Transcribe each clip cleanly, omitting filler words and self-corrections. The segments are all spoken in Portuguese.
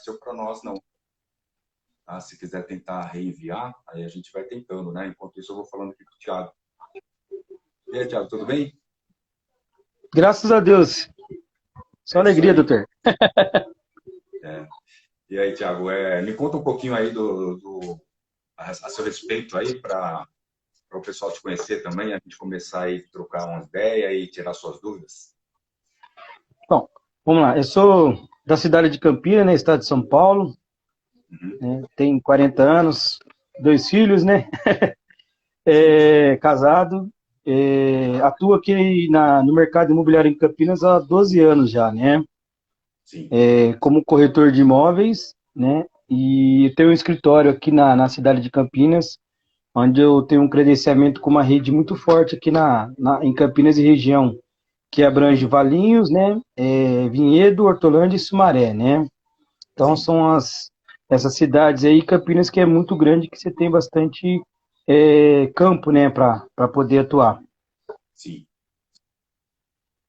apareceu para nós, não. Tá? Se quiser tentar reenviar, aí a gente vai tentando, né? Enquanto isso, eu vou falando aqui com o Thiago. E aí, Thiago, tudo bem? Graças a Deus. Só É isso alegria, aí. doutor. É. E aí, Thiago, me conta um pouquinho aí a seu respeito aí, para o pessoal te conhecer também, a gente começar aí a trocar uma ideia e tirar suas dúvidas. Bom, vamos lá. Eu sou da cidade de Campinas, né, estado de São Paulo. Uhum. Né, tenho 40 anos, dois filhos, né? Sim, Casado. Atuo aqui no mercado imobiliário em Campinas há 12 anos já, né? sim. Como corretor de imóveis, né? E tenho um escritório aqui na cidade de Campinas, onde eu tenho um credenciamento com uma rede muito forte aqui em Campinas e região, que abrange Uhum. Valinhos, né, Vinhedo, Hortolândia e Sumaré, né? Então Sim, são essas cidades aí, Campinas que é muito grande, que você tem bastante campo, né, para poder atuar. sim.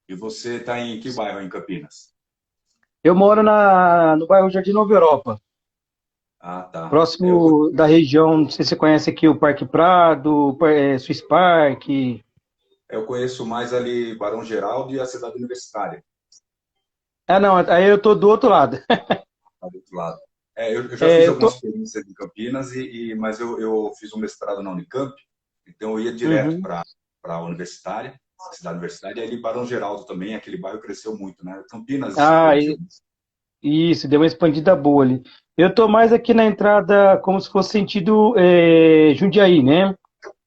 E você está em que bairro em Campinas? Eu moro no bairro Jardim Nova Europa, Ah, tá. próximo da região, não sei se você conhece aqui o Parque Prado, Swiss Park. Eu conheço mais ali Barão Geraldo e a cidade universitária, Ah, não, aí eu tô do outro lado. lá do outro lado. Eu já fiz É, eu algumas tô... experiências em Campinas, mas eu fiz um mestrado na Unicamp, então eu ia direto Uhum. para a universitária, cidade universitária, e ali Barão Geraldo também, aquele bairro cresceu muito, né? Campinas Ah, explodiu. isso, deu uma expandida boa ali. Eu tô mais aqui na entrada, como se fosse sentido Jundiaí, né? Sim,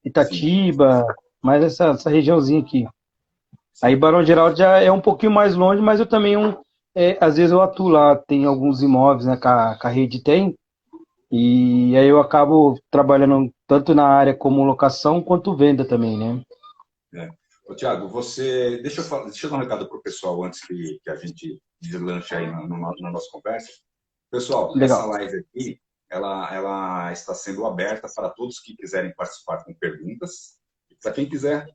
Itatiba, mais essa regiãozinha aqui. Aí sim. Barão Geraldo já é um pouquinho mais longe, mas eu também, às vezes eu atuo lá, tem alguns imóveis, né, que a rede tem, e aí eu acabo trabalhando tanto na área como locação, quanto venda também, né? É. Ô, Tiago, deixa eu dar um recado para o pessoal antes que a gente deslanche aí na nossa conversa. Pessoal, essa Legal. live aqui, ela está sendo aberta para todos que quiserem participar com perguntas e para quem quiser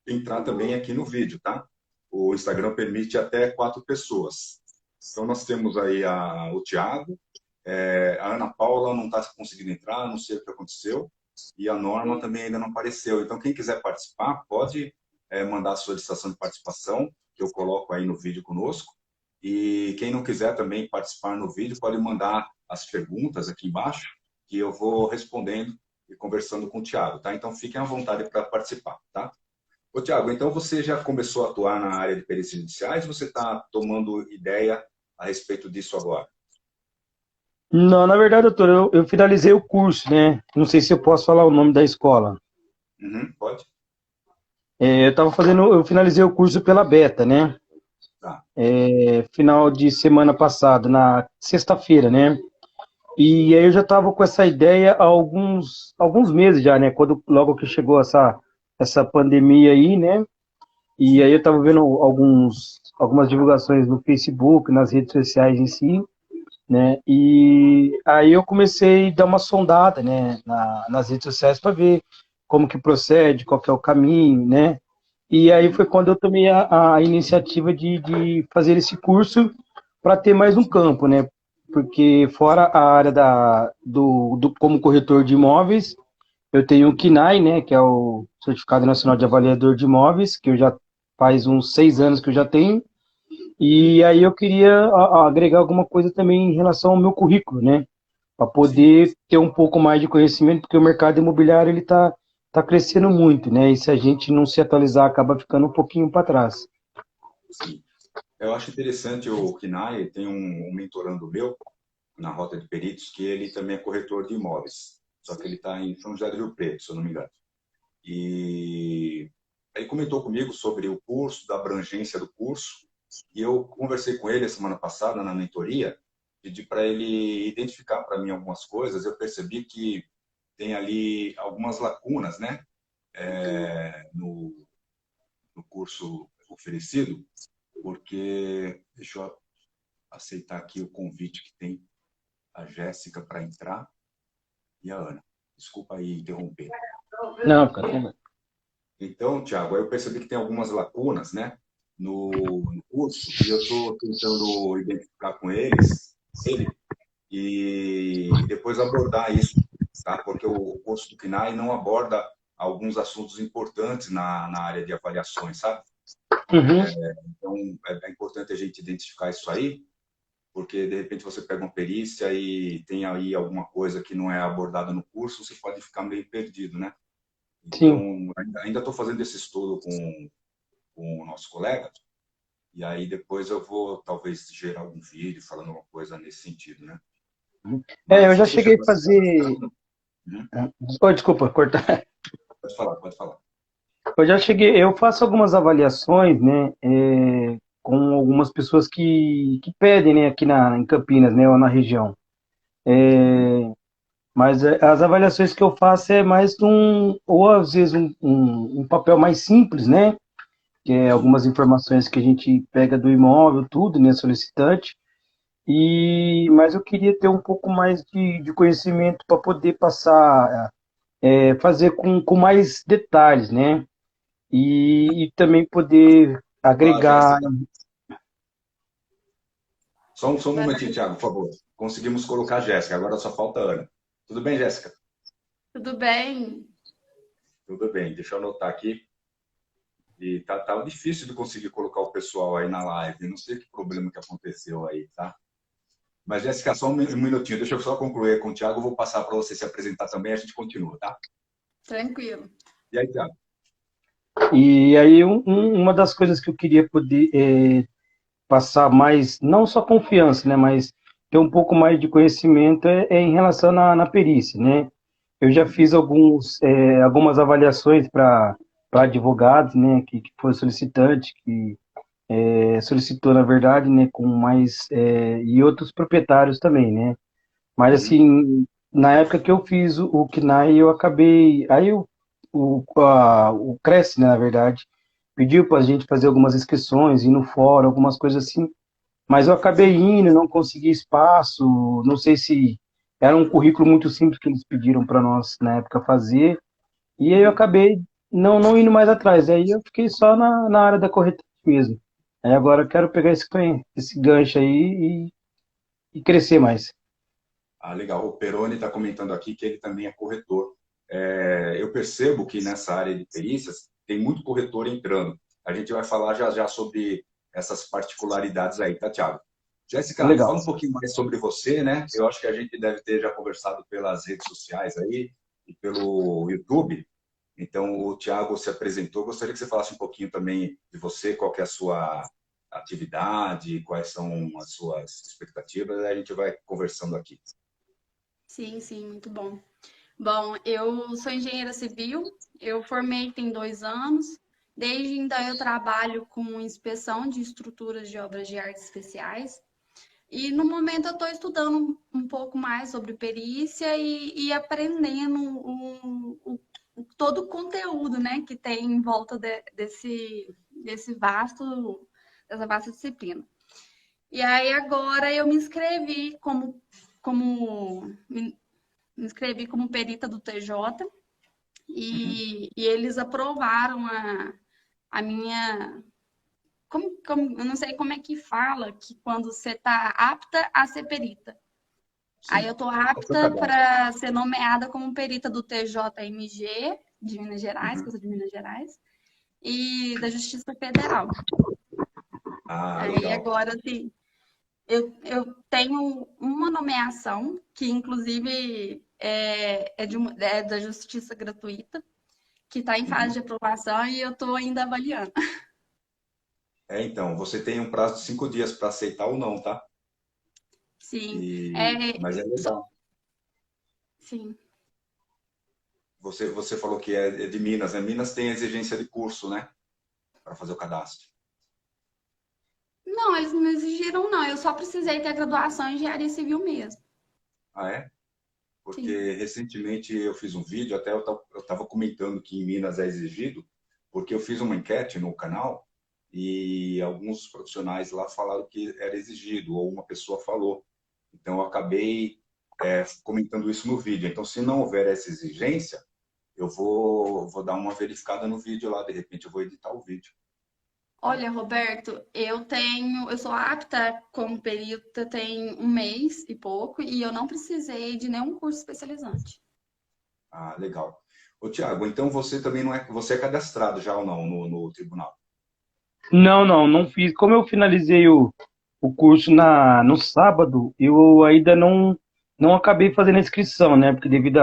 entrar também aqui no vídeo, tá? O Instagram permite até 4 pessoas. Então, nós temos aí o Tiago, a Ana Paula não está conseguindo entrar, não sei o que aconteceu, e a Norma também ainda não apareceu. Então, quem quiser participar, pode mandar a solicitação de participação, que eu coloco aí no vídeo conosco. E quem não quiser também participar no vídeo, pode mandar as perguntas aqui embaixo, que eu vou respondendo e conversando com o Tiago, tá? Então, fiquem à vontade para participar, tá? Ô, Tiago, então você já começou a atuar na área de perícias judiciais ou você está tomando ideia a respeito disso agora? Não, na verdade, doutor, eu finalizei o curso, né? Não sei se eu posso falar o nome da escola. Uhum, pode? Eu finalizei o curso pela Beta, né? Tá. Final de semana passada, na sexta-feira, né? E aí eu já estava com essa ideia há alguns meses já, né? Logo que chegou essa pandemia aí, né? E aí Sim, eu estava vendo algumas divulgações no Facebook, nas redes sociais em si, né? E aí eu comecei a dar uma sondada, né? Nas redes sociais para ver como que procede, qual que é o caminho, né? E aí uhum, foi quando eu tomei a iniciativa de fazer esse curso para ter mais um campo, né? Porque fora a área como corretor de imóveis, eu tenho o KNAI, né? Que é o Certificado Nacional de Avaliador de Imóveis, que eu já faz uns 6 anos que eu já tenho. uhum, E aí eu queria agregar alguma coisa também em relação ao meu currículo, né? Para sim, poder ter um pouco mais de conhecimento, porque o mercado imobiliário ele tá crescendo muito, né? E se a gente não se atualizar, acaba ficando um pouquinho para trás. sim. Eu acho interessante o Kinai, tem um mentorando meu na Rota de Peritos, que ele também é corretor de imóveis, só que ele está em São José do Rio Preto, se eu não me engano. E ele comentou comigo sobre o curso, da abrangência do curso, e eu conversei com ele a semana passada na mentoria, pedi para ele identificar para mim algumas coisas, eu percebi que tem ali algumas lacunas, né, no curso oferecido, porque, deixa eu aceitar aqui o convite que tem a Jéssica para entrar e a Ana. Desculpa aí interromper. Não, cara. Então, Tiago, eu percebi que tem algumas lacunas, né, no curso, e eu estou tentando identificar com ele, e depois abordar isso, tá? Porque o curso do CNAE não aborda alguns assuntos importantes na área de avaliações, sabe? Uhum. Então, é importante a gente identificar isso aí, porque de repente você pega uma perícia e tem aí alguma coisa que não é abordada no curso, você pode ficar meio perdido, né? Sim. Então, ainda estou fazendo esse estudo com o nosso colega, e aí depois eu vou talvez gerar algum vídeo falando alguma coisa nesse sentido, né? Eu Mas já deixa eu cheguei a perguntar. fazer. Uhum. Oh, desculpa, cortar. Pode falar, pode falar. Eu faço algumas avaliações, né, com algumas pessoas que pedem, né, aqui em Campinas, né, ou na região. Uhum. Mas as avaliações que eu faço é mais ou às vezes um papel mais simples, né, que é Sim. algumas informações que a gente pega do imóvel, tudo, né, solicitante. Mas eu queria ter um pouco mais de conhecimento para poder passar, fazer com mais detalhes, né? E também poder Olá, agregar. Jéssica. Só um momentinho, Thiago, por favor. Conseguimos colocar a Jéssica, agora só falta a Ana. Tudo bem, Jéssica? Tudo bem? Tudo bem, deixa eu anotar aqui. E tá difícil de conseguir colocar o pessoal aí na live. Não sei que problema que aconteceu aí, tá? Mas, Jéssica, só um minutinho. Deixa eu só concluir com o Thiago. Eu vou passar para você se apresentar também. A gente continua, tá? Tranquilo. E aí, Thiago? E aí, uma das coisas que eu queria poder passar mais, não só confiança, né, mas ter um pouco mais de conhecimento é em relação na perícia, né? Eu já fiz algumas avaliações para advogados, né, que foi solicitante, que solicitou, na verdade, né, com mais, e outros proprietários também, né? Mas, Uhum. assim, na época que eu fiz o CNAE, eu acabei. O Cresce, né, na verdade, pediu para a gente fazer algumas inscrições, ir no fórum, algumas coisas assim. Mas eu acabei Sim. indo, não consegui espaço. Não sei se era um currículo muito simples que eles pediram para nós na época fazer. E aí eu Uhum. acabei não indo mais atrás. Aí eu fiquei só na área da corretagem mesmo. Aí agora eu quero pegar esse gancho aí e crescer mais. Ah, legal. O Peroni está comentando aqui que ele também é corretor. Eu percebo que nessa área de perícias tem muito corretor entrando. A gente vai falar já já sobre essas particularidades aí, tá, Thiago? Jéssica, Legal. fala um pouquinho mais sobre você, né? Eu acho que a gente deve ter já conversado pelas redes sociais aí e pelo YouTube. Então, o Thiago se apresentou. Gostaria que você falasse um pouquinho também de você, qual que é a sua atividade, quais são as suas expectativas, aí a gente vai conversando aqui. Sim, sim, muito bom. Bom, eu sou engenheira civil, eu formei tem 2 anos. Desde então eu trabalho com inspeção de estruturas de obras de artes especiais. E no momento eu estou estudando um pouco mais sobre perícia e aprendendo todo o conteúdo, né, que tem em volta dessa vasta disciplina. E aí agora eu me inscrevi como perita do TJ Uhum. e eles aprovaram a minha. Eu não sei como é que fala que quando você está apta a ser perita. Aí eu Sim. estou É o seu apta cadastro. para ser nomeada como perita do TJMG de Minas Gerais, que eu Uhum. sou de Minas Gerais, e da Justiça Federal. Ah, Aí legal. agora, assim, eu tenho uma nomeação, que inclusive é da Justiça Gratuita, que está em fase Uhum. de aprovação e eu estou ainda avaliando. Então, você tem um prazo de 5 dias para aceitar ou não, tá? Sim, Mas é legal. sim. Você falou que é de Minas, né? Minas tem exigência de curso, né? Para fazer o cadastro. Não, eles não exigiram, não. Eu só precisei ter graduação em engenharia civil mesmo. Ah, é? Sim. Porque recentemente eu fiz um vídeo, até eu estava comentando que em Minas é exigido, porque eu fiz uma enquete no canal e alguns profissionais lá falaram que era exigido, ou uma pessoa falou. Então eu acabei comentando isso no vídeo. Então, se não houver essa exigência, eu vou dar uma verificada no vídeo lá, de repente eu vou editar o vídeo. Olha, Roberto, eu sou apta como perita tem um mês e pouco e eu não precisei de nenhum curso especializante. Ah, legal. Ô, Tiago, então você também não é, você é cadastrado já ou não no tribunal? Não, não, não fiz. Como eu finalizei o curso no sábado, eu ainda não acabei fazendo a inscrição, né? Porque devido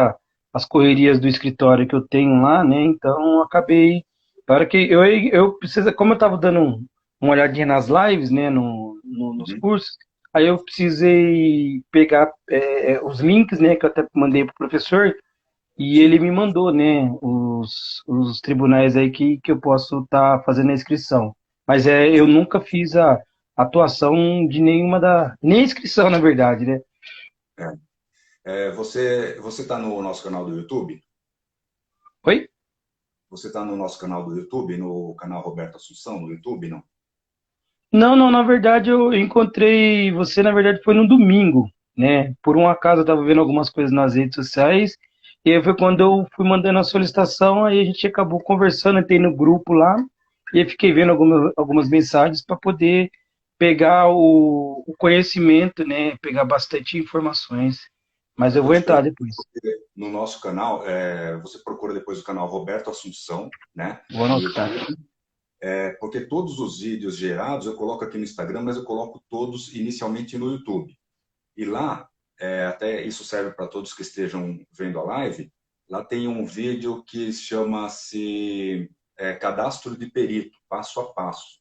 às correrias do escritório que eu tenho lá, né? Então acabei. Para que eu preciso, como eu estava dando uma olhadinha nas lives, né? Nos Uhum. cursos, aí eu precisei pegar os links, né? Que eu até mandei para o professor. E ele Sim. me mandou, né, os tribunais aí que eu posso estar fazendo a inscrição. Mas eu nunca fiz a atuação de nenhuma nem a inscrição, na verdade, né? Você está no nosso canal do YouTube? Oi? Você está no nosso canal do YouTube, no canal Roberto Assunção, no YouTube, não? Não, não, na verdade eu encontrei você, na verdade foi no domingo, né? Por um acaso eu estava vendo algumas coisas nas redes sociais, e aí foi quando eu fui mandando a solicitação, aí a gente acabou conversando, entrei no grupo lá, e aí fiquei vendo algumas mensagens para poder pegar o conhecimento, né? Pegar bastante informações. Mas eu Eu vou vou te entrar perguntar, depois. porque no nosso canal, você procura depois o canal Roberto Assunção, né, Vou no anotar. YouTube, porque todos os vídeos gerados eu coloco aqui no Instagram, mas eu coloco todos inicialmente no YouTube. E lá, até isso serve para todos que estejam vendo a live, lá tem um vídeo que chama-se Cadastro de Perito, passo a passo.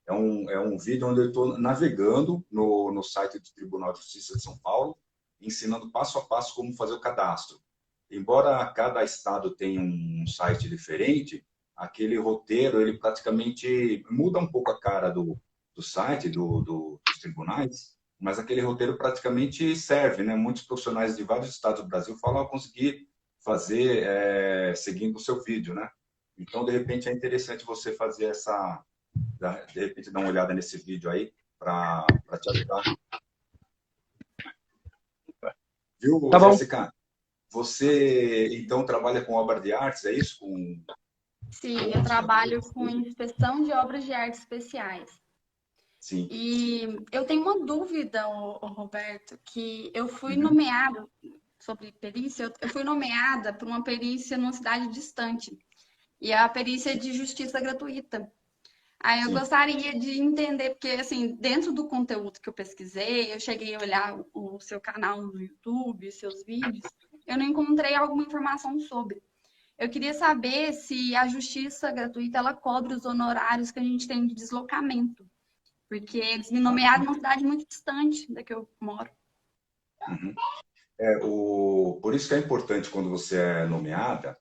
É um vídeo onde eu estou navegando no site do Tribunal de Justiça de São Paulo, ensinando passo a passo como fazer o cadastro. Embora cada estado tenha um site diferente, aquele roteiro, ele praticamente muda um pouco a cara do site, dos tribunais, mas aquele roteiro praticamente serve, né? Muitos profissionais de vários estados do Brasil falam, eu consegui fazer seguindo o seu vídeo, né? Então, de repente, é interessante você fazer de repente, dar uma olhada nesse vídeo aí para te ajudar. Viu, Tá bom. Jéssica? Você, então, trabalha com obra de artes, é isso? Sim, eu Com trabalho esculturas? com inspeção de obras de arte especiais. Sim. E eu tenho uma dúvida, Roberto, que eu fui Uhum. nomeada sobre perícia, eu fui nomeada por uma perícia numa cidade distante. E é a perícia Sim. de justiça gratuita. Aí eu Sim. gostaria de entender, porque assim, dentro do conteúdo que eu pesquisei, eu cheguei a olhar o seu canal no YouTube, seus vídeos, eu não encontrei alguma informação sobre. Eu queria saber se a justiça gratuita ela cobre os honorários que a gente tem de deslocamento, porque eles me Ah, nomearam sim. numa cidade muito distante da que eu moro. Uhum. Por isso que é importante, quando você é nomeada,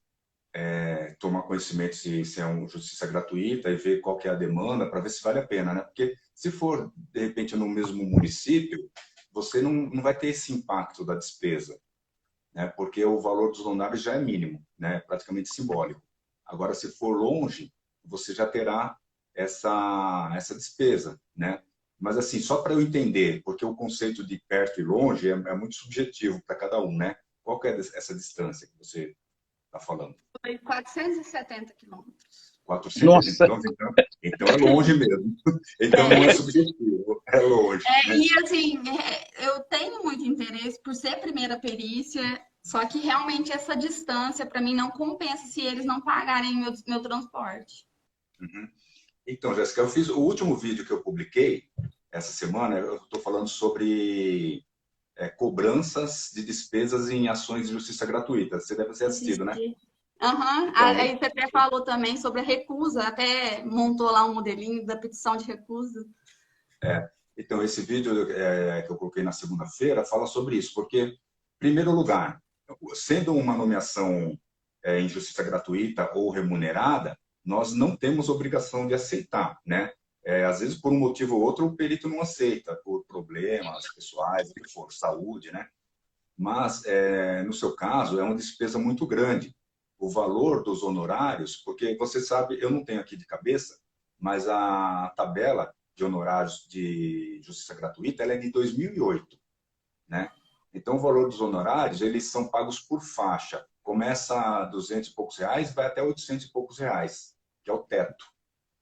tomar conhecimento se é uma justiça gratuita e ver qual que é a demanda para ver se vale a pena, né? Porque se for, de repente, no mesmo município, você não vai ter esse impacto da despesa, né? Porque o valor dos honorários já é mínimo, né? Praticamente simbólico. Agora, se for longe, você já terá essa despesa, né? Mas assim, só para eu entender, porque o conceito de perto e longe é muito subjetivo para cada um, né? Qual que é essa distância que você está falando? Foi 470 quilômetros. 470 Nossa, quilômetros? Então é longe mesmo. Então não é É, subjetivo, é longe, né? e assim, eu tenho muito interesse por ser primeira perícia, só que realmente essa distância para mim não compensa se eles não pagarem meu transporte. Uhum. Então, Jéssica, eu fiz o último vídeo que eu publiquei essa semana, eu estou falando sobre cobranças de despesas em ações de justiça gratuita. Você deve ter assistido, né? Assisti. Aham. Então, Aí você até falou também sobre a recusa, até montou lá um modelinho da petição de recusa. então esse vídeo que eu coloquei na segunda-feira fala sobre isso, porque, em primeiro lugar, sendo uma nomeação em justiça gratuita ou remunerada, nós não temos obrigação de aceitar, né? Às vezes, por um motivo ou outro, o perito não aceita, por problemas pessoais, o que for, saúde, né? Mas, no seu caso, é uma despesa muito grande. O valor dos honorários, porque você sabe, eu não tenho aqui de cabeça, mas a tabela de honorários de justiça gratuita ela é de 2008, né? Então, o valor dos honorários, eles são pagos por faixa. Começa a 200 e poucos reais, vai até 800 e poucos reais, que é o teto.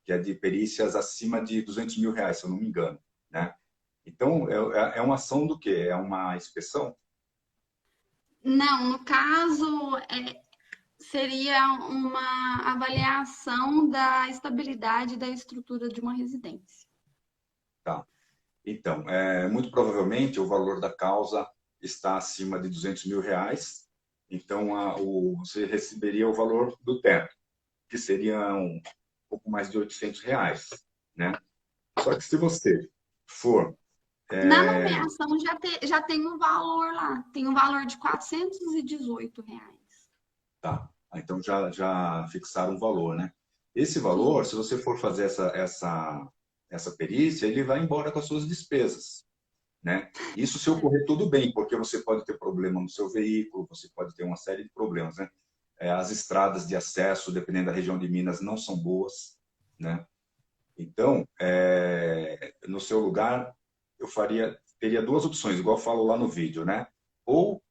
que é de perícias acima de R$ 200.000, se eu não me engano, né? Então, é uma ação do quê? É uma inspeção? Não, no caso, seria uma avaliação da estabilidade da estrutura de uma residência. Tá. Então, muito provavelmente o valor da causa está acima de R$ 200.000, então você receberia o valor do teto, que seria um pouco mais de R$ 800, né? Só que se você for... Na nomeação já tem um valor lá, tem um valor de R$ 418. Tá. Então já fixaram um valor, né? Esse valor, Sim. se você for fazer essa perícia, ele vai embora com as suas despesas, né? Isso se ocorrer tudo bem, porque você pode ter problema no seu veículo, você pode ter uma série de problemas, né? As estradas de acesso, dependendo da região de Minas, não são boas, né? Então, no seu lugar, eu teria duas opções, igual eu falo lá no vídeo, né? Ou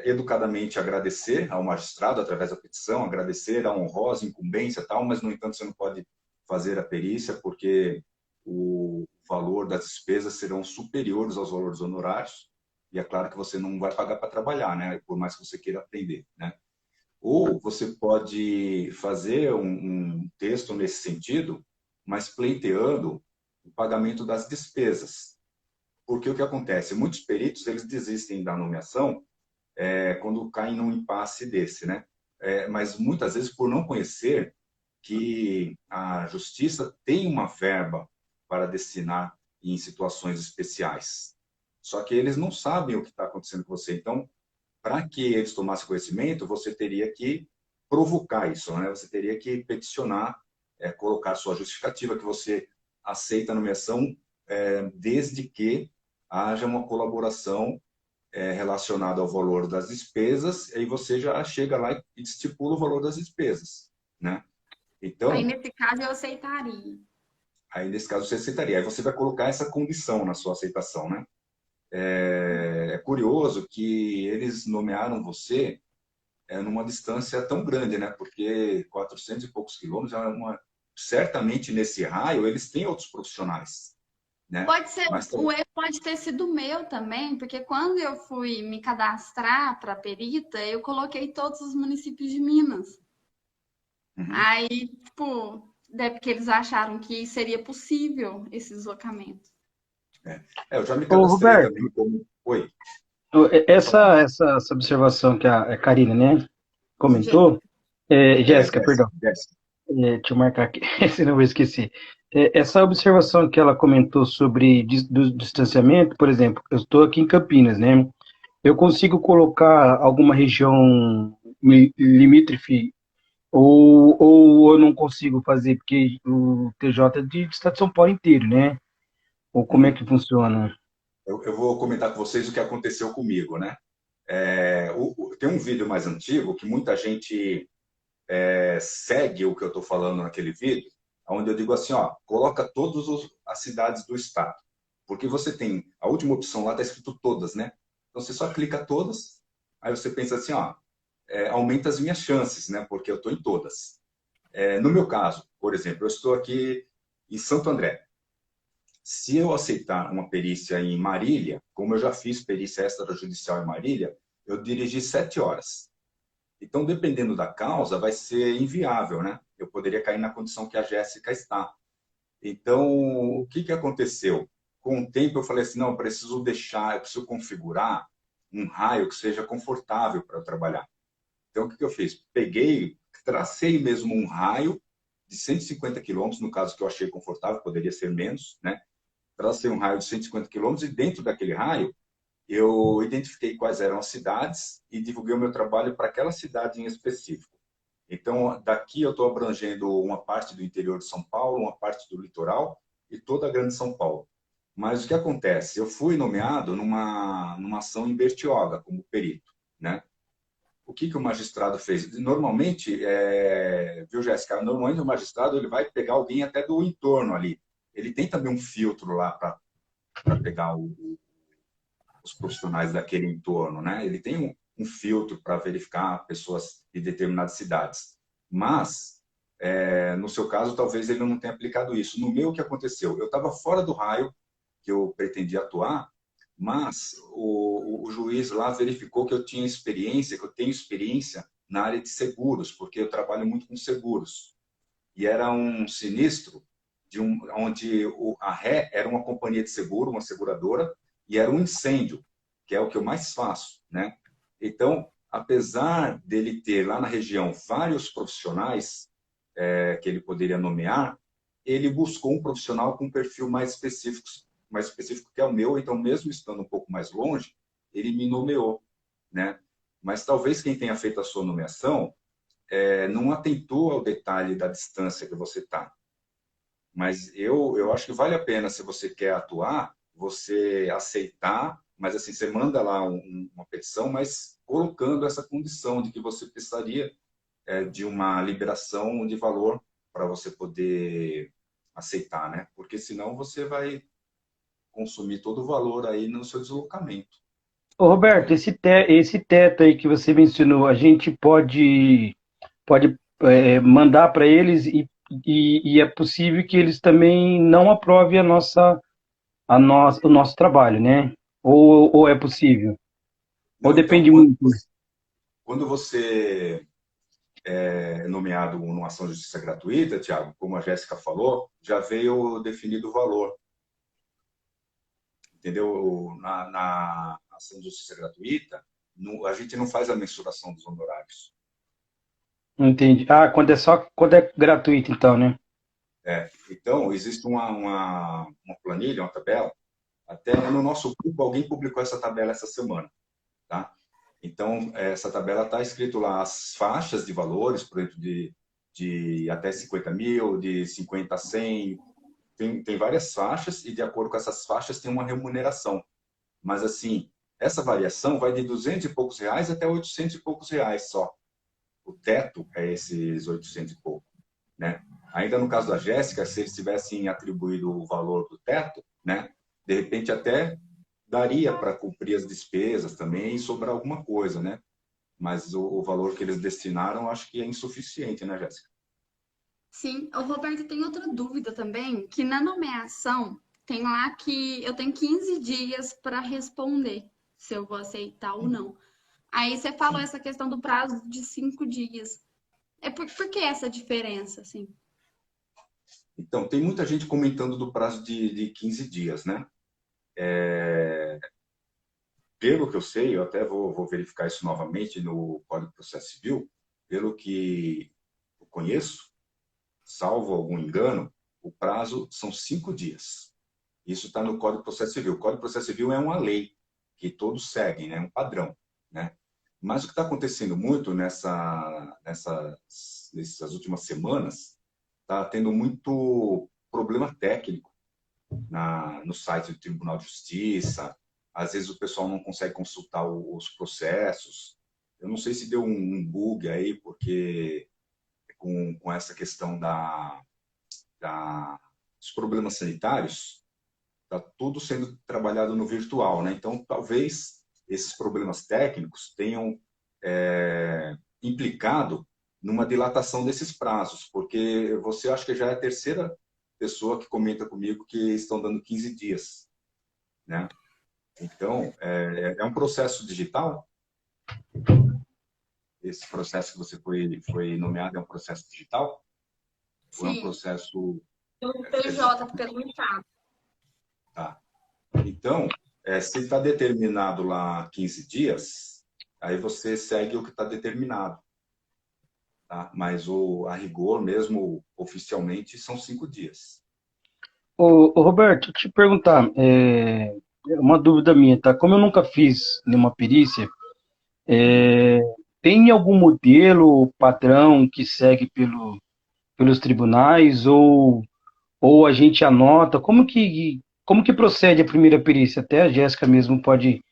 educadamente agradecer ao magistrado através da petição, agradecer a honrosa incumbência e tal, mas, no entanto, você não pode fazer a perícia porque o valor das despesas serão superiores aos valores honorários e é claro que você não vai pagar para trabalhar, né? Por mais que você queira aprender, né? Ou você pode fazer um texto nesse sentido, mas pleiteando o pagamento das despesas. Porque o que acontece? Muitos peritos eles desistem da nomeação quando caem num impasse desse, né? Mas muitas vezes por não conhecer que a justiça tem uma verba para destinar em situações especiais. Só que eles não sabem o que está acontecendo com você. Então, para que eles tomassem conhecimento, você teria que provocar isso, né? Você teria que peticionar, colocar sua justificativa que você aceita a nomeação desde que haja uma colaboração relacionada ao valor das despesas, aí você já chega lá e estipula o valor das despesas, né? Aí, Então, nesse caso, eu aceitaria. aí nesse caso você aceitaria. Aí você vai colocar essa condição na sua aceitação, né? É curioso que eles nomearam você numa distância tão grande, né? Porque 400 e poucos quilômetros é uma... Certamente nesse raio eles têm outros profissionais, né? Pode ser, Mas o erro pode ter sido meu também, porque quando eu fui me cadastrar para perita, eu coloquei todos os municípios de Minas. uhum. Aí, tipo, deve que eles acharam que seria possível esse deslocamento. Eu já me Ô, cadastrei Roberto, também como... Oi, pode falar. essa observação que a Karina, né, comentou, Jéssica. Jéssica, Jéssica, perdão, Jéssica. deixa eu marcar aqui, senão eu vou esquecer. Essa observação que ela comentou sobre do distanciamento, por exemplo, eu estou aqui em Campinas, né? Eu consigo colocar alguma região limítrofe ou eu não consigo fazer, porque o TJ é de Estado de São Paulo inteiro, né? Ou como é Uhum. que funciona? Eu vou comentar com vocês o que aconteceu comigo, né? Tem um vídeo mais antigo que muita gente segue o que eu estou falando naquele vídeo, onde eu digo assim, ó, coloca todas as cidades do estado, porque você tem a última opção lá está escrito todas, né? Então você só clica todas, aí você pensa assim, ó, aumenta as minhas chances, né? Porque eu estou em todas. No meu caso, por exemplo, eu estou aqui em Santo André. Se eu aceitar uma perícia em Marília, como eu já fiz perícia extrajudicial em Marília, eu dirigi 7 horas. Então, dependendo da causa, vai ser inviável, né? Eu poderia cair na condição que a Jéssica está. Então, o que aconteceu? Com o tempo, eu falei assim, não, eu preciso deixar, eu preciso configurar um raio que seja confortável para eu trabalhar. Então, o que eu fiz? Peguei, tracei mesmo um raio de 150 quilômetros, no caso que eu achei confortável, poderia ser menos, né? Tracei um raio de 150 quilômetros e dentro daquele raio eu identifiquei quais eram as cidades e divulguei o meu trabalho para aquela cidade em específico. Então, daqui eu estou abrangendo uma parte do interior de São Paulo, uma parte do litoral e toda a grande São Paulo. Mas o que acontece? Eu fui nomeado numa ação em Bertioga como perito, né? O que o magistrado fez? Normalmente, viu, Jéssica? Normalmente o magistrado ele vai pegar alguém até do entorno ali. Ele tem também um filtro lá para pegar os profissionais daquele entorno, né? Ele tem um filtro para verificar pessoas de determinadas cidades. Mas No seu caso, talvez ele não tenha aplicado isso. No meu, o que aconteceu? Eu estava fora do raio que eu pretendia atuar, mas o juiz lá verificou que eu tinha experiência, que eu tenho experiência na área de seguros, porque eu trabalho muito com seguros. E era um sinistro onde a ré era uma companhia de seguro, uma seguradora, e era um incêndio, que é o que eu mais faço, né? Então, apesar dele ter lá na região vários profissionais que ele poderia nomear, ele buscou um profissional com um perfil mais específico que é o meu, então mesmo estando um pouco mais longe, ele me nomeou, né? Mas talvez quem tenha feito a sua nomeação não atentou ao detalhe da distância que você está. Mas eu acho que vale a pena, se você quer atuar, você aceitar, mas assim, você manda lá uma petição, mas colocando essa condição de que você precisaria de uma liberação de valor para você poder aceitar, né? Porque senão você vai consumir todo o valor aí no seu deslocamento. Ô, Roberto, esse teto aí que você mencionou, a gente pode mandar para eles e é possível que eles também não aprovem o nosso trabalho, né? Ou é possível? Ou Não, então, depende muito? quando você é nomeado numa ação de justiça gratuita, Tiago, como a Jéssica falou, já veio definido o valor, entendeu? Na ação de justiça gratuita, a gente não faz a mensuração dos honorários. Entendi. Ah, quando é gratuito, então, né? Então, existe uma planilha, uma tabela, até no nosso grupo alguém publicou essa tabela essa semana, tá? Então, essa tabela está escrito lá as faixas de valores, por exemplo, de até 50 mil, de 50 a 100, tem várias faixas e de acordo com essas faixas tem uma remuneração. Mas assim, essa variação vai de 200 e poucos reais até 800 e poucos reais só. O teto é esses 800 e pouco, né? Ainda no caso da Jéssica, se eles tivessem atribuído o valor do teto, né? De repente até daria para cumprir as despesas também e sobrar alguma coisa, né? Mas o valor que eles destinaram, acho que é insuficiente, né, Jéssica? Sim, o Roberto tem outra dúvida também, que na nomeação tem lá que eu tenho 15 dias para responder se eu vou aceitar ou não. Aí você falou Sim. essa questão do prazo de 5 dias. Por que essa diferença, assim? Então, tem muita gente comentando do prazo de 15 dias, né? Pelo que eu sei, eu até vou verificar isso novamente no Código de Processo Civil, pelo que eu conheço, salvo algum engano, o prazo são 5 dias. Isso está no Código de Processo Civil. O Código de Processo Civil é uma lei que todos seguem, né? Um padrão, né? Mas o que está acontecendo muito nessas últimas semanas, está tendo muito problema técnico no site do Tribunal de Justiça. Às vezes o pessoal não consegue consultar os processos. Eu não sei se deu um bug aí, porque com essa questão dos problemas sanitários, está tudo sendo trabalhado no virtual, né? Então, talvez esses problemas técnicos tenham implicado numa dilatação desses prazos, porque você acha que já é a terceira pessoa que comenta comigo que estão dando 15 dias, né? Então, é um processo digital. Esse processo que você foi nomeado é um processo digital? Ou é um Sim, processo do PJ pelo Estado. Tá. Então, se está determinado lá 15 dias, aí você segue o que está determinado. Tá? Mas a rigor mesmo, oficialmente, são 5 dias. Ô, Roberto, te perguntar, é uma dúvida minha, tá? Como eu nunca fiz nenhuma perícia, Uhum. tem algum modelo, padrão que segue pelos tribunais ou a gente anota? Como que procede a primeira perícia? Até a Jéssica mesmo pode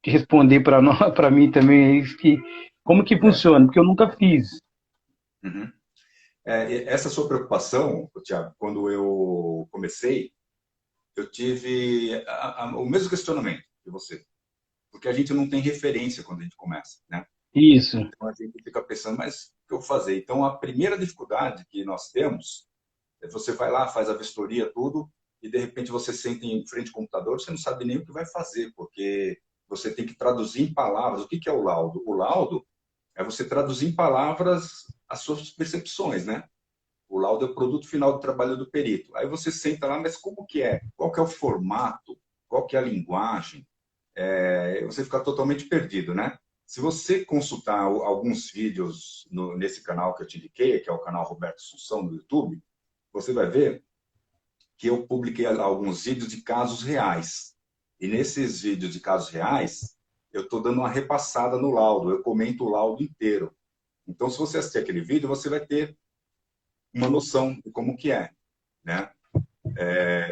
responder para para mim também, como que É. funciona? Porque eu nunca fiz. Uhum. Essa sua preocupação, Tiago, quando eu comecei, eu tive o mesmo questionamento que você, porque a gente não tem referência quando a gente começa, né? Isso. Então a gente fica pensando, mas o que eu vou fazer? Então a primeira dificuldade que nós temos é você vai lá, faz a vistoria, tudo, e de repente você senta em frente ao computador, você não sabe nem o que vai fazer, porque você tem que traduzir em palavras. O que que é o laudo? O laudo é você traduzir em palavras as suas percepções, né? O laudo é o produto final do trabalho do perito. Aí você senta lá, mas como que é? Qual que é o formato? Qual que é a linguagem? Você fica totalmente perdido, né? Se você consultar alguns vídeos nesse canal que eu te indiquei, que é o canal Roberto Assunção no YouTube, você vai ver que eu publiquei alguns vídeos de casos reais. E nesses vídeos de casos reais, eu estou dando uma repassada no laudo, eu comento o laudo inteiro. Então, se você assistir aquele vídeo, você vai ter uma noção de como que é, né?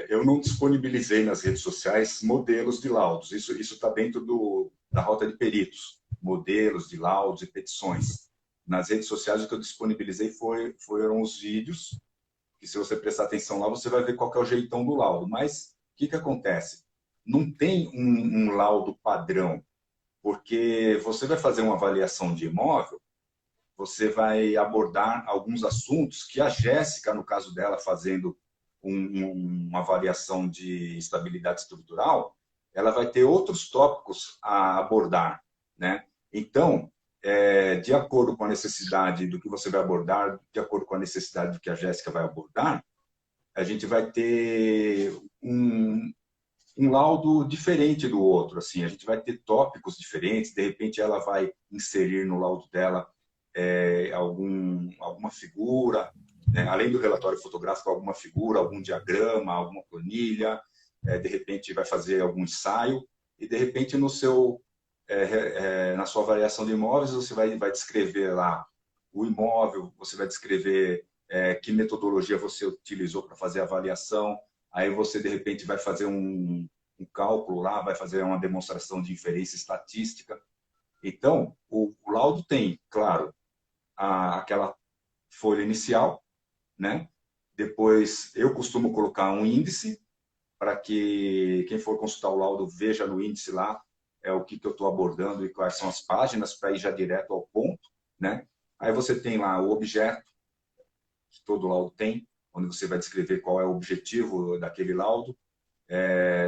Eu não disponibilizei nas redes sociais modelos de laudos. Isso está dentro da rota de peritos, modelos de laudos e petições. Nas redes sociais, o que eu disponibilizei foram os vídeos, que se você prestar atenção lá, você vai ver qual que é o jeitão do laudo. Mas o que acontece? Não tem um laudo padrão, porque você vai fazer uma avaliação de imóvel, você vai abordar alguns assuntos que a Jéssica, no caso dela, fazendo uma avaliação de estabilidade estrutural, ela vai ter outros tópicos a abordar, né? Então, de acordo com a necessidade do que você vai abordar, de acordo com a necessidade do que a Jéssica vai abordar, a gente vai ter um laudo diferente do outro, assim, a gente vai ter tópicos diferentes, de repente ela vai inserir no laudo dela alguma figura, né? Além do relatório fotográfico, alguma figura, algum diagrama, alguma planilha, de repente vai fazer algum ensaio, e de repente na sua avaliação de imóveis, você vai descrever lá o imóvel, você vai descrever que metodologia você utilizou para fazer a avaliação, aí você de repente vai fazer um cálculo lá, vai fazer uma demonstração de inferência estatística. Então, o laudo tem, claro, aquela folha inicial, né? Depois, eu costumo colocar um índice para que quem for consultar o laudo veja no índice lá o que eu estou abordando e quais são as páginas para ir já direto ao ponto, né? Aí você tem lá o objeto, que todo laudo tem, onde você vai descrever qual é o objetivo daquele laudo.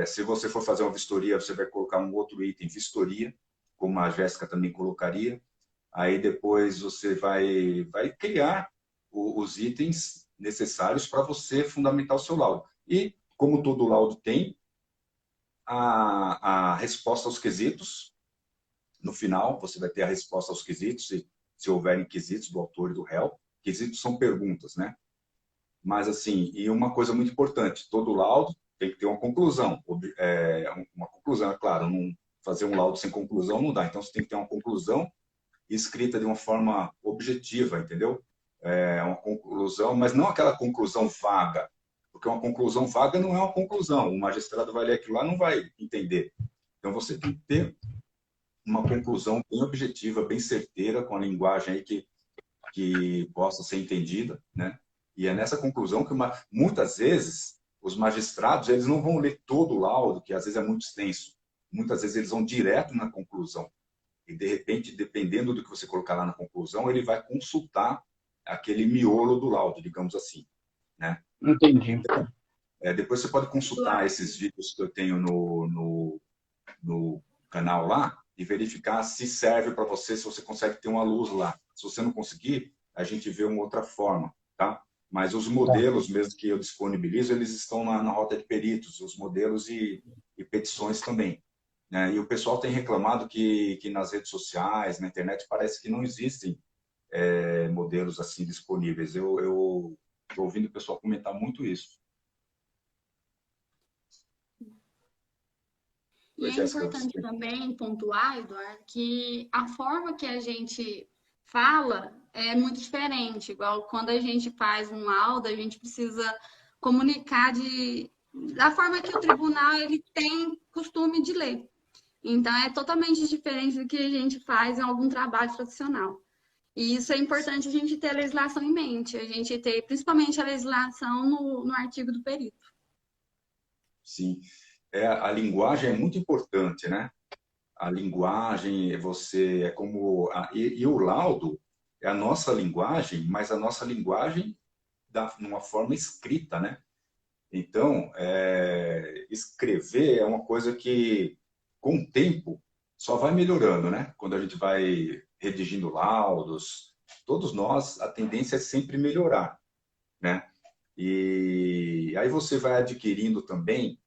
Se você for fazer uma vistoria, você vai colocar um outro item, vistoria, como a Jéssica também colocaria. Aí depois você vai criar os itens necessários para você fundamentar o seu laudo. E, como todo laudo tem, a resposta aos quesitos. No final, você vai ter a resposta aos quesitos, se houverem quesitos do autor e do réu. Quesitos são perguntas, né? Mas, assim, e uma coisa muito importante, todo laudo tem que ter uma conclusão. Uma conclusão, é claro, não fazer um laudo sem conclusão não dá. Então, você tem que ter uma conclusão escrita de uma forma objetiva, entendeu? Uma conclusão, mas não aquela conclusão vaga, porque uma conclusão vaga não é uma conclusão. O magistrado vai ler aquilo lá e não vai entender. Então, você tem que ter uma conclusão bem objetiva, bem certeira, com a linguagem aí que possa ser entendida, né? E é nessa conclusão que muitas vezes os magistrados eles não vão ler todo o laudo, que às vezes é muito extenso. Muitas vezes eles vão direto na conclusão. E, de repente, dependendo do que você colocar lá na conclusão, ele vai consultar aquele miolo do laudo, digamos assim, né? Entendi. Então, depois você pode consultar esses vídeos que eu tenho no canal lá e verificar se serve para você, se você consegue ter uma luz lá. Se você não conseguir, a gente vê uma outra forma, tá? Mas os modelos mesmo que eu disponibilizo, eles estão na rota de peritos, os modelos e petições também. Né? E o pessoal tem reclamado que nas redes sociais, na internet, parece que não existem modelos assim disponíveis. Eu estou ouvindo o pessoal comentar muito isso. E é importante também pontuar, Eduardo, que a forma que a gente fala é muito diferente. Igual quando a gente faz um laudo, a gente precisa comunicar da forma que o tribunal ele tem costume de ler. Então, é totalmente diferente do que a gente faz em algum trabalho tradicional. E isso é importante a gente ter a legislação em mente, a gente ter principalmente a legislação no artigo do perito. Sim. A linguagem é muito importante, né? a linguagem, você é como... e o laudo é a nossa linguagem, mas a nossa linguagem numa forma escrita, né? Então, escrever é uma coisa que, com o tempo, só vai melhorando, né? Quando a gente vai redigindo laudos, todos nós, a tendência é sempre melhorar, né? E aí você vai adquirindo também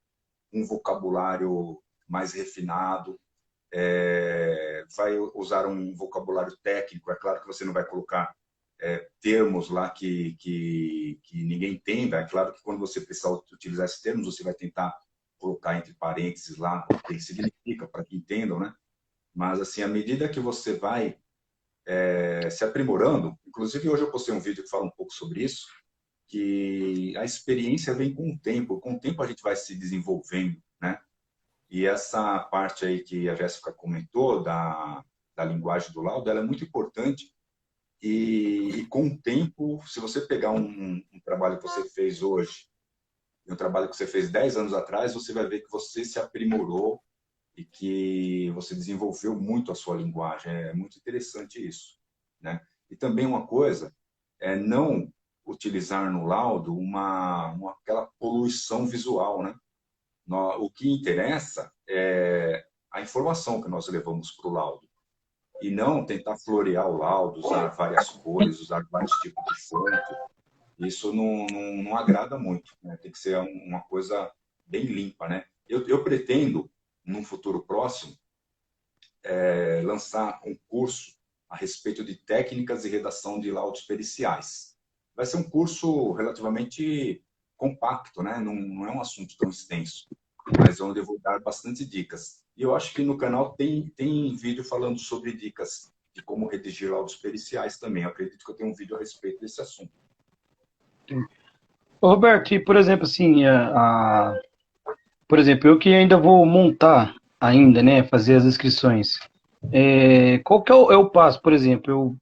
um vocabulário mais refinado, vai usar um vocabulário técnico. É claro que você não vai colocar termos lá que ninguém entenda. É claro que quando você precisar utilizar esses termos, você vai tentar colocar entre parênteses lá o que ele significa, para que entendam, né? Mas, assim, à medida que você vai se aprimorando, inclusive hoje eu postei um vídeo que fala um pouco sobre isso, que a experiência vem com o tempo a gente vai se desenvolvendo, né? E essa parte aí que a Jéssica comentou da linguagem do laudo, ela é muito importante e com o tempo, se você pegar um trabalho que você fez hoje e um trabalho que você fez 10 anos atrás, você vai ver que você se aprimorou e que você desenvolveu muito a sua linguagem. É muito interessante isso, né? E também uma coisa é não utilizar no laudo aquela poluição visual, né? O que interessa é a informação que nós levamos para o laudo e não tentar florear o laudo, usar várias cores, usar vários tipos de fonte. Isso não agrada muito, né? Tem que ser uma coisa bem limpa, né? Eu pretendo, num futuro próximo, lançar um curso a respeito de técnicas de redação de laudos periciais. Vai ser um curso relativamente compacto, né? Não é um assunto tão extenso, mas onde eu vou dar bastante dicas. E eu acho que no canal tem vídeo falando sobre dicas de como redigir laudos periciais também. Eu acredito que eu tenho um vídeo a respeito desse assunto. Ô, Roberto, e por exemplo, assim, por exemplo, eu que ainda vou montar ainda, né, fazer as inscrições. Qual que é o passo, por exemplo?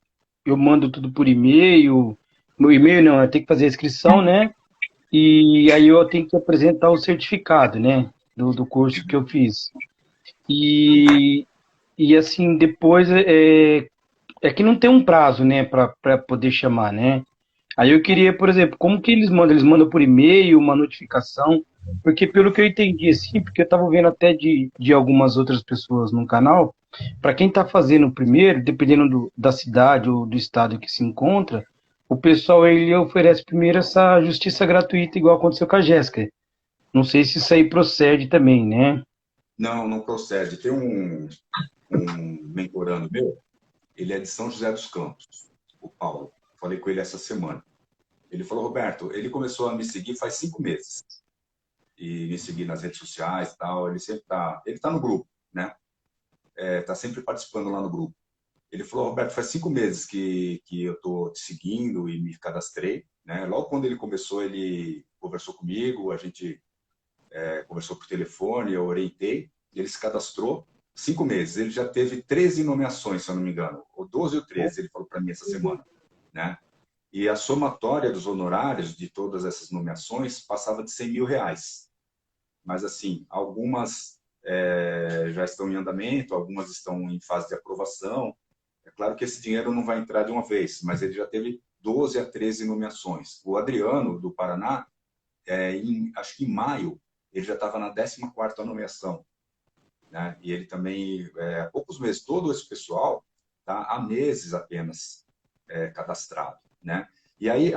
Eu mando tudo por e-mail, meu e-mail não, eu tenho que fazer a inscrição, né? E aí eu tenho que apresentar o certificado, né, do curso que eu fiz. E, e assim, depois é que não tem um prazo, né, para poder chamar, né? Aí eu queria, por exemplo, como que eles mandam? Eles mandam por e-mail, uma notificação? Porque pelo que eu entendi, assim, porque eu estava vendo até de algumas outras pessoas no canal, para quem está fazendo o primeiro, dependendo da cidade ou do estado que se encontra, o pessoal ele oferece primeiro essa justiça gratuita, igual aconteceu com a Jéssica. Não sei se isso aí procede também, né? Não procede. Tem um mentorando meu, ele é de São José dos Campos, o Paulo. Falei com ele essa semana. Ele falou, Roberto, ele começou a me seguir faz 5 meses. E me seguir nas redes sociais e tal. Ele sempre ele tá no grupo, né? Tá sempre participando lá no grupo. Ele falou, Roberto, faz 5 meses que eu tô te seguindo e me cadastrei, né? Logo quando ele começou, ele conversou comigo, a gente conversou por telefone, eu orientei, ele se cadastrou. 5 meses, ele já teve 13 nomeações, se eu não me engano, ou 12 ou 13, ele falou para mim essa semana, né? E a somatória dos honorários de todas essas nomeações passava de R$ 100.000. Mas, assim, algumas já estão em andamento, algumas estão em fase de aprovação. É claro que esse dinheiro não vai entrar de uma vez, mas ele já teve 12 a 13 nomeações. O Adriano, do Paraná, acho que em maio, ele já estava na 14ª nomeação, né? E ele também, há poucos meses, todo esse pessoal está há meses apenas cadastrado, né? E aí,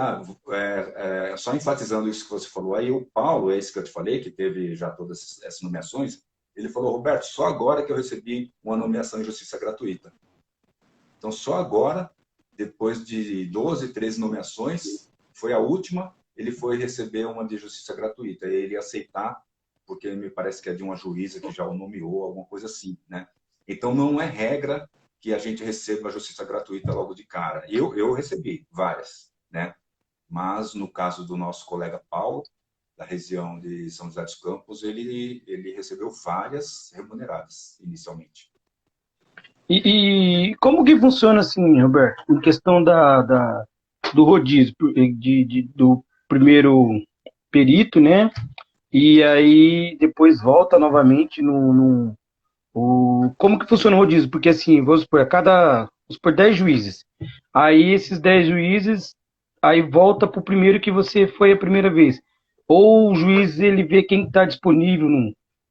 só enfatizando isso que você falou, aí o Paulo, esse que eu te falei, que teve já todas essas nomeações, ele falou, Roberto, só agora que eu recebi uma nomeação em justiça gratuita. Então, só agora, depois de 12, 13 nomeações, foi a última, ele foi receber uma de justiça gratuita. E ele ia aceitar, porque me parece que é de uma juíza que já o nomeou, alguma coisa assim, né? Então, não é regra que a gente receba a justiça gratuita logo de cara. Eu recebi várias, né? Mas, no caso do nosso colega Paulo, da região de São José dos Campos, ele recebeu várias remuneradas, inicialmente. E como que funciona assim, Roberto, em questão do rodízio, do primeiro perito, né? E aí depois volta novamente Como que funciona o rodízio? Porque assim, vamos supor, vamos supor 10 juízes. Aí esses 10 juízes, aí volta pro primeiro que você foi a primeira vez. Ou o juiz, ele vê quem está disponível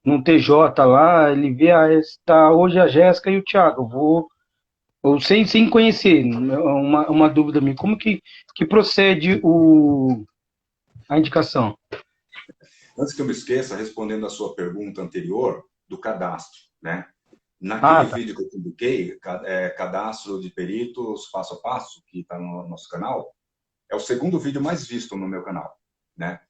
num TJ lá, ele vê, está hoje a Jéssica e o Thiago, ou sem conhecer, uma dúvida minha, como que procede a indicação? Antes que eu me esqueça, respondendo a sua pergunta anterior do cadastro, né? Ah, Naquele tá. vídeo que eu publiquei, cadastro de peritos passo a passo, que está no nosso canal, é o segundo vídeo mais visto no meu canal, né?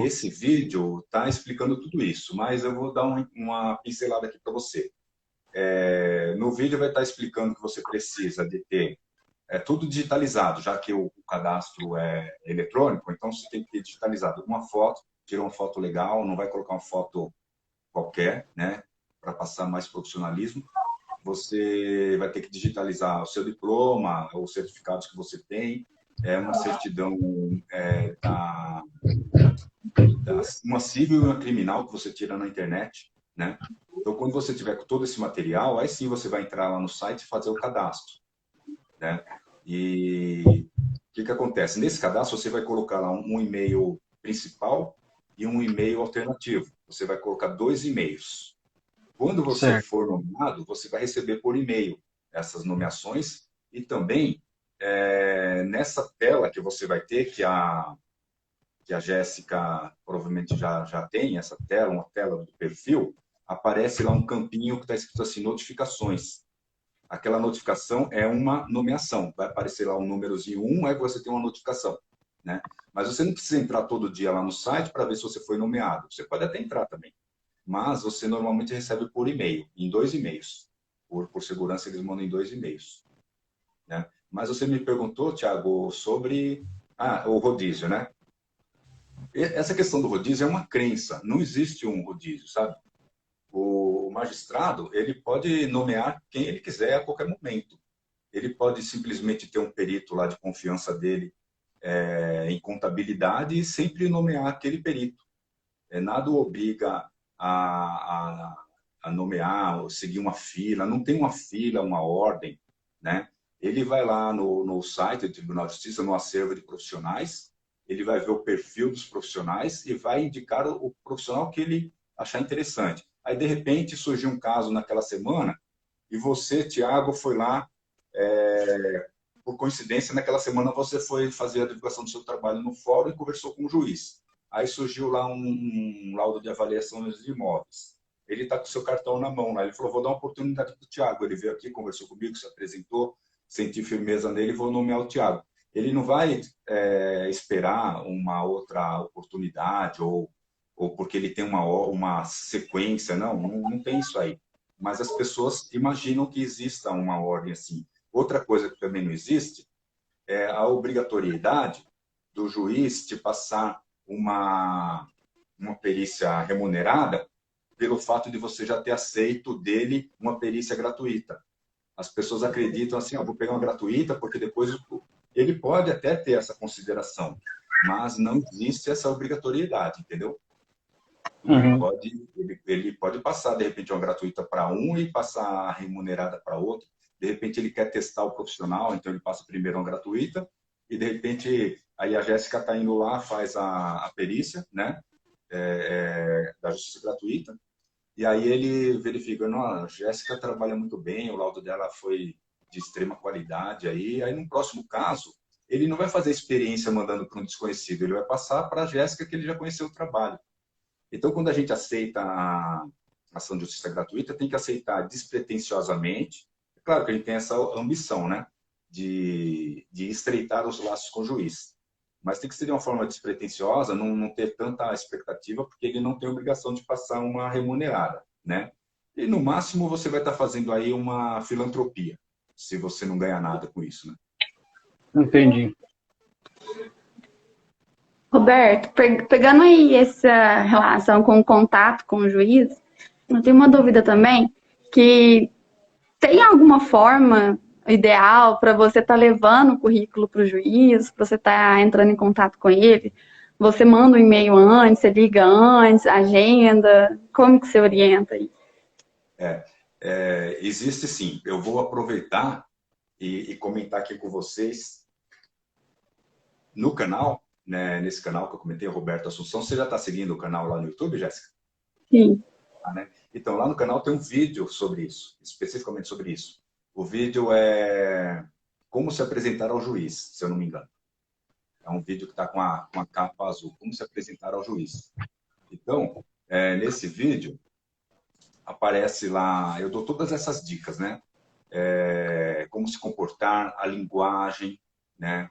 Esse vídeo está explicando tudo isso, mas eu vou dar uma pincelada aqui para você. No vídeo vai estar explicando que você precisa de ter tudo digitalizado, já que o cadastro é eletrônico, então você tem que ter digitalizado uma foto, tira uma foto legal, não vai colocar uma foto qualquer, né, para passar mais profissionalismo. Você vai ter que digitalizar o seu diploma, os certificados que você tem, uma certidão uma civil e uma criminal que você tira na internet, né? Então, quando você tiver com todo esse material, aí sim você vai entrar lá no site e fazer o cadastro, né? E o que acontece? Nesse cadastro, você vai colocar lá um e-mail principal e um e-mail alternativo. Você vai colocar 2 e-mails. Quando você Certo. for nomeado, você vai receber por e-mail essas nomeações e também nessa tela que você vai ter, que a Jéssica provavelmente já tem, essa tela, uma tela do perfil, aparece lá um campinho que está escrito assim, notificações. Aquela notificação é uma nomeação. Vai aparecer lá um númerozinho 1, aí você tem uma notificação, né? Mas você não precisa entrar todo dia lá no site para ver se você foi nomeado. Você pode até entrar também. Mas você normalmente recebe por e-mail, em 2 e-mails. Por segurança, eles mandam em 2 e-mails, né? Mas você me perguntou, Thiago, sobre o rodízio, né? Essa questão do rodízio é uma crença. Não existe um rodízio, sabe? O magistrado, ele pode nomear quem ele quiser a qualquer momento. Ele pode simplesmente ter um perito lá de confiança dele em contabilidade e sempre nomear aquele perito. Nada o obriga a nomear, ou seguir uma fila. Não tem uma fila, uma ordem, né? Ele vai lá no site do Tribunal de Justiça, no acervo de profissionais, ele vai ver o perfil dos profissionais e vai indicar o profissional que ele achar interessante. Aí, de repente, surgiu um caso naquela semana e você, Tiago, foi lá, por coincidência, naquela semana você foi fazer a divulgação do seu trabalho no fórum e conversou com o juiz. Aí surgiu lá um laudo de avaliação de imóveis. Ele está com o seu cartão na mão. Né? Ele falou, vou dar uma oportunidade para o Tiago. Ele veio aqui, conversou comigo, se apresentou, senti firmeza nele, vou nomear o Tiago. Ele não vai esperar uma outra oportunidade ou porque ele tem uma sequência. Não tem isso aí. Mas as pessoas imaginam que exista uma ordem assim. Outra coisa que também não existe é a obrigatoriedade do juiz te passar uma perícia remunerada pelo fato de você já ter aceito dele uma perícia gratuita. As pessoas acreditam assim, vou pegar uma gratuita porque depois ele pode até ter essa consideração, mas não existe essa obrigatoriedade, entendeu? Uhum. Ele pode passar, de repente, uma gratuita para um e passar a remunerada para outro. De repente, ele quer testar o profissional, então ele passa primeiro uma gratuita e, de repente, aí a Jéssica está indo lá, faz a perícia, né, da justiça gratuita, e aí ele verifica, não, a Jéssica trabalha muito bem, o laudo dela foi de extrema qualidade, aí no próximo caso, ele não vai fazer experiência mandando para um desconhecido, ele vai passar para a Jéssica que ele já conheceu o trabalho. Então, quando a gente aceita a ação de justiça gratuita, tem que aceitar despretensiosamente. É claro que a gente tem essa ambição, né, de estreitar os laços com o juiz. Mas tem que ser de uma forma despretensiosa, não ter tanta expectativa, porque ele não tem obrigação de passar uma remunerada, né? E, no máximo, você vai estar fazendo aí uma filantropia, se você não ganhar nada com isso, né? Entendi. Roberto, pegando aí essa relação com o contato com o juiz, eu tenho uma dúvida também, que tem alguma forma ideal para você estar levando o currículo para o juiz, para você estar entrando em contato com ele? Você manda um e-mail antes, você liga antes, agenda? Como que você orienta aí? Existe sim. Eu vou aproveitar e comentar aqui com vocês no canal, né, nesse canal que eu comentei, Roberto Assunção. Você já está seguindo o canal lá no YouTube, Jéssica? Sim. Né? Então, lá no canal tem um vídeo sobre isso, especificamente sobre isso. O vídeo é como se apresentar ao juiz, se eu não me engano. É um vídeo que está com a capa azul, como se apresentar ao juiz. Então, nesse vídeo, aparece lá, eu dou todas essas dicas, né? Como se comportar, a linguagem, né?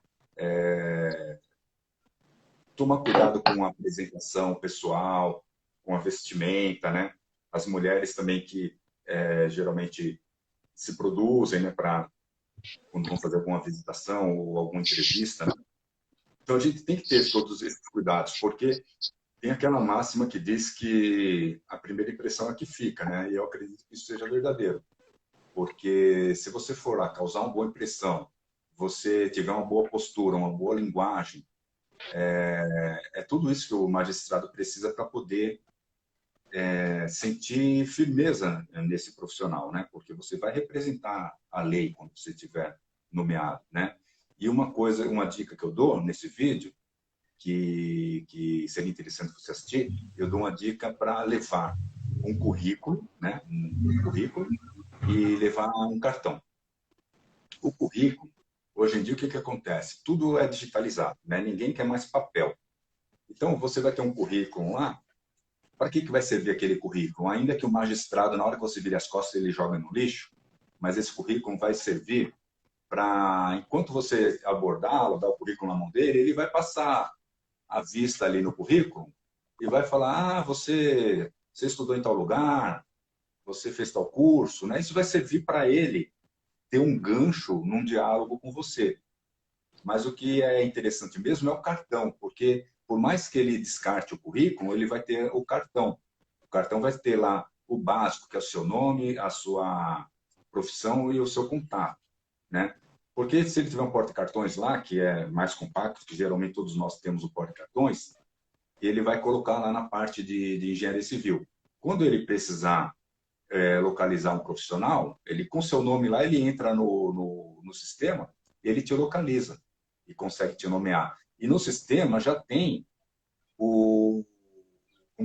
Tomar cuidado com a apresentação pessoal, com a vestimenta, né? As mulheres também que geralmente se produzem, né, para quando vão fazer alguma visitação ou alguma entrevista, né? Então a gente tem que ter todos esses cuidados, porque tem aquela máxima que diz que a primeira impressão é que fica, né? E eu acredito que isso seja verdadeiro, porque se você for lá causar uma boa impressão, você tiver uma boa postura, uma boa linguagem, é tudo isso que o magistrado precisa para poder sentir firmeza nesse profissional, né? Porque você vai representar a lei quando você estiver nomeado, né? E uma coisa, uma dica que eu dou nesse vídeo, que seria interessante você assistir, eu dou uma dica para levar um currículo, né? Um currículo e levar um cartão. O currículo, hoje em dia, o que acontece? Tudo é digitalizado, né? Ninguém quer mais papel. Então, você vai ter um currículo lá. Para que vai servir aquele currículo? Ainda que o magistrado, na hora que você vire as costas, ele joga no lixo, mas esse currículo vai servir para, enquanto você abordá-lo, dar o currículo na mão dele, ele vai passar a vista ali no currículo e vai falar, você estudou em tal lugar, você fez tal curso, né? Isso vai servir para ele ter um gancho num diálogo com você. Mas o que é interessante mesmo é o cartão, porque por mais que ele descarte o currículo, ele vai ter o cartão. O cartão vai ter lá o básico, que é o seu nome, a sua profissão e o seu contato, né? Porque se ele tiver um porta-cartões lá, que é mais compacto, que geralmente todos nós temos o porta-cartões, ele vai colocar lá na parte de engenharia civil. Quando ele precisar localizar um profissional, ele com seu nome lá, ele entra no sistema e ele te localiza e consegue te nomear. E no sistema já tem como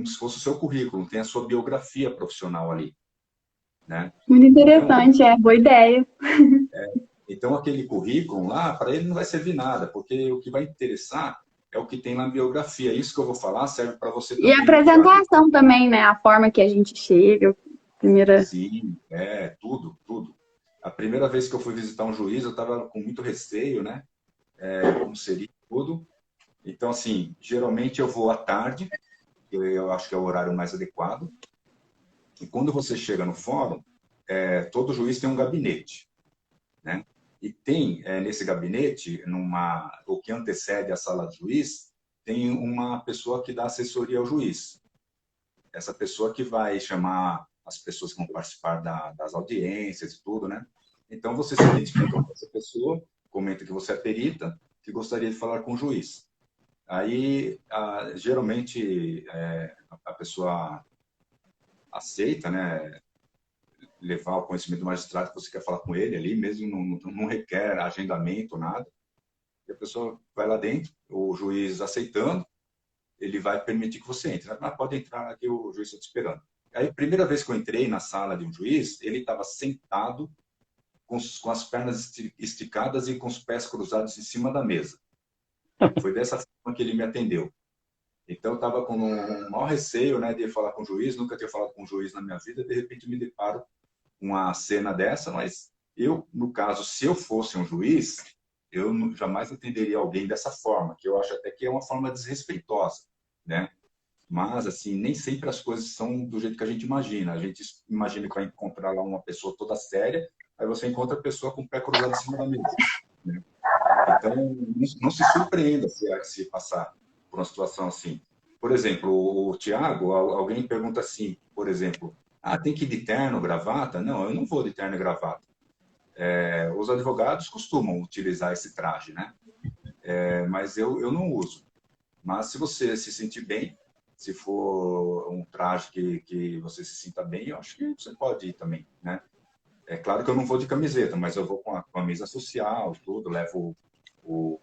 se fosse o seu currículo, tem a sua biografia profissional ali, né? Muito Então, interessante, boa ideia. então aquele currículo lá, para ele não vai servir nada, porque o que vai interessar é o que tem na biografia. Isso que eu vou falar serve para você E a também, que já... apresentação também, né? A forma que a gente chega, primeira. Sim, tudo, tudo. A primeira vez que eu fui visitar um juiz, eu estava com muito receio, né? Como seria tudo. Então, assim, geralmente eu vou à tarde, eu acho que é o horário mais adequado. E quando você chega no fórum, todo juiz tem um gabinete, né? E tem, nesse gabinete, o que antecede a sala de juiz, tem uma pessoa que dá assessoria ao juiz. Essa pessoa que vai chamar as pessoas que vão participar das audiências e tudo, né? Então, você se identifica com essa pessoa, comenta que você é perita, que gostaria de falar com o juiz. Aí, geralmente, a pessoa aceita, né, levar o conhecimento do magistrado que você quer falar com ele ali, mesmo não requer agendamento, nada. E a pessoa vai lá dentro, o juiz aceitando, ele vai permitir que você entre. Mas pode entrar aqui, o juiz está te esperando. Aí, a primeira vez que eu entrei na sala de um juiz, ele estava sentado com as pernas esticadas e com os pés cruzados em cima da mesa. Foi dessa forma que ele me atendeu. Então, eu estava com um maior receio, né, de falar com o juiz, nunca tinha falado com um juiz na minha vida, de repente me deparo com uma cena dessa, mas eu, no caso, se eu fosse um juiz, eu jamais atenderia alguém dessa forma, que eu acho até que é uma forma desrespeitosa, né? Mas, assim, nem sempre as coisas são do jeito que a gente imagina. A gente imagina que vai encontrar lá uma pessoa toda séria, aí você encontra a pessoa com o pé cruzado em cima da mesa, né? Então, não se surpreenda se passar por uma situação assim. Por exemplo, o Tiago, alguém pergunta assim, por exemplo, tem que ir de terno, gravata? Não, eu não vou de terno e gravata. Os advogados costumam utilizar esse traje, né? Mas eu não uso. Mas se você se sentir bem, Se for um traje que você se sinta bem, eu acho que você pode ir também, né? É claro que eu não vou de camiseta, mas eu vou com a camisa social, tudo, levo o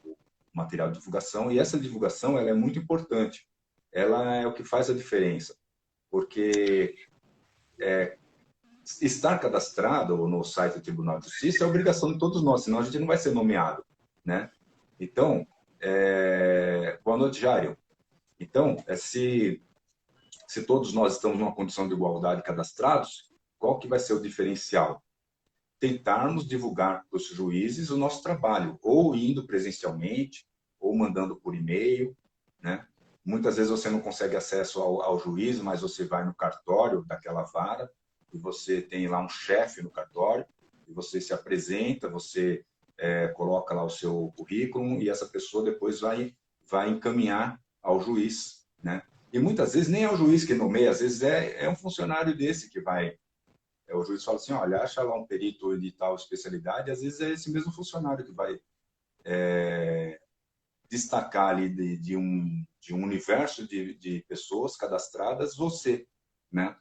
material de divulgação. E essa divulgação, ela é muito importante. Ela é o que faz a diferença. Porque estar cadastrado no site do Tribunal de Justiça é obrigação de todos nós, senão a gente não vai ser nomeado, né? Então, boa noite, Jário. Então, se todos nós estamos numa condição de igualdade cadastrados, qual que vai ser o diferencial? Tentarmos divulgar para os juízes o nosso trabalho, ou indo presencialmente, ou mandando por e-mail, né? Muitas vezes você não consegue acesso ao juiz, mas você vai no cartório daquela vara, e você tem lá um chefe no cartório, e você se apresenta, você coloca lá o seu currículo, e essa pessoa depois vai encaminhar ao juiz, né? E muitas vezes nem é o juiz que nomeia, às vezes é um funcionário desse que vai. O juiz fala assim, olha, acha lá um perito de tal especialidade, às vezes é esse mesmo funcionário que vai destacar ali de um universo de pessoas cadastradas, você, né?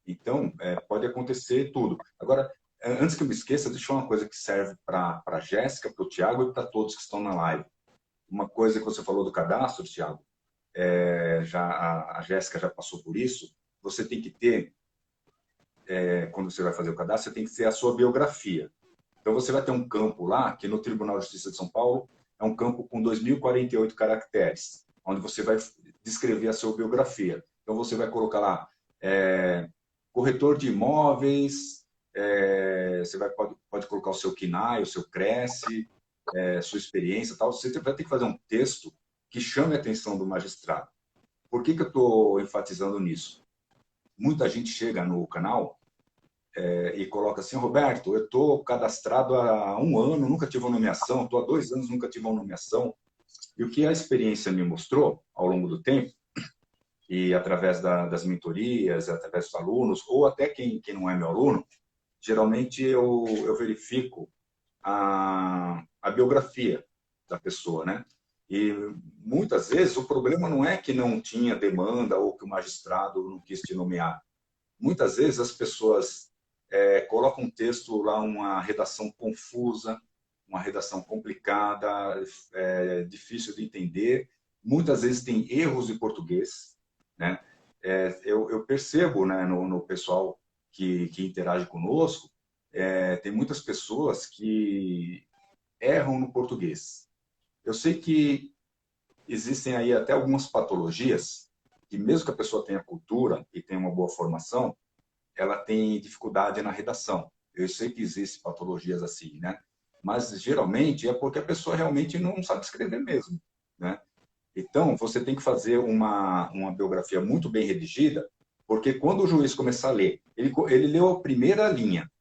Então, pode acontecer tudo. Agora, antes que eu me esqueça, deixa eu falar uma coisa que serve para a Jéssica, para o Thiago e para todos que estão na live. Uma coisa que você falou do cadastro, Thiago, a Jéssica já passou por isso, você tem que ter, quando você vai fazer o cadastro, você tem que ter a sua biografia. Então, você vai ter um campo lá, que no Tribunal de Justiça de São Paulo, é um campo com 2.048 caracteres, onde você vai descrever a sua biografia. Então, você vai colocar lá, corretor de imóveis, você pode colocar o seu KNAI, o seu CRESSE, sua experiência e tal. Você vai ter que fazer um texto que chame a atenção do magistrado. Por que eu estou enfatizando nisso? Muita gente chega no canal e coloca assim, Roberto, eu estou cadastrado há 1 ano, nunca tive uma nomeação, estou há 2 anos, nunca tive uma nomeação. E o que a experiência me mostrou ao longo do tempo, e através das mentorias, através dos alunos, ou até quem não é meu aluno, geralmente eu verifico a biografia da pessoa, né? E muitas vezes o problema não é que não tinha demanda ou que o magistrado não quis te nomear. Muitas vezes as pessoas colocam um texto lá, uma redação confusa, uma redação complicada, difícil de entender. Muitas vezes tem erros de português, né? Eu percebo, né, no pessoal que interage conosco, tem muitas pessoas que erram no português. Eu sei que existem aí até algumas patologias que, mesmo que a pessoa tenha cultura e tenha uma boa formação, ela tem dificuldade na redação. Eu sei que existem patologias assim, né? Mas, geralmente, é porque a pessoa realmente não sabe escrever mesmo, né? Então, você tem que fazer uma biografia muito bem redigida, porque quando o juiz começar a ler, ele leu a primeira linha,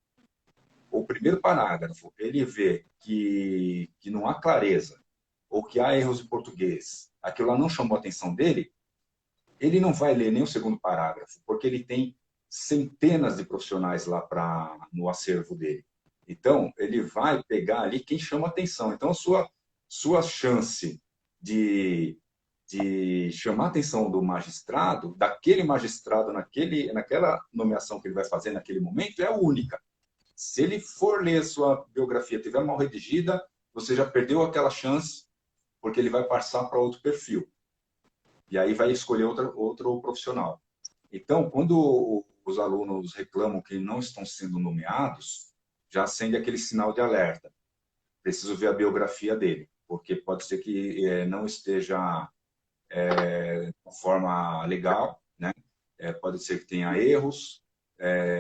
o primeiro parágrafo, ele vê que não há clareza, ou que há erros de português, aquilo lá não chamou a atenção dele, ele não vai ler nem o segundo parágrafo, porque ele tem centenas de profissionais lá no acervo dele. Então, ele vai pegar ali quem chama a atenção. Então, a sua chance de chamar a atenção do magistrado, daquele magistrado, naquela nomeação que ele vai fazer naquele momento, é única. Se ele for ler a sua biografia, tiver mal redigida, você já perdeu aquela chance, porque ele vai passar para outro perfil. E aí vai escolher outro profissional. Então, quando os alunos reclamam que não estão sendo nomeados, já acende aquele sinal de alerta. Preciso ver a biografia dele, porque pode ser que não esteja de forma legal, né? Pode ser que tenha erros,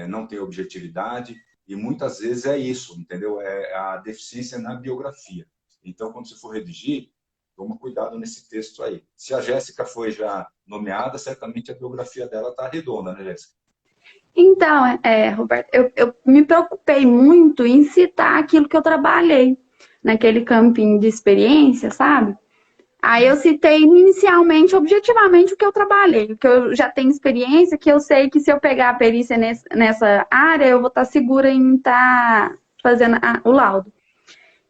não tenha objetividade, e muitas vezes é isso, entendeu? É a deficiência na biografia. Então, quando você for redigir, toma cuidado nesse texto aí. Se a Jéssica foi já nomeada, certamente a biografia dela está redonda, né, Jéssica? Então, Roberto, eu me preocupei muito em citar aquilo que eu trabalhei naquele campinho de experiência, sabe? Aí eu citei inicialmente, objetivamente, o que eu trabalhei, o que eu já tenho experiência, que eu sei que se eu pegar a perícia nessa área, eu vou estar segura em estar fazendo o laudo.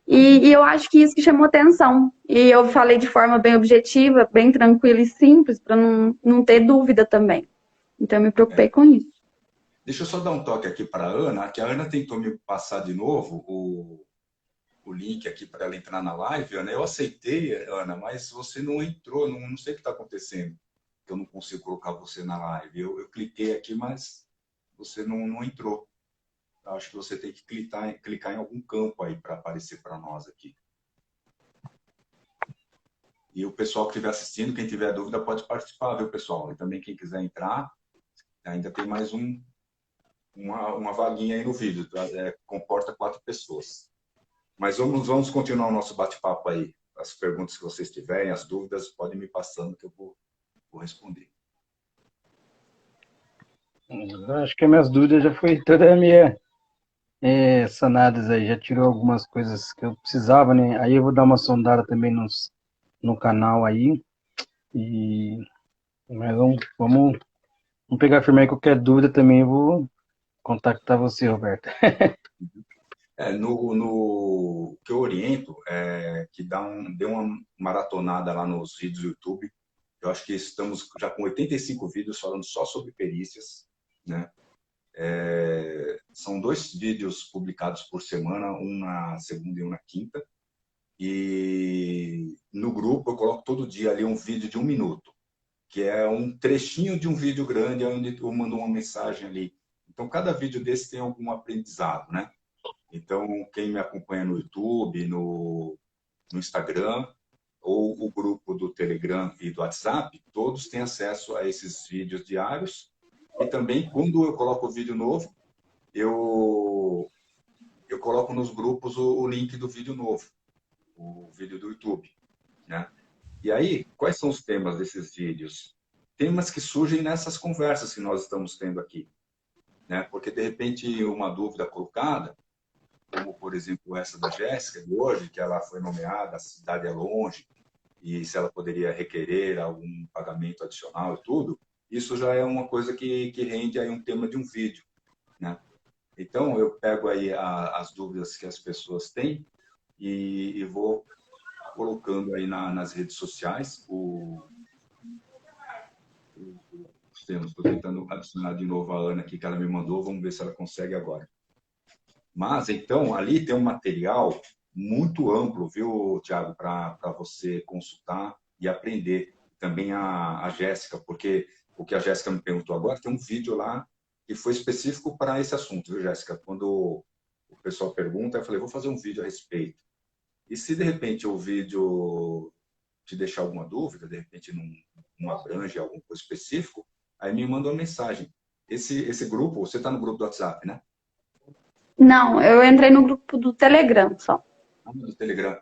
E eu acho que isso que chamou atenção. E eu falei de forma bem objetiva, bem tranquila e simples, para não ter dúvida também. Então, eu me preocupei com isso. Deixa eu só dar um toque aqui para a Ana, que a Ana tentou me passar de novo o link aqui para ela entrar na live. Ana, eu aceitei, Ana, mas você não entrou, não sei o que está acontecendo, que eu não consigo colocar você na live. Eu cliquei aqui, mas você não entrou. Eu acho que você tem que clicar em algum campo aí para aparecer para nós aqui. E o pessoal que estiver assistindo, quem tiver dúvida, pode participar, viu, pessoal? E também quem quiser entrar, ainda tem mais uma vaguinha aí no vídeo. Tá? Comporta 4 pessoas. Mas vamos continuar o nosso bate-papo aí. As perguntas que vocês tiverem, as dúvidas, podem me passando que eu vou responder. Acho que as minhas dúvidas já foi toda minha sanadas aí, já tirou algumas coisas que eu precisava, né? Aí eu vou dar uma sondada também no canal aí. Mas vamos pegar firme aí, qualquer dúvida também eu vou contactar você, Roberto. No que eu oriento, que dê uma maratonada lá nos vídeos do YouTube. Eu acho que estamos já com 85 vídeos falando só sobre perícias, né? São 2 vídeos publicados por semana, um na segunda e um na quinta. E no grupo eu coloco todo dia ali um vídeo de 1 minuto, que é um trechinho de um vídeo grande, onde eu mando uma mensagem ali. Então, cada vídeo desse tem algum aprendizado, né? Então, quem me acompanha no YouTube, no Instagram, ou o grupo do Telegram e do WhatsApp, todos têm acesso a esses vídeos diários. E também, quando eu coloco o vídeo novo, eu coloco nos grupos o link do vídeo novo, o vídeo do YouTube, né? E aí, quais são os temas desses vídeos? Temas que surgem nessas conversas que nós estamos tendo aqui, né? Porque, de repente, uma dúvida colocada, como, por exemplo, essa da Jéssica de hoje, que ela foi nomeada, a cidade é longe, e se ela poderia requerer algum pagamento adicional e tudo, isso já é uma coisa que rende aí um tema de um vídeo, né? Então, eu pego aí as dúvidas que as pessoas têm e vou colocando aí nas redes sociais os temas. Estou tentando adicionar de novo a Ana aqui, que ela me mandou, vamos ver se ela consegue agora. Mas, então, ali tem um material muito amplo, viu, Tiago, para você consultar e aprender. Também a Jéssica, porque o que a Jéssica me perguntou agora, tem um vídeo lá que foi específico para esse assunto, viu, Jéssica? Quando o pessoal pergunta, eu falei, vou fazer um vídeo a respeito. E se, de repente, o vídeo te deixar alguma dúvida, de repente não abrange algum coisa específico, aí me manda uma mensagem. Esse grupo, você está no grupo do WhatsApp, né? Não, eu entrei no grupo do Telegram só. Do Telegram.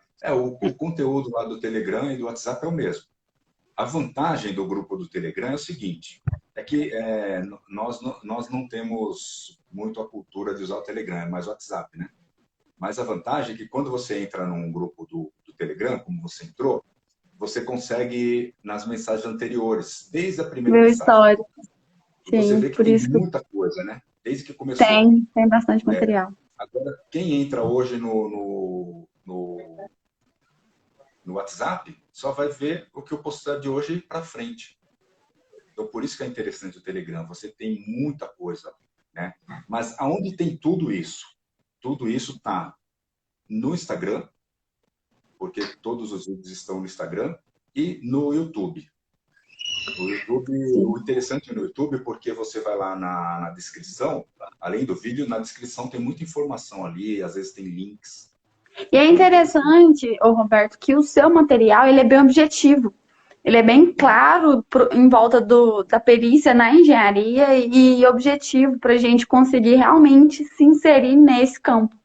O conteúdo lá do Telegram e do WhatsApp é o mesmo. A vantagem do grupo do Telegram é o seguinte, é que nós não temos muito a cultura de usar o Telegram, é mais o WhatsApp, né? Mas a vantagem é que quando você entra num grupo do Telegram, como você entrou, você consegue nas mensagens anteriores, desde a primeira Meu mensagem. histórico. E você Sim, vê que por tem isso muita coisa, né? Desde que começou. tem bastante material. Agora, quem entra hoje no WhatsApp só vai ver o que eu postar de hoje para frente. Então, por isso que é interessante o Telegram. Você tem muita coisa, né? Mas aonde tem tudo isso? Tudo isso está no Instagram, porque todos os vídeos estão no Instagram, e no YouTube. O interessante no YouTube, porque você vai lá na descrição, além do vídeo, na descrição tem muita informação ali, às vezes tem links. E é interessante, ô Roberto, que o seu material ele é bem objetivo. Ele é bem claro em volta da perícia na engenharia e objetivo para a gente conseguir realmente se inserir nesse campo.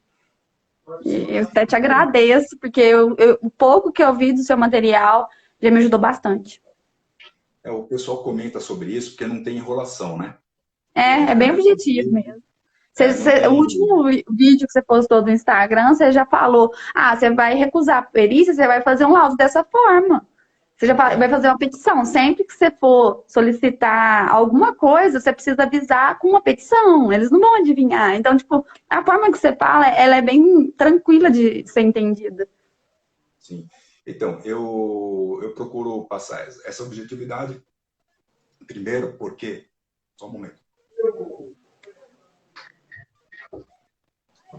E eu até te agradeço, porque o pouco que eu vi do seu material já me ajudou bastante. O pessoal comenta sobre isso porque não tem enrolação, né? É bem objetivo mesmo. O último vídeo que você postou do Instagram, você já falou, você vai recusar a perícia, você vai fazer um laudo dessa forma. Você já vai fazer uma petição. Sempre que você for solicitar alguma coisa, você precisa avisar com uma petição. Eles não vão adivinhar. Então, tipo, a forma que você fala, ela é bem tranquila de ser entendida. Sim. Então, eu procuro passar essa objetividade, primeiro porque... Só um momento.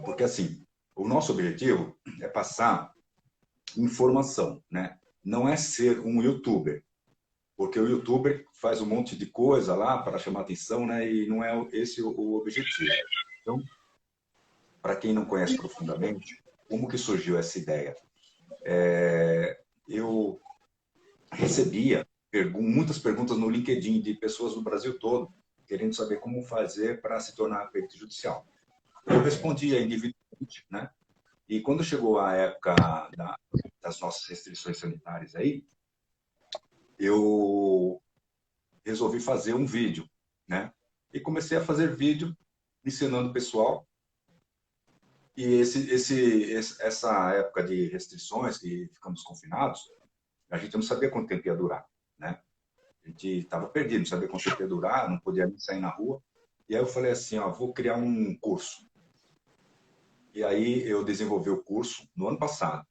Porque, assim, o nosso objetivo é passar informação, né? Não é ser um youtuber, porque o youtuber faz um monte de coisa lá para chamar atenção, né? E não é esse o objetivo. Então, para quem não conhece profundamente, como que surgiu essa ideia? Eu recebia muitas perguntas no LinkedIn de pessoas do Brasil todo, querendo saber como fazer para se tornar perito judicial. Eu respondia individualmente, né? E quando chegou a época das nossas restrições sanitárias aí, eu resolvi fazer um vídeo, né? E comecei a fazer vídeo ensinando o pessoal. E essa época de restrições, que ficamos confinados, a gente não sabia quanto tempo ia durar, né? A gente estava perdido, não sabia quanto tempo ia durar, não podia nem sair na rua. E aí eu falei assim, ó, vou criar um curso. E aí eu desenvolvi o curso no ano passado,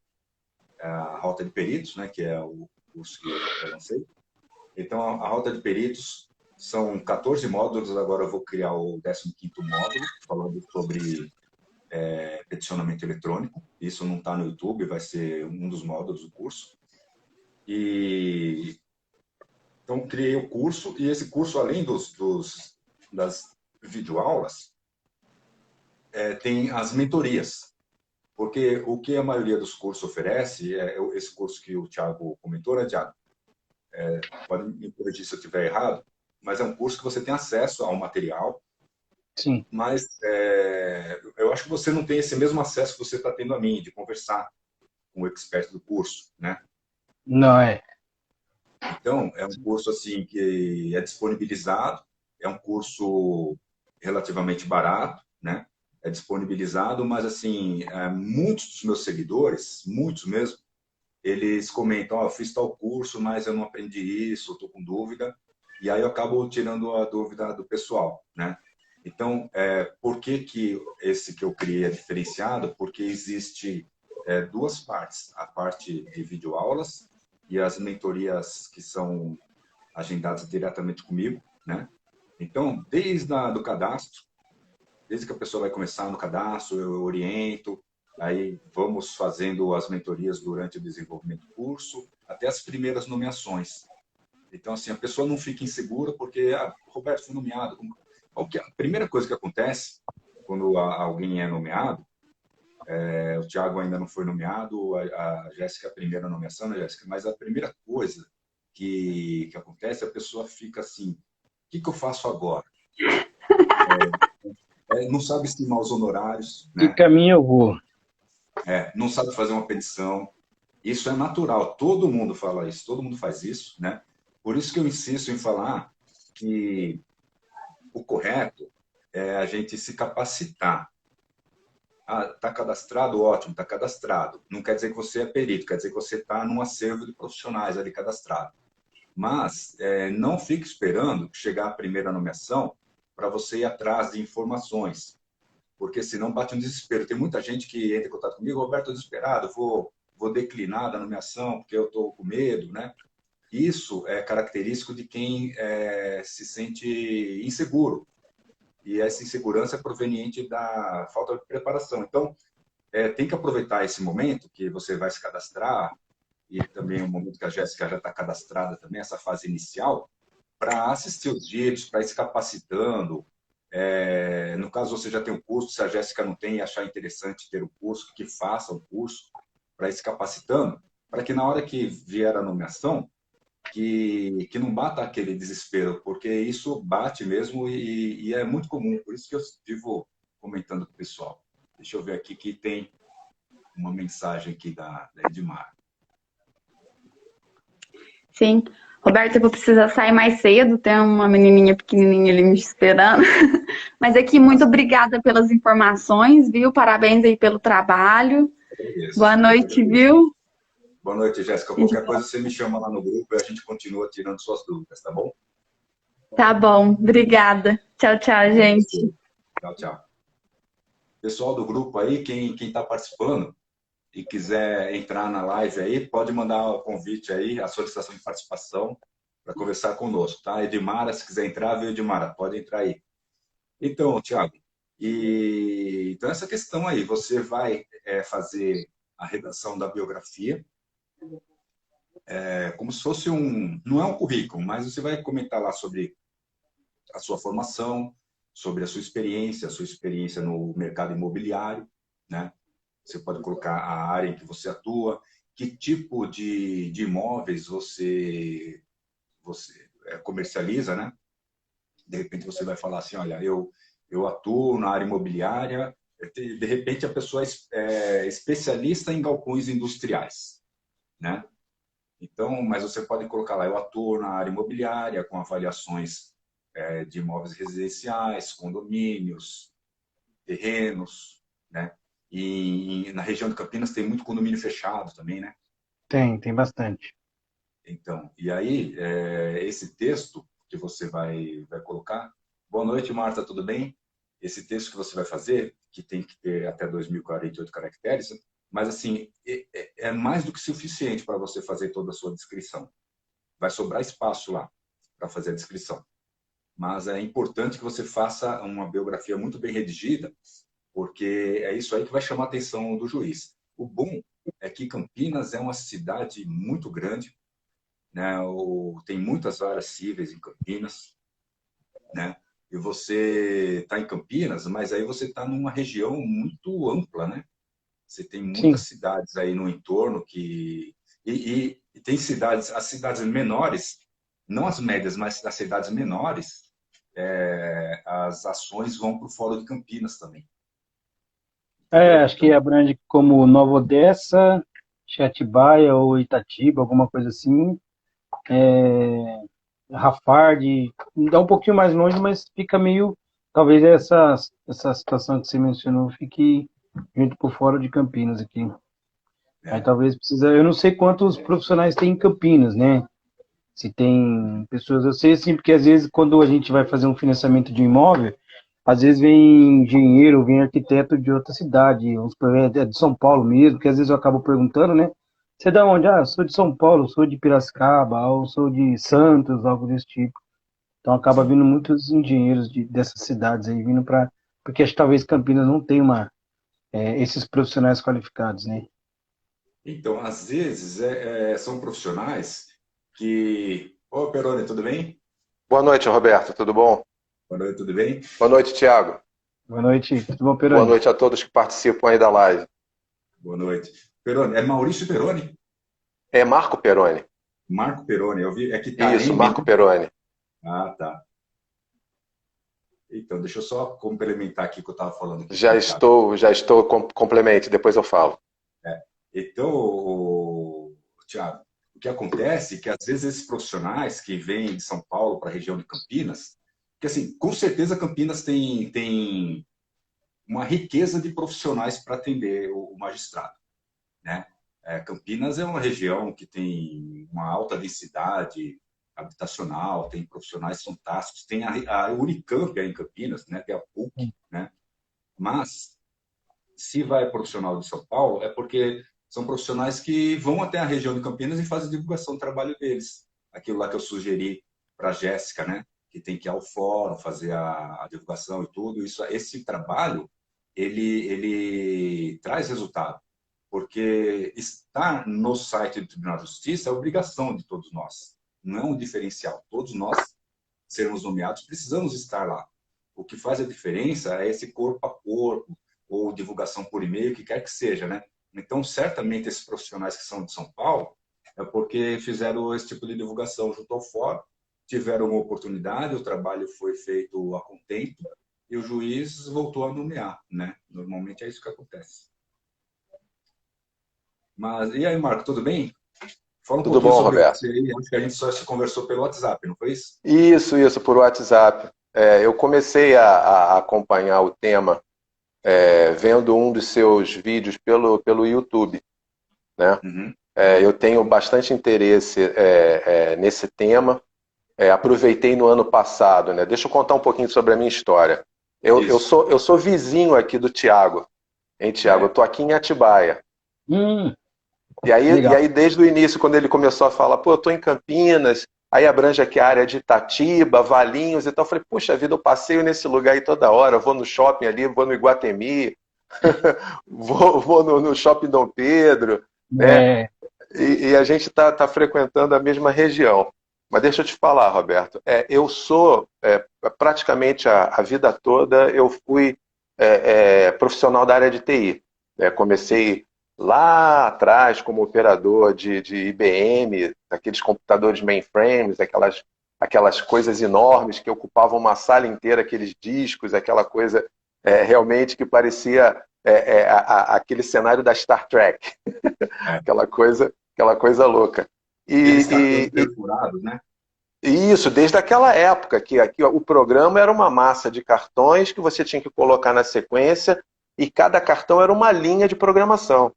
a Rota de Peritos, né, que é o curso que eu lancei. Então, a Rota de Peritos são 14 módulos, agora eu vou criar o 15º módulo, falando sobre peticionamento eletrônico. Isso não está no YouTube, vai ser um dos módulos do curso. Então, criei o curso, e esse curso, além das videoaulas, tem as mentorias. Porque o que a maioria dos cursos oferece é esse curso que o Thiago comentou, né, Thiago? Pode me corrigir se eu estiver errado, mas é um curso que você tem acesso ao material. Sim. Mas eu acho que você não tem esse mesmo acesso que você está tendo a mim, de conversar com o expert do curso, né? Não é. Então, é um curso assim que é disponibilizado, é um curso relativamente barato, né? É disponibilizado, mas assim, muitos dos meus seguidores, muitos mesmo, eles comentam, eu fiz tal curso, mas eu não aprendi isso, estou com dúvida, e aí eu acabo tirando a dúvida do pessoal, né? Então, por que esse que eu criei é diferenciado? Porque existe duas partes, a parte de videoaulas e as mentorias que são agendadas diretamente comigo, né? Então, desde do cadastro, desde que a pessoa vai começar no cadastro, eu oriento, aí vamos fazendo as mentorias durante o desenvolvimento do curso, até as primeiras nomeações. Então, assim, a pessoa não fica insegura porque, Roberto, foi nomeado. A primeira coisa que acontece quando alguém é nomeado, o Thiago ainda não foi nomeado, a Jéssica é a primeira nomeação, né, Jéssica? Mas a primeira coisa que acontece, a pessoa fica assim, o que eu faço agora? Não sabe estimar os honorários, né? Que caminho eu vou? Não sabe fazer uma petição. Isso é natural, todo mundo fala isso, todo mundo faz isso, né? Por isso que eu insisto em falar que o correto é a gente se capacitar. Está cadastrado? Ótimo, está cadastrado. Não quer dizer que você é perito, quer dizer que você está num acervo de profissionais ali cadastrado. Mas não fique esperando chegar a primeira nomeação para você ir atrás de informações, porque senão bate um desespero. Tem muita gente que entra em contato comigo, Roberto, estou desesperado, vou declinar da nomeação porque eu estou com medo, né? Isso é característico de quem se sente inseguro. E essa insegurança é proveniente da falta de preparação. Então, tem que aproveitar esse momento que você vai se cadastrar, e também o momento que a Jéssica já está cadastrada também, essa fase inicial, para assistir os vídeos, para ir se capacitando. No caso, você já tem um curso, se a Jéssica não tem e achar interessante ter o curso, que faça o curso, para ir se capacitando, para que na hora que vier a nomeação, que não bata aquele desespero, porque isso bate mesmo e é muito comum. Por isso que eu vivo comentando com o pessoal. Deixa eu ver aqui que tem uma mensagem aqui da Edmar. Sim. Roberto, eu vou precisar sair mais cedo, tem uma menininha pequenininha ali me esperando. Mas aqui, muito obrigada pelas informações, viu? Parabéns aí pelo trabalho. Boa noite, viu? Boa noite, Jéssica. Qualquer coisa você me chama lá no grupo e a gente continua tirando suas dúvidas, tá bom? Tá bom, obrigada. Tchau, tchau, gente. Tchau, tchau. Pessoal do grupo aí, quem está participando e quiser entrar na live aí, pode mandar o convite aí, a solicitação de participação para conversar conosco, tá? Edmara, se quiser entrar, viu, Edmara? Pode entrar aí. Então, Thiago, então essa questão aí, você vai fazer a redação da biografia, como se fosse não é um currículo, mas você vai comentar lá sobre a sua formação, sobre a sua experiência no mercado imobiliário, né? Você pode colocar a área em que você atua, que tipo de imóveis você comercializa, né? De repente você vai falar assim, olha, eu atuo na área imobiliária, de repente a pessoa é especialista em galpões industriais, né? Então, mas você pode colocar lá, eu atuo na área imobiliária com avaliações de imóveis residenciais, condomínios, terrenos, né? E na região de Campinas tem muito condomínio fechado também, né? Tem bastante. Então, e aí, esse texto que você vai colocar... Boa noite, Marta, tudo bem? Esse texto que você vai fazer, que tem que ter até 2048 caracteres, mas, assim, é mais do que suficiente para você fazer toda a sua descrição. Vai sobrar espaço lá para fazer a descrição. Mas é importante que você faça uma biografia muito bem redigida, porque é isso aí que vai chamar a atenção do juiz. O bom é que Campinas é uma cidade muito grande, né? Tem muitas áreas cíveis em Campinas, né? E você está em Campinas, mas aí você está numa região muito ampla, né? Você tem muitas Sim. cidades aí no entorno e tem cidades, as cidades menores, não as médias, mas as cidades menores, as ações vão para o Fórum de Campinas também. Acho que abrange como Nova Odessa, Atibaia ou Itatiba, alguma coisa assim. Rafard, dá um pouquinho mais longe, mas fica meio... Talvez essa situação que você mencionou fique junto por fora de Campinas aqui. Aí talvez precisa... Eu não sei quantos profissionais tem em Campinas, né? Se tem pessoas... Eu sei, assim, porque às vezes quando a gente vai fazer um financiamento de um imóvel, às vezes vem engenheiro, vem arquiteto de outra cidade, uns de São Paulo mesmo, que às vezes eu acabo perguntando, né? Você é da onde? Ah, sou de São Paulo, sou de Piracicaba, ou sou de Santos, algo desse tipo. Então acaba Sim. vindo muitos engenheiros dessas cidades aí, vindo para... Porque acho que talvez Campinas não tenha esses profissionais qualificados, né? Então, às vezes, são profissionais que... Ô, Peroni, tudo bem? Boa noite, Roberto. Tudo bom? Boa noite, tudo bem? Boa noite, Thiago. Boa noite, tudo bom, Boa Peroni? noite a todos que participam aí da live. Boa noite. Peroni, é Maurício Peroni? É Marco Peroni. Marco Peroni, eu vi, é que tá Isso, M, Marco né? Peroni. Ah, tá. Então, deixa eu só complementar aqui o que eu estava falando. Aqui, Já estou complemente, depois eu falo. Então, Thiago, o que acontece é que às vezes esses profissionais que vêm de São Paulo para a região de Campinas, que assim, com certeza Campinas tem uma riqueza de profissionais para atender o magistrado, né? Campinas é uma região que tem uma alta densidade habitacional, tem profissionais fantásticos, tem a Unicamp aí em Campinas, né? Tem a PUC, né? Mas se vai profissional de São Paulo é porque são profissionais que vão até a região de Campinas e fazem divulgação do trabalho deles. Aquilo lá que eu sugeri para a Jéssica, né? Que tem que ir ao fórum, fazer a divulgação e tudo. Esse trabalho, ele traz resultado. Porque estar no site do Tribunal de Justiça é obrigação de todos nós. Não é um diferencial. Todos nós, sermos nomeados, precisamos estar lá. O que faz a diferença é esse corpo a corpo, ou divulgação por e-mail, o que quer que seja, né? Então, certamente, esses profissionais que são de São Paulo é porque fizeram esse tipo de divulgação junto ao fórum, tiveram uma oportunidade, o trabalho foi feito a contento e o juiz voltou a nomear, né? Normalmente é isso que acontece. Mas, e aí, Marco, tudo bem? Fala um Tudo pouquinho bom, sobre Roberto? você aí. Acho que a gente só se conversou pelo WhatsApp, não foi isso? Isso, por WhatsApp. Eu comecei a acompanhar o tema vendo um dos seus vídeos pelo YouTube, né? Uhum. Eu tenho bastante interesse nesse tema. Aproveitei no ano passado, né? Deixa eu contar um pouquinho sobre a minha história. Eu sou vizinho aqui do Tiago, hein, Tiago? Eu tô aqui em Atibaia. E Legal. aí, desde o início, quando ele começou a falar, pô, eu tô em Campinas, aí abrange aqui a área de Itatiba, Valinhos e tal. Eu falei, puxa vida, eu passeio nesse lugar aí toda hora, eu vou no shopping ali, vou no Iguatemi, vou no shopping Dom Pedro, né? É, E a gente tá frequentando a mesma região. Mas deixa eu te falar, Roberto, eu sou, praticamente a vida toda, eu fui profissional da área de TI. Comecei lá atrás como operador de IBM, aqueles computadores mainframes, aquelas coisas enormes que ocupavam uma sala inteira, aqueles discos, aquela coisa realmente que parecia aquele cenário da Star Trek, aquela coisa louca. Aqueles cartões perfurados, né? Isso, desde aquela época, que aqui o programa era uma massa de cartões que você tinha que colocar na sequência e cada cartão era uma linha de programação.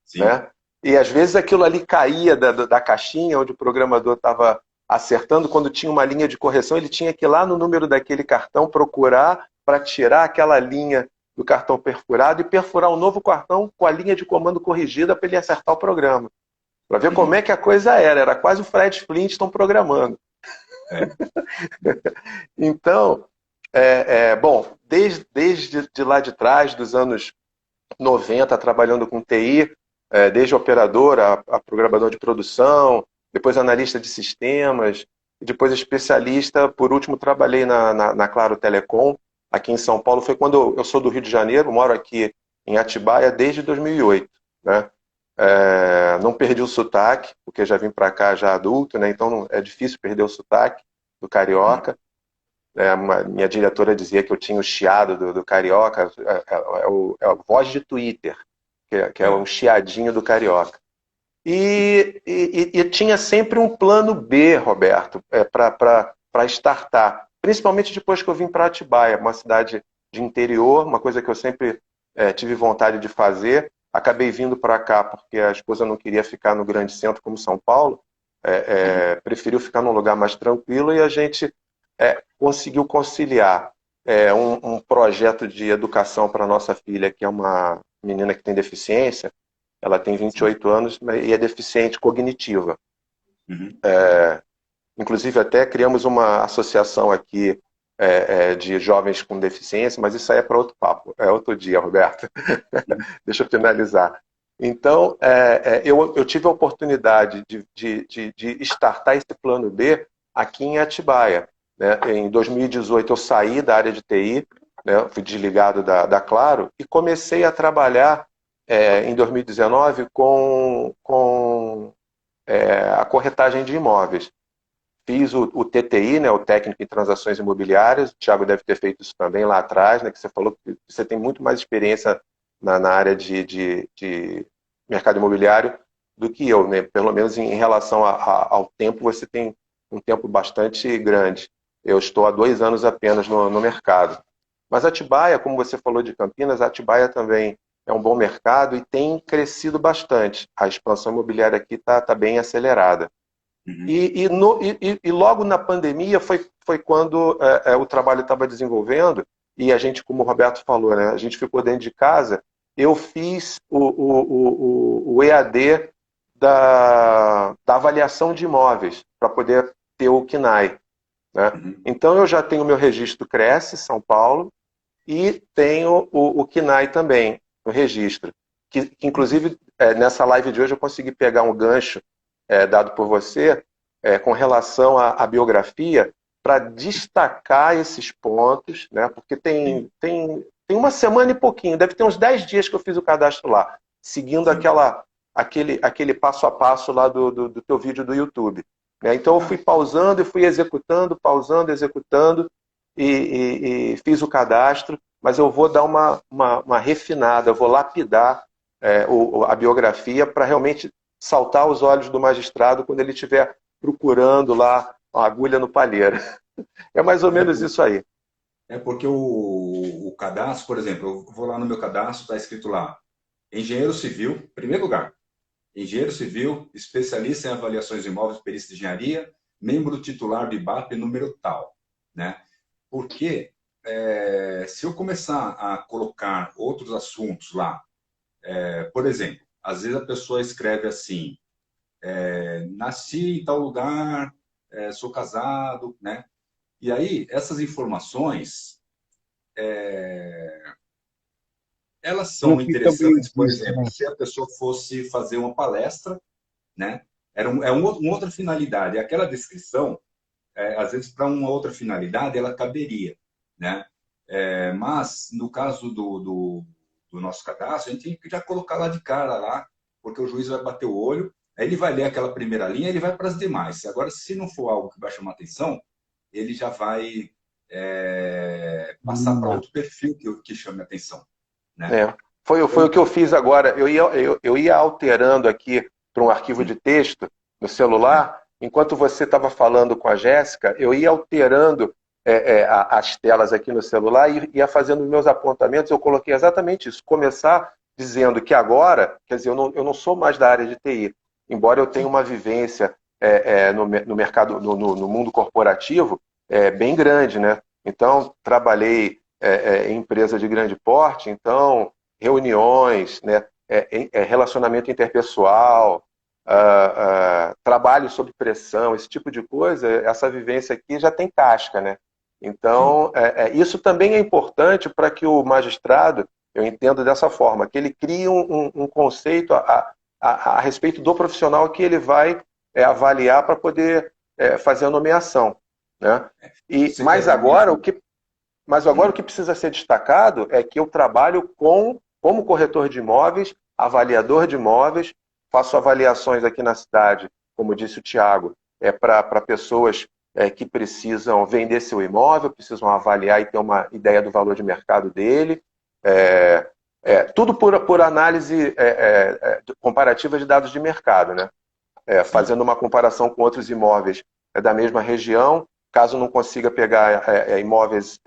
Sim. Né? E às vezes aquilo ali caía da caixinha onde o programador estava acertando, quando tinha uma linha de correção, ele tinha que ir lá no número daquele cartão procurar para tirar aquela linha do cartão perfurado e perfurar um novo cartão com a linha de comando corrigida para ele acertar o programa. Para ver como é que a coisa era quase o Fred Flintstone programando. Então, bom, desde de lá de trás, dos anos 90, trabalhando com TI, desde operador a programador de produção, depois analista de sistemas, e depois especialista. Por último, trabalhei na Claro Telecom, aqui em São Paulo. Foi quando eu sou do Rio de Janeiro, moro aqui em Atibaia desde 2008. Né? Não perdi o sotaque, porque já vim para cá já adulto, né? Então é difícil perder o sotaque do carioca. Minha diretora dizia que eu tinha o chiado do carioca, a voz de Twitter, que é o chiadinho do carioca. E tinha sempre um plano B, Roberto, para startar, principalmente depois que eu vim para Atibaia, uma cidade de interior, uma coisa que eu sempre tive vontade de fazer. Acabei vindo para cá porque a esposa não queria ficar no grande centro como São Paulo, preferiu ficar num lugar mais tranquilo, e a gente conseguiu conciliar um projeto de educação para nossa filha, que é uma menina que tem deficiência. Ela tem 28 anos e é deficiente cognitiva. Uhum. Inclusive, até criamos uma associação aqui de jovens com deficiência, mas isso aí é para outro papo, é outro dia, Roberto. Deixa eu finalizar. Então, eu tive a oportunidade de startar esse plano B aqui em Atibaia. Né? Em 2018, eu saí da área de TI, né? Fui desligado da Claro, e comecei a trabalhar em 2019 com a corretagem de imóveis. Fiz o TTI, né, o Técnico em Transações Imobiliárias. O Thiago deve ter feito isso também lá atrás, né, que você falou que você tem muito mais experiência na área de mercado imobiliário do que eu, né? Pelo menos em relação ao tempo, você tem um tempo bastante grande. Eu estou há 2 anos apenas no mercado. Mas Atibaia, como você falou de Campinas, Atibaia também é um bom mercado e tem crescido bastante. A expansão imobiliária aqui está bem acelerada. Uhum. E logo na pandemia foi quando o trabalho estava desenvolvendo, e a gente, como o Roberto falou, né, a gente ficou dentro de casa. Eu fiz o EAD da avaliação de imóveis, para poder ter o KNAI. Né? Uhum. Então eu já tenho meu registro Cresce, São Paulo, e tenho o KNAI também, no registro. Que inclusive, nessa live de hoje eu consegui pegar um gancho dado por você, com relação à biografia, para destacar esses pontos, né? Porque tem 1 semana e pouquinho, deve ter uns 10 dias que eu fiz o cadastro lá, seguindo aquele passo a passo lá do teu vídeo do YouTube. Né? Então eu fui pausando e fui executando, pausando, executando, e fiz o cadastro, mas eu vou dar uma refinada, eu vou lapidar a biografia para realmente saltar aos olhos do magistrado quando ele estiver procurando lá uma agulha no palheiro. É mais ou menos isso aí. É porque o cadastro, por exemplo, eu vou lá no meu cadastro, está escrito lá, engenheiro civil, em primeiro lugar. engenheiro civil, especialista em avaliações de imóveis, perícia de engenharia, membro titular do IBAP, número tal, né? Porque se eu começar a colocar outros assuntos lá, por exemplo, às vezes a pessoa escreve assim, nasci em tal lugar, sou casado, né? E aí, essas informações, elas Não são fica bem interessantes, por visto, exemplo, né? se a pessoa fosse fazer uma palestra, né? Uma outra finalidade. Aquela descrição, às vezes, para uma outra finalidade, ela caberia, né? Mas, no caso do nosso cadastro, a gente tem que já colocar lá de cara, lá, porque o juiz vai bater o olho, aí ele vai ler aquela primeira linha, ele vai para as demais. Agora, se não for algo que vai chamar atenção, ele já vai passar para Eliminar. outro perfil que chame atenção, né? É. Foi o que eu fiz agora. Eu ia alterando aqui para um arquivo de texto no celular. Enquanto você estava falando com a Jéssica, eu ia alterando as telas aqui no celular e ia fazendo os meus apontamentos. Eu coloquei exatamente isso. Começar dizendo que agora, quer dizer, eu não sou mais da área de TI, embora eu tenha uma vivência no mercado, no mundo corporativo, bem grande, né? Então, trabalhei em empresa de grande porte, então, reuniões, né? Relacionamento interpessoal, trabalho sob pressão, esse tipo de coisa, essa vivência aqui já tem casca, né? Então, isso também é importante para que o magistrado, eu entendo dessa forma, que ele crie um conceito a respeito do profissional que ele vai avaliar para poder fazer a nomeação, né? Mas agora o que precisa ser destacado é que eu trabalho como corretor de imóveis, avaliador de imóveis, faço avaliações aqui na cidade, como disse o Tiago, para pessoas que precisam vender seu imóvel, precisam avaliar e ter uma ideia do valor de mercado dele. Tudo por análise comparativa de dados de mercado, né? Fazendo uma comparação com outros imóveis da mesma região, caso não consiga pegar imóveis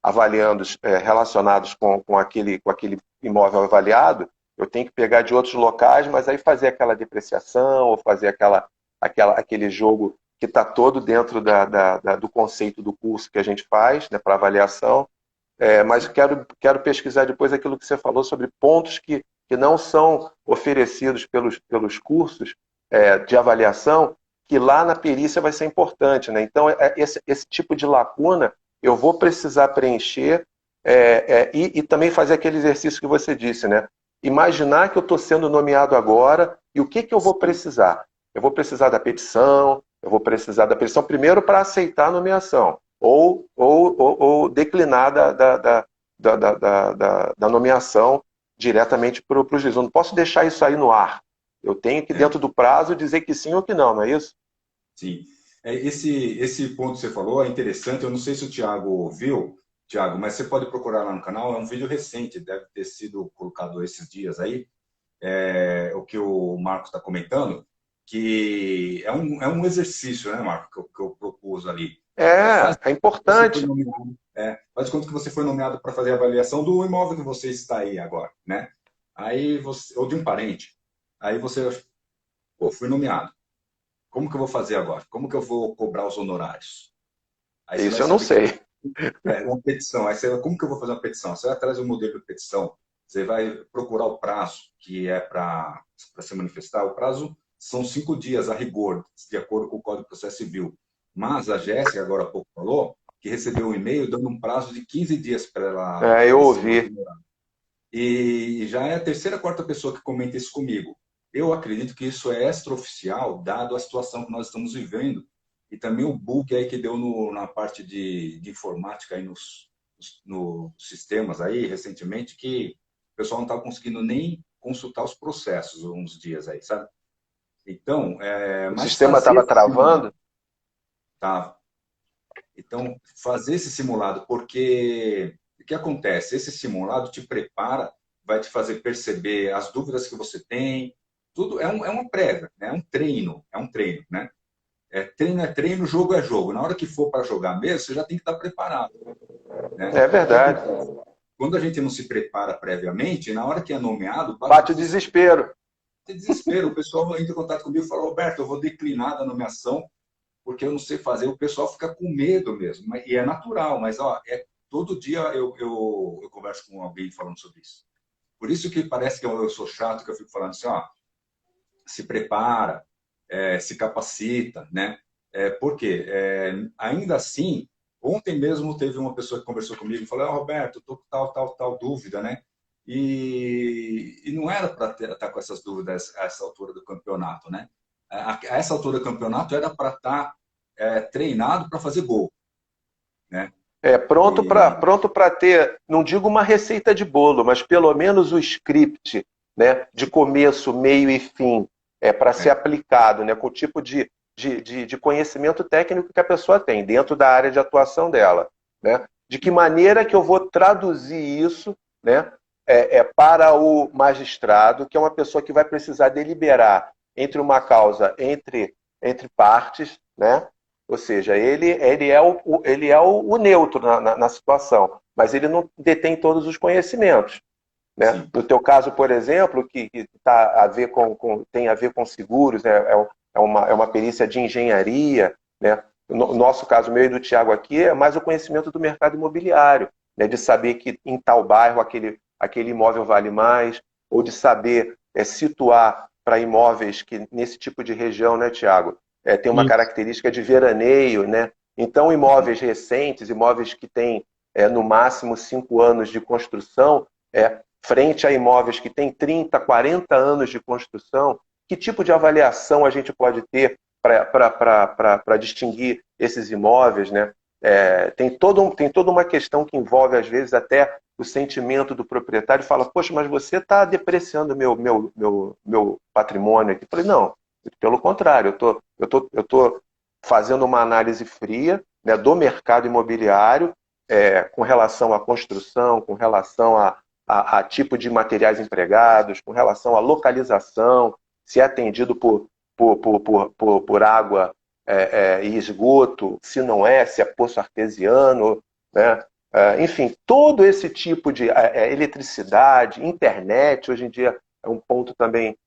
avaliandos relacionados com aquele imóvel avaliado, eu tenho que pegar de outros locais, mas aí fazer aquela depreciação ou fazer aquele jogo que está todo dentro do conceito do curso que a gente faz, né, para avaliação. Mas quero pesquisar depois aquilo que você falou sobre pontos que não são oferecidos pelos cursos de avaliação, que lá na perícia vai ser importante, né? Então, esse tipo de lacuna eu vou precisar preencher e também fazer aquele exercício que você disse, né? Imaginar que eu estou sendo nomeado agora e o que eu vou precisar? Eu vou precisar da petição, primeiro para aceitar a nomeação ou declinar da nomeação diretamente para o juiz. Eu não posso deixar isso aí no ar. Eu tenho que, dentro do prazo, dizer que sim ou que não é isso? Sim. Esse ponto que você falou é interessante. Eu não sei se o Tiago viu, Tiago, mas você pode procurar lá no canal. É um vídeo recente, deve ter sido colocado esses dias aí. O que o Marcos está comentando, que é um exercício, né, Marcos, que eu propus ali. É importante. Faz de conta que você foi nomeado para fazer a avaliação do imóvel que você está aí agora, né? Aí ou de um parente. Aí você, fui nomeado. Como que eu vou fazer agora? Como que eu vou cobrar os honorários? Aí isso eu não sei. Uma petição. Aí como que eu vou fazer uma petição? Você vai atrás do modelo de petição. Você vai procurar o prazo que é para se manifestar. O prazo são 5 dias a rigor, de acordo com o Código de Processo Civil. Mas a Jéssica, agora há pouco, falou que recebeu um e-mail dando um prazo de 15 dias para ela. Eu ouvi. E já é a terceira, quarta pessoa que comenta isso comigo. Eu acredito que isso é extraoficial, dado a situação que nós estamos vivendo. E também o bug aí que deu na parte de informática aí nos sistemas aí, recentemente, que o pessoal não estava conseguindo nem consultar os processos uns dias aí, sabe? Então, o sistema estava travando? Tá. Então, fazer esse simulado, porque o que acontece? Esse simulado te prepara, vai te fazer perceber as dúvidas que você tem, tudo é uma prévia, né? É um treino, né? Treino é treino, jogo é jogo. Na hora que for para jogar mesmo, você já tem que estar preparado. Né? É verdade. Quando a gente não se prepara previamente, na hora que é nomeado... Bate o desespero. tem desespero. O pessoal entra em contato comigo e fala, Roberto, eu vou declinar da nomeação porque eu não sei fazer. O pessoal fica com medo mesmo. E é natural, mas ó, todo dia eu converso com alguém falando sobre isso. Por isso que parece que eu sou chato, que eu fico falando assim, ó, se prepara, se capacita, né? Por quê? Ainda assim, ontem mesmo teve uma pessoa que conversou comigo e falou, Roberto, estou com tal dúvida, né? E não era para estar com essas dúvidas a essa altura do campeonato, né? A essa altura do campeonato era para estar treinado para fazer gol, né? Pronto para ter, não digo uma receita de bolo, mas pelo menos o script, né, de começo, meio e fim, para ser aplicado, né, com o tipo de conhecimento técnico que a pessoa tem dentro da área de atuação dela, né? De que maneira que eu vou traduzir isso, né, para o magistrado, que é uma pessoa que vai precisar deliberar entre uma causa entre partes, né? Ou seja, ele é o neutro na situação, mas ele não detém todos os conhecimentos, né? No teu caso, por exemplo, que tem a ver com seguros, né? É uma perícia de engenharia, né? No nosso caso, meu e do Tiago aqui, é mais o conhecimento do mercado imobiliário, né? De saber que em tal bairro aquele imóvel vale mais, ou de saber situar para imóveis que nesse tipo de região, né, Tiago? Tem uma característica de veraneio, né? Então, imóveis recentes, imóveis que têm no máximo 5 anos de construção, frente a imóveis que têm 30, 40 anos de construção, que tipo de avaliação a gente pode ter para distinguir esses imóveis, né? Tem toda uma questão que envolve, às vezes, até o sentimento do proprietário. Fala, poxa, mas você está depreciando meu patrimônio aqui. Eu falei, não, pelo contrário, eu tô fazendo uma análise fria, né, do mercado imobiliário com relação à construção, com relação a tipo de materiais empregados, com relação à localização, se é atendido por água e esgoto, se não se é poço artesiano, né? Enfim, todo esse tipo de eletricidade, internet, hoje em dia é um ponto também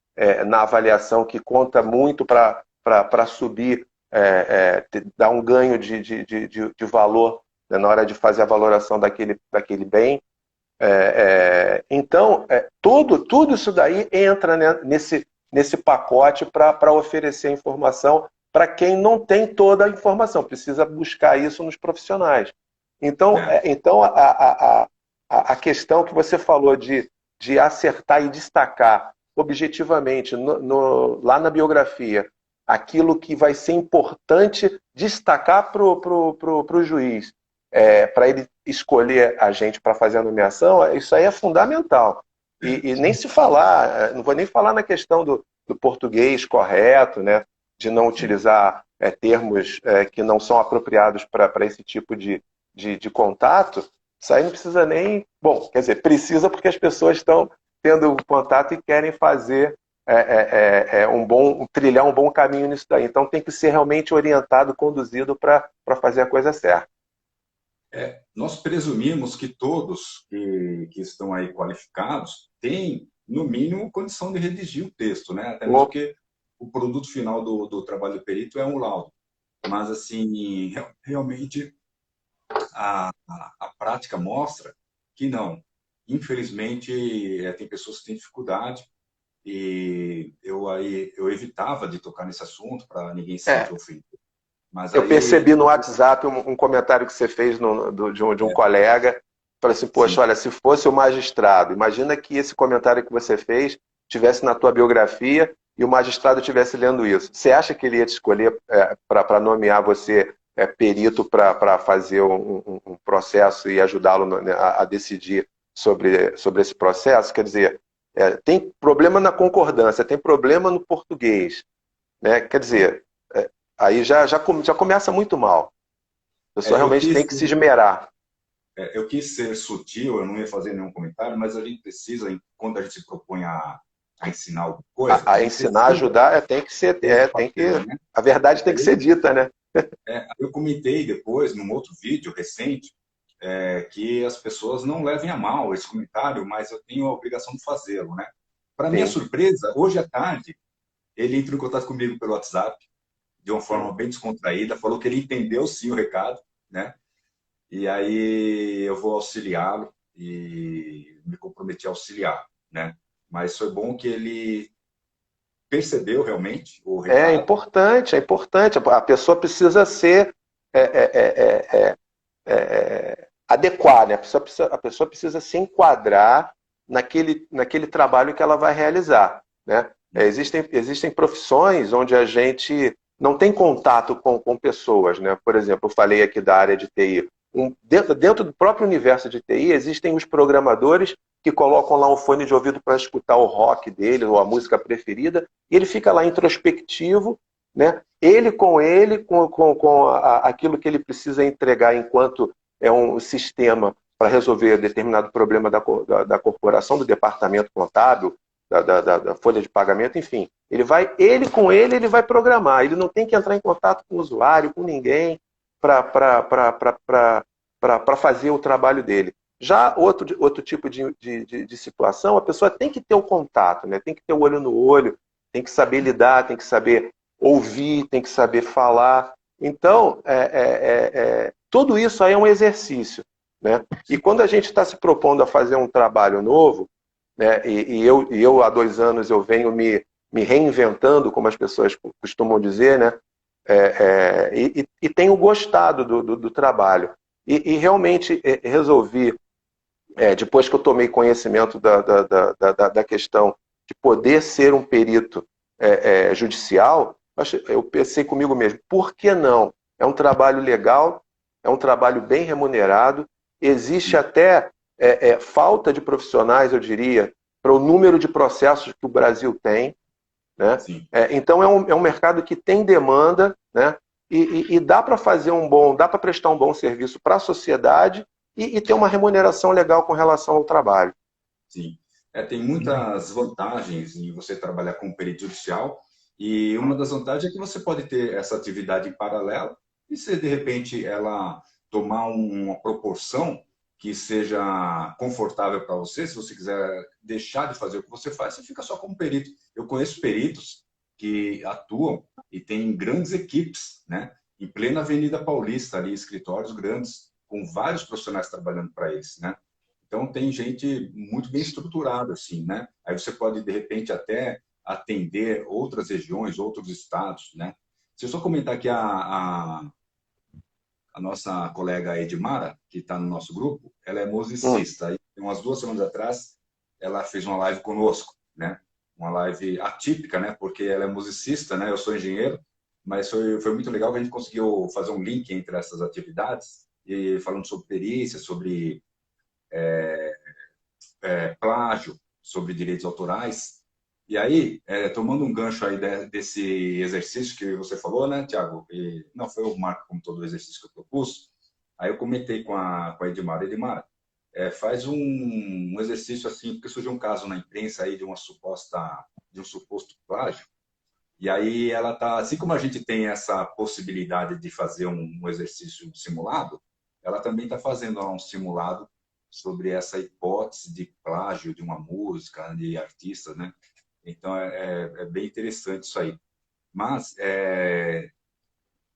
na avaliação que conta muito para subir, dar um ganho de valor, né, na hora de fazer a valoração daquele bem. Então, tudo isso daí entra, né, nesse pacote para oferecer informação para quem não tem toda a informação, precisa buscar isso nos profissionais. Então, a questão que você falou de acertar e destacar objetivamente lá na biografia aquilo que vai ser importante destacar para o juiz, para ele escolher a gente para fazer a nomeação, isso aí é fundamental. E nem se falar, não vou nem falar na questão do português correto, né, de não utilizar termos que não são apropriados para esse tipo de contato. Isso aí não precisa nem... Bom, quer dizer, precisa porque as pessoas estão tendo contato e querem fazer trilhar um bom caminho nisso daí. Então tem que ser realmente orientado, conduzido para fazer a coisa certa. Nós presumimos que todos que estão aí qualificados têm, no mínimo, condição de redigir o texto, né? Até mesmo porque o produto final do trabalho do perito é um laudo. Mas, assim, realmente a prática mostra que não. Infelizmente, tem pessoas que têm dificuldade e eu evitava de tocar nesse assunto para ninguém se sentir ofendido. Mas eu percebi no WhatsApp um comentário que você fez de um colega. Falei assim, poxa, olha, se fosse o magistrado, imagina que esse comentário que você fez tivesse na tua biografia e o magistrado estivesse lendo isso. Você acha que ele ia te escolher para nomear você perito para fazer um processo e ajudá-lo a decidir sobre esse processo? Quer dizer, tem problema na concordância, tem problema no português, né? Quer dizer, aí já começa muito mal. A pessoa realmente tem que se esmerar. Eu quis ser sutil, eu não ia fazer nenhum comentário, mas a gente precisa, quando a gente se propõe a ensinar alguma coisa... A ensinar, ajudar, tem que ser... né? A verdade tem que ser dita, né? Eu comentei depois, num outro vídeo recente, que as pessoas não levem a mal esse comentário, mas eu tenho a obrigação de fazê-lo, né? Para minha surpresa, hoje à tarde, ele entrou em contato comigo pelo WhatsApp, de uma forma bem descontraída, falou que ele entendeu sim o recado, né? E aí eu vou auxiliá-lo e me comprometi a auxiliar, né? Mas foi bom que ele percebeu realmente o É recado. importante, é importante. A pessoa precisa ser é, é, é, adequar, né? A pessoa precisa se enquadrar naquele trabalho que ela vai realizar, né? Existem profissões onde a gente não tem contato com pessoas, né? Por exemplo, eu falei aqui da área de TI. Dentro do próprio universo de TI, existem os programadores que colocam lá um fone de ouvido para escutar o rock dele ou a música preferida, e ele fica lá introspectivo, né? Ele, com aquilo que ele precisa entregar enquanto é um sistema para resolver determinado problema da corporação, do departamento contábil, da folha de pagamento, enfim. Ele vai programar, ele não tem que entrar em contato com o usuário, com ninguém, para fazer o trabalho dele. Já outro tipo de situação, a pessoa tem que ter o contato, né? Tem que ter o olho no olho, tem que saber lidar, tem que saber ouvir, tem que saber falar. Então, tudo isso aí é um exercício, né? E quando a gente está se propondo a fazer um trabalho novo, né? E eu há 2 anos eu venho me reinventando, como as pessoas costumam dizer, né? E tenho gostado do trabalho. E realmente resolvi, depois que eu tomei conhecimento da questão de poder ser um perito judicial, eu pensei comigo mesmo, por que não? É um trabalho legal, é um trabalho bem remunerado, existe até falta de profissionais, eu diria, para o número de processos que o Brasil tem, né? Então é um mercado que tem demanda, né? E dá para dá para prestar um bom serviço para a sociedade e ter uma remuneração legal com relação ao trabalho. Sim. Tem muitas vantagens em você trabalhar como perito judicial, e uma das vantagens é que você pode ter essa atividade em paralelo, e se de repente ela tomar uma proporção que seja confortável para você, se você quiser deixar de fazer o que você faz, você fica só como perito. Eu conheço peritos que atuam e têm grandes equipes, né? Em plena Avenida Paulista, ali, escritórios grandes, com vários profissionais trabalhando para eles, né? Então, tem gente muito bem estruturada, assim, né? Aí você pode, de repente, até atender outras regiões, outros estados, né? Se eu só comentar aqui a nossa colega Edmara, que está no nosso grupo, ela é musicista. E umas 2 semanas atrás, ela fez uma live conosco, né? Uma live atípica, né? Porque ela é musicista, né? Eu sou engenheiro, mas foi muito legal que a gente conseguiu fazer um link entre essas atividades, e falando sobre perícia, sobre plágio, sobre direitos autorais. E aí, tomando um gancho aí desse exercício que você falou, né, Tiago? Não foi o Marco como todo o exercício que eu propus. Aí eu comentei com a Edmara. Edmara, faz um exercício assim, porque surgiu um caso na imprensa aí de um suposto plágio. E aí ela tá, assim como a gente tem essa possibilidade de fazer um exercício simulado, ela também está fazendo um simulado sobre essa hipótese de plágio de uma música, de artistas, né? Então, é bem interessante isso aí. Mas,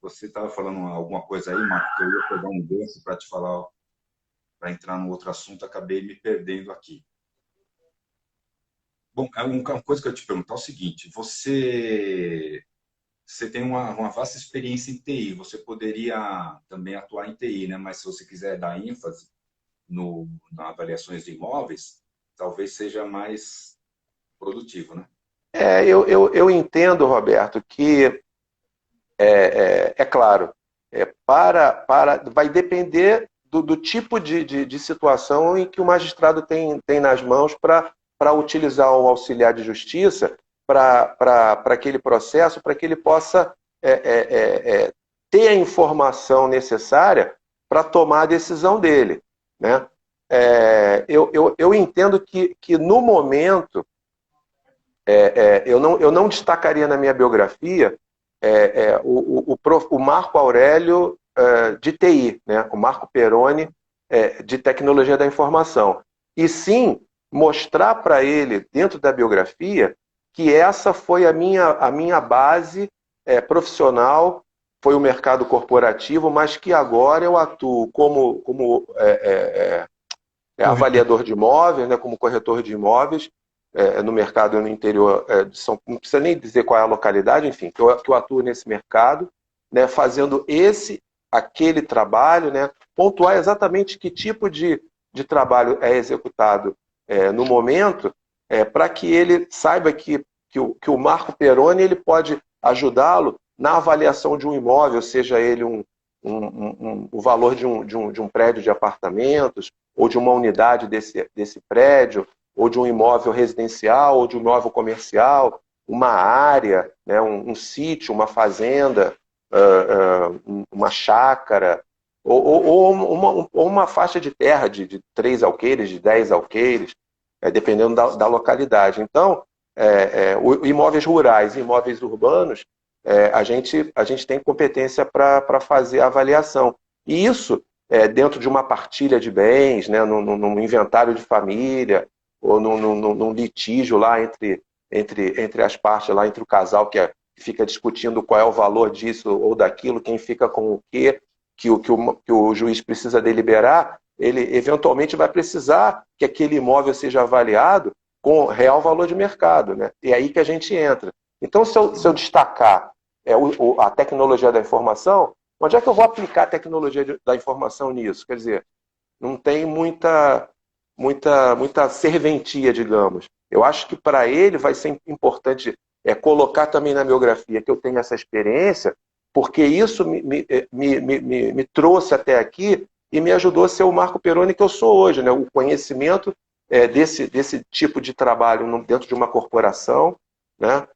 você estava falando alguma coisa aí, Marco, que eu ia pegar um gancho para te falar, para entrar no outro assunto, acabei me perdendo aqui. Bom, uma coisa que eu ia te perguntar é o seguinte, você tem uma vasta experiência em TI, você poderia também atuar em TI, né? Mas se você quiser dar ênfase nas avaliações de imóveis, talvez seja mais produtivo, né? Eu entendo, Roberto, que claro, vai depender do tipo de situação em que o magistrado tem nas mãos para utilizar o auxiliar de justiça para aquele processo, para que ele possa ter a informação necessária para tomar a decisão dele, né? Eu entendo que no momento eu não destacaria na minha biografia o Marco Aurélio de TI, né? O Marco Peroni de Tecnologia da Informação. E sim mostrar para ele, dentro da biografia, que essa foi a minha base profissional, foi o mercado corporativo, mas que agora eu atuo como avaliador de imóveis, né, como corretor de imóveis, no mercado no interior de São Paulo, não precisa nem dizer qual é a localidade, enfim, que eu atuo nesse mercado, né, fazendo aquele trabalho, né, pontuar exatamente que tipo de trabalho é executado no momento, para que ele saiba que o Marco Peroni ele pode ajudá-lo na avaliação de um imóvel, seja ele o valor de um prédio de apartamentos, ou de uma unidade desse prédio, ou de um imóvel residencial, ou de um imóvel comercial, uma área, né, um sítio, uma fazenda, uma chácara, ou uma faixa de terra de 3 alqueires, de 10 alqueires, dependendo da localidade. Então, imóveis rurais e imóveis urbanos, a gente tem competência para fazer a avaliação. E isso, dentro de uma partilha de bens, né, num inventário de família, ou num litígio lá entre as partes, lá entre o casal que fica discutindo qual é o valor disso ou daquilo, quem fica com o quê, que o juiz precisa deliberar, ele eventualmente vai precisar que aquele imóvel seja avaliado com real valor de mercado, né? E é aí que a gente entra. Então, se eu destacar a tecnologia da informação, onde é que eu vou aplicar a tecnologia da informação nisso? Quer dizer, não tem muita serventia, digamos. Eu acho que para ele vai ser importante colocar também na biografia que eu tenho essa experiência, porque isso me trouxe até aqui e me ajudou a ser o Marco Peroni que eu sou hoje, né? O conhecimento desse tipo de trabalho dentro de uma corporação, né?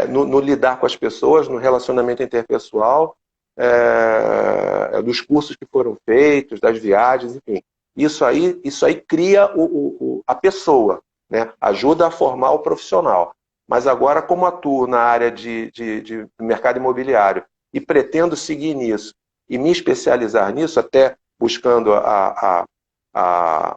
No lidar com as pessoas, no relacionamento interpessoal, dos cursos que foram feitos, das viagens, enfim. Isso aí cria a pessoa, né? Ajuda a formar o profissional. Mas agora, como atuo na área de mercado imobiliário e pretendo seguir nisso e me especializar nisso, até buscando a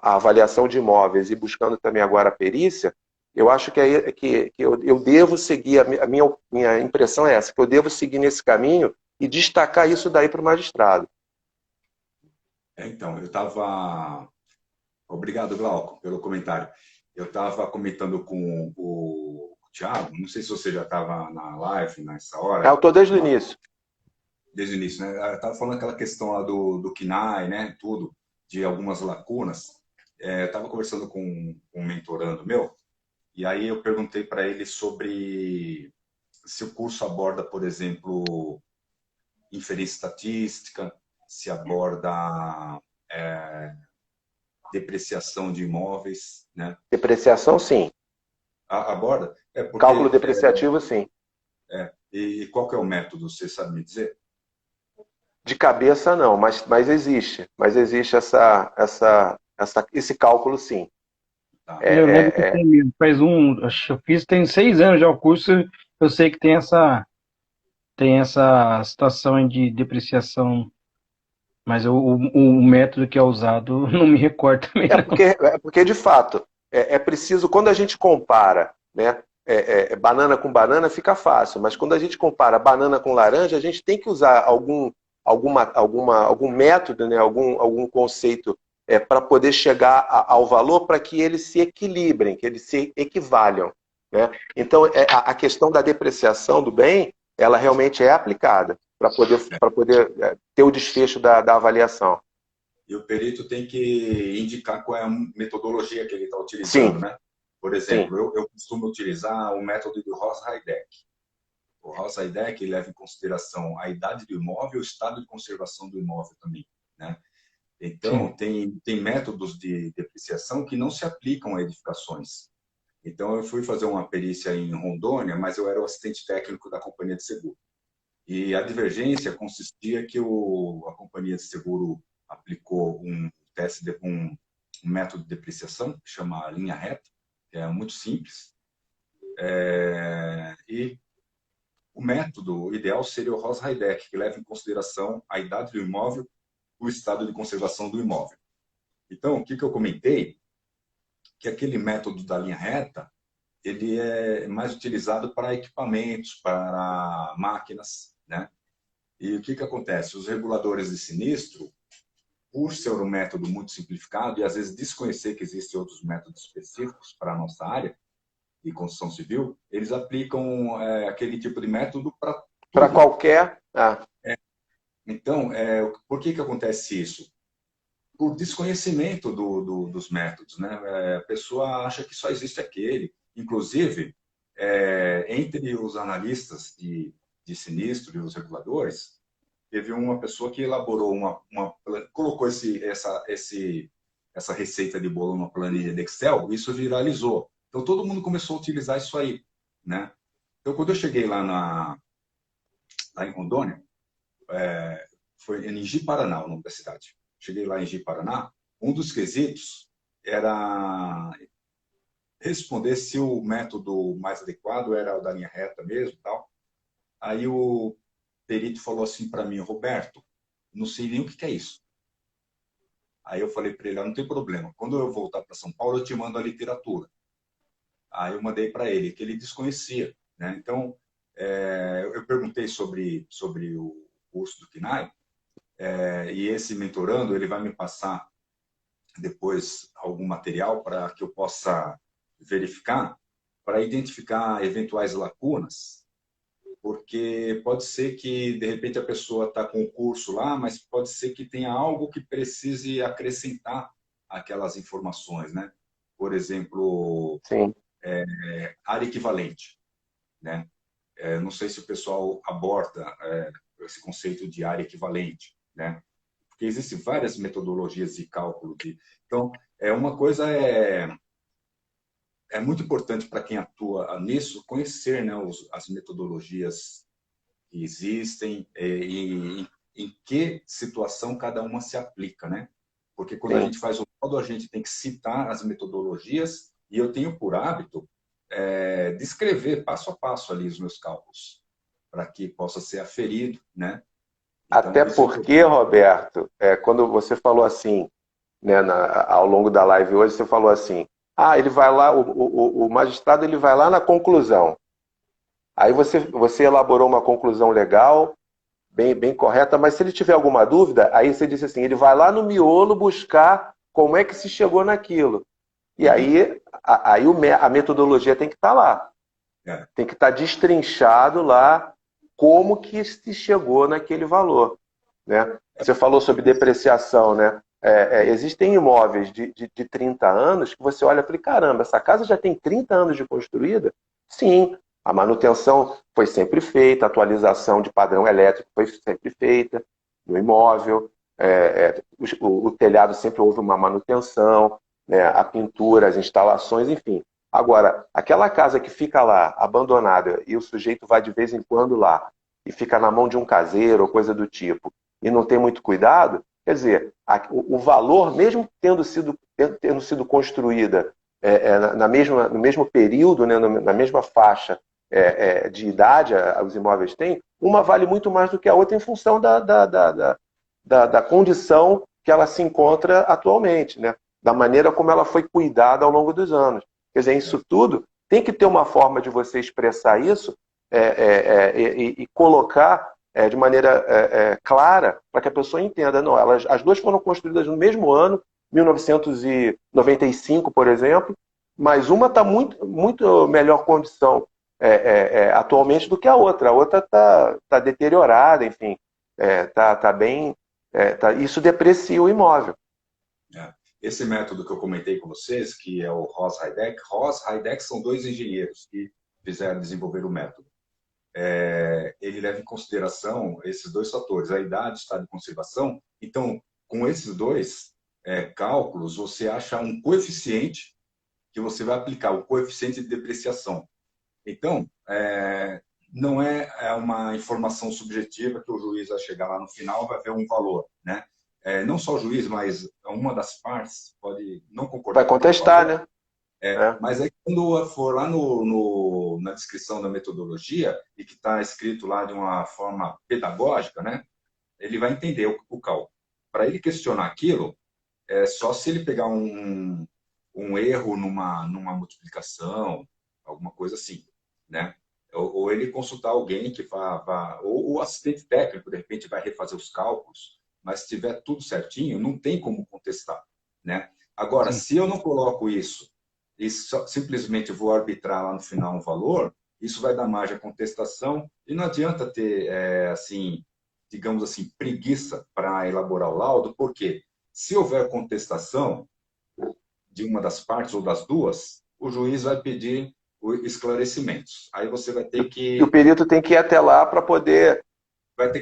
avaliação de imóveis e buscando também agora a perícia, eu acho que eu devo seguir, a minha impressão é essa, que eu devo seguir nesse caminho e destacar isso daí para o magistrado. Então, eu estava... Obrigado, Glauco, pelo comentário. Eu estava comentando com o Thiago, não sei se você já estava na live nessa hora. Eu estou desde o início. Desde o início, né? Eu estava falando aquela questão lá do KNAI, né? Tudo, de algumas lacunas. Eu estava conversando com um mentorando meu, e aí eu perguntei para ele sobre se o curso aborda, por exemplo, inferência estatística, se aborda depreciação de imóveis, né? Depreciação, sim. Aborda? Porque, cálculo depreciativo, sim. E qual que é o método, você sabe me dizer? De cabeça, não, mas existe. Mas existe esse cálculo, sim. Tá. Eu lembro que tem mesmo. Acho que eu fiz, tem 6 anos já o curso, eu sei que tem essa situação de depreciação, mas o método que é usado não me recordo também. Porque de fato, é preciso, quando a gente compara, né, banana com banana fica fácil, mas quando a gente compara banana com laranja, a gente tem que usar algum método, né, algum conceito para poder chegar ao valor para que eles se equilibrem, que eles se equivalham, né? Então, a questão da depreciação do bem, ela realmente é aplicada para poder ter o desfecho da avaliação. E o perito tem que indicar qual é a metodologia que ele está utilizando, sim, né? Por exemplo, eu costumo utilizar o método do Ross-Heideck. O Ross-Heideck leva em consideração a idade do imóvel e o estado de conservação do imóvel também, né? Então, tem métodos de depreciação que não se aplicam a edificações. Então, eu fui fazer uma perícia em Rondônia, mas eu era o assistente técnico da companhia de seguro. E a divergência consistia que a companhia de seguro aplicou um método de depreciação, que chama linha reta, que é muito simples. E o método ideal seria o Ross-Heideck, que leva em consideração a idade do imóvel, o estado de conservação do imóvel. Então, o que eu comentei que aquele método da linha reta, ele é mais utilizado para equipamentos, para máquinas, né? E o que acontece? Os reguladores de sinistro, por ser um método muito simplificado e às vezes desconhecer que existem outros métodos específicos para a nossa área de construção civil, eles aplicam aquele tipo de método para qualquer. Então, por que acontece isso? Por desconhecimento dos métodos, né? A pessoa acha que só existe aquele. Inclusive, entre os analistas de sinistro e os reguladores, teve uma pessoa que elaborou colocou essa receita de bolo numa planilha de Excel, e isso viralizou. Então, todo mundo começou a utilizar isso aí, né? Então, quando eu cheguei lá em Rondônia, foi em Ji-Paraná, o nome da cidade. Cheguei lá em Ji-Paraná, um dos quesitos era responder se o método mais adequado era o da linha reta mesmo, tal. Aí o perito falou assim para mim: Roberto, não sei nem o que é isso. Aí eu falei para ele: não tem problema, quando eu voltar para São Paulo eu te mando a literatura. Aí eu mandei para ele, que ele desconhecia, né? Então, eu perguntei sobre o curso do KNAI, e esse mentorando, ele vai me passar depois algum material para que eu possa verificar, para identificar eventuais lacunas, porque pode ser que, de repente, a pessoa está com o curso lá, mas pode ser que tenha algo que precise acrescentar aquelas informações, né? Por exemplo, Sim. Área equivalente, né? Não sei se o pessoal aborda esse conceito de área equivalente, né? Porque existem várias metodologias de cálculo. Então, uma coisa é muito importante para quem atua nisso conhecer, né, as metodologias que existem e em que situação cada uma se aplica, né? Porque quando a gente faz o modo, a gente tem que citar as metodologias, e eu tenho por hábito descrever passo a passo ali os meus cálculos, para que possa ser aferido, né? Então, até porque, Roberto, quando você falou assim, né, ao longo da live hoje, você falou assim: ele vai lá, o magistrado ele vai lá na conclusão. Aí você elaborou uma conclusão legal, bem correta, mas se ele tiver alguma dúvida, aí você disse assim: ele vai lá no miolo buscar como é que se chegou naquilo. E aí a metodologia tem que estar lá. Tem que estar destrinchado lá como que se chegou naquele valor, né? Você falou sobre depreciação, né? Existem imóveis de 30 anos que você olha e fala: caramba, essa casa já tem 30 anos de construída? Sim, a manutenção foi sempre feita, a atualização de padrão elétrico foi sempre feita no imóvel, o telhado sempre houve uma manutenção, né? A pintura, as instalações, enfim. Agora, aquela casa que fica lá, abandonada, e o sujeito vai de vez em quando lá, e fica na mão de um caseiro ou coisa do tipo, e não tem muito cuidado, quer dizer, o valor, mesmo tendo sido construída no mesmo período, né, na mesma faixa de idade, os imóveis têm, uma vale muito mais do que a outra em função da condição que ela se encontra atualmente, né? Da maneira como ela foi cuidada ao longo dos anos. Quer dizer, isso tudo tem que ter uma forma de você expressar isso e colocar de maneira clara para que a pessoa entenda. Não, as duas foram construídas no mesmo ano, 1995, por exemplo, mas uma está muito melhor condição atualmente do que a outra. A outra está deteriorada, enfim, tá bem. Isso deprecia o imóvel. Esse método que eu comentei com vocês, que é o Ross-Heideck, Heideck são dois engenheiros que fizeram desenvolver o método. Ele leva em consideração esses dois fatores, a idade, o estado de conservação. Então, com esses dois cálculos, você acha um coeficiente que você vai aplicar, o coeficiente de depreciação. Então, não é uma informação subjetiva que o juiz vai chegar lá no final e vai ver um valor, né? Não só o juiz, mas uma das partes pode não concordar. Vai contestar, né? Mas aí, quando for lá na descrição da metodologia, e que está escrito lá de uma forma pedagógica, né? Ele vai entender o cálculo. Para ele questionar aquilo, só se ele pegar um um erro numa multiplicação, alguma coisa assim, né? Ou ele consultar alguém que ou o assistente técnico, de repente, vai refazer os cálculos, mas se tiver tudo certinho, não tem como contestar, né? Agora, Sim. se eu não coloco isso e simplesmente vou arbitrar lá no final um valor, isso vai dar margem à contestação e não adianta ter, assim, digamos assim, preguiça para elaborar o laudo, porque se houver contestação de uma das partes ou das duas, o juiz vai pedir esclarecimentos. Aí você vai ter E o que perito tem que ir até lá para poder...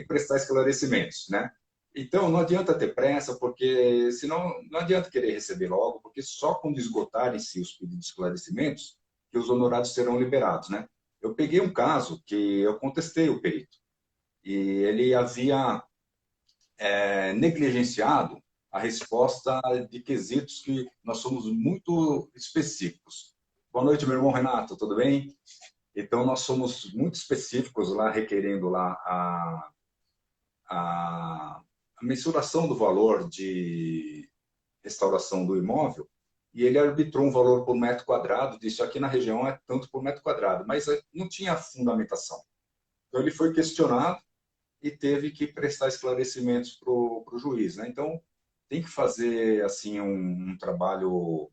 prestar esclarecimentos, né? Então, não adianta ter pressa, porque senão não adianta querer receber logo, porque só quando esgotarem-se os pedidos de esclarecimentos que os honorários serão liberados, né? Eu peguei um caso que eu contestei o perito e ele havia negligenciado a resposta de quesitos que nós somos muito específicos. Boa noite, meu irmão Renato, tudo bem? Então, nós somos muito específicos lá, requerendo lá a mensuração do valor de restauração do imóvel, e ele arbitrou um valor por metro quadrado, disse aqui na região é tanto por metro quadrado, mas não tinha fundamentação. Então, ele foi questionado e teve que prestar esclarecimentos para o juiz, né? Então, tem que fazer assim um trabalho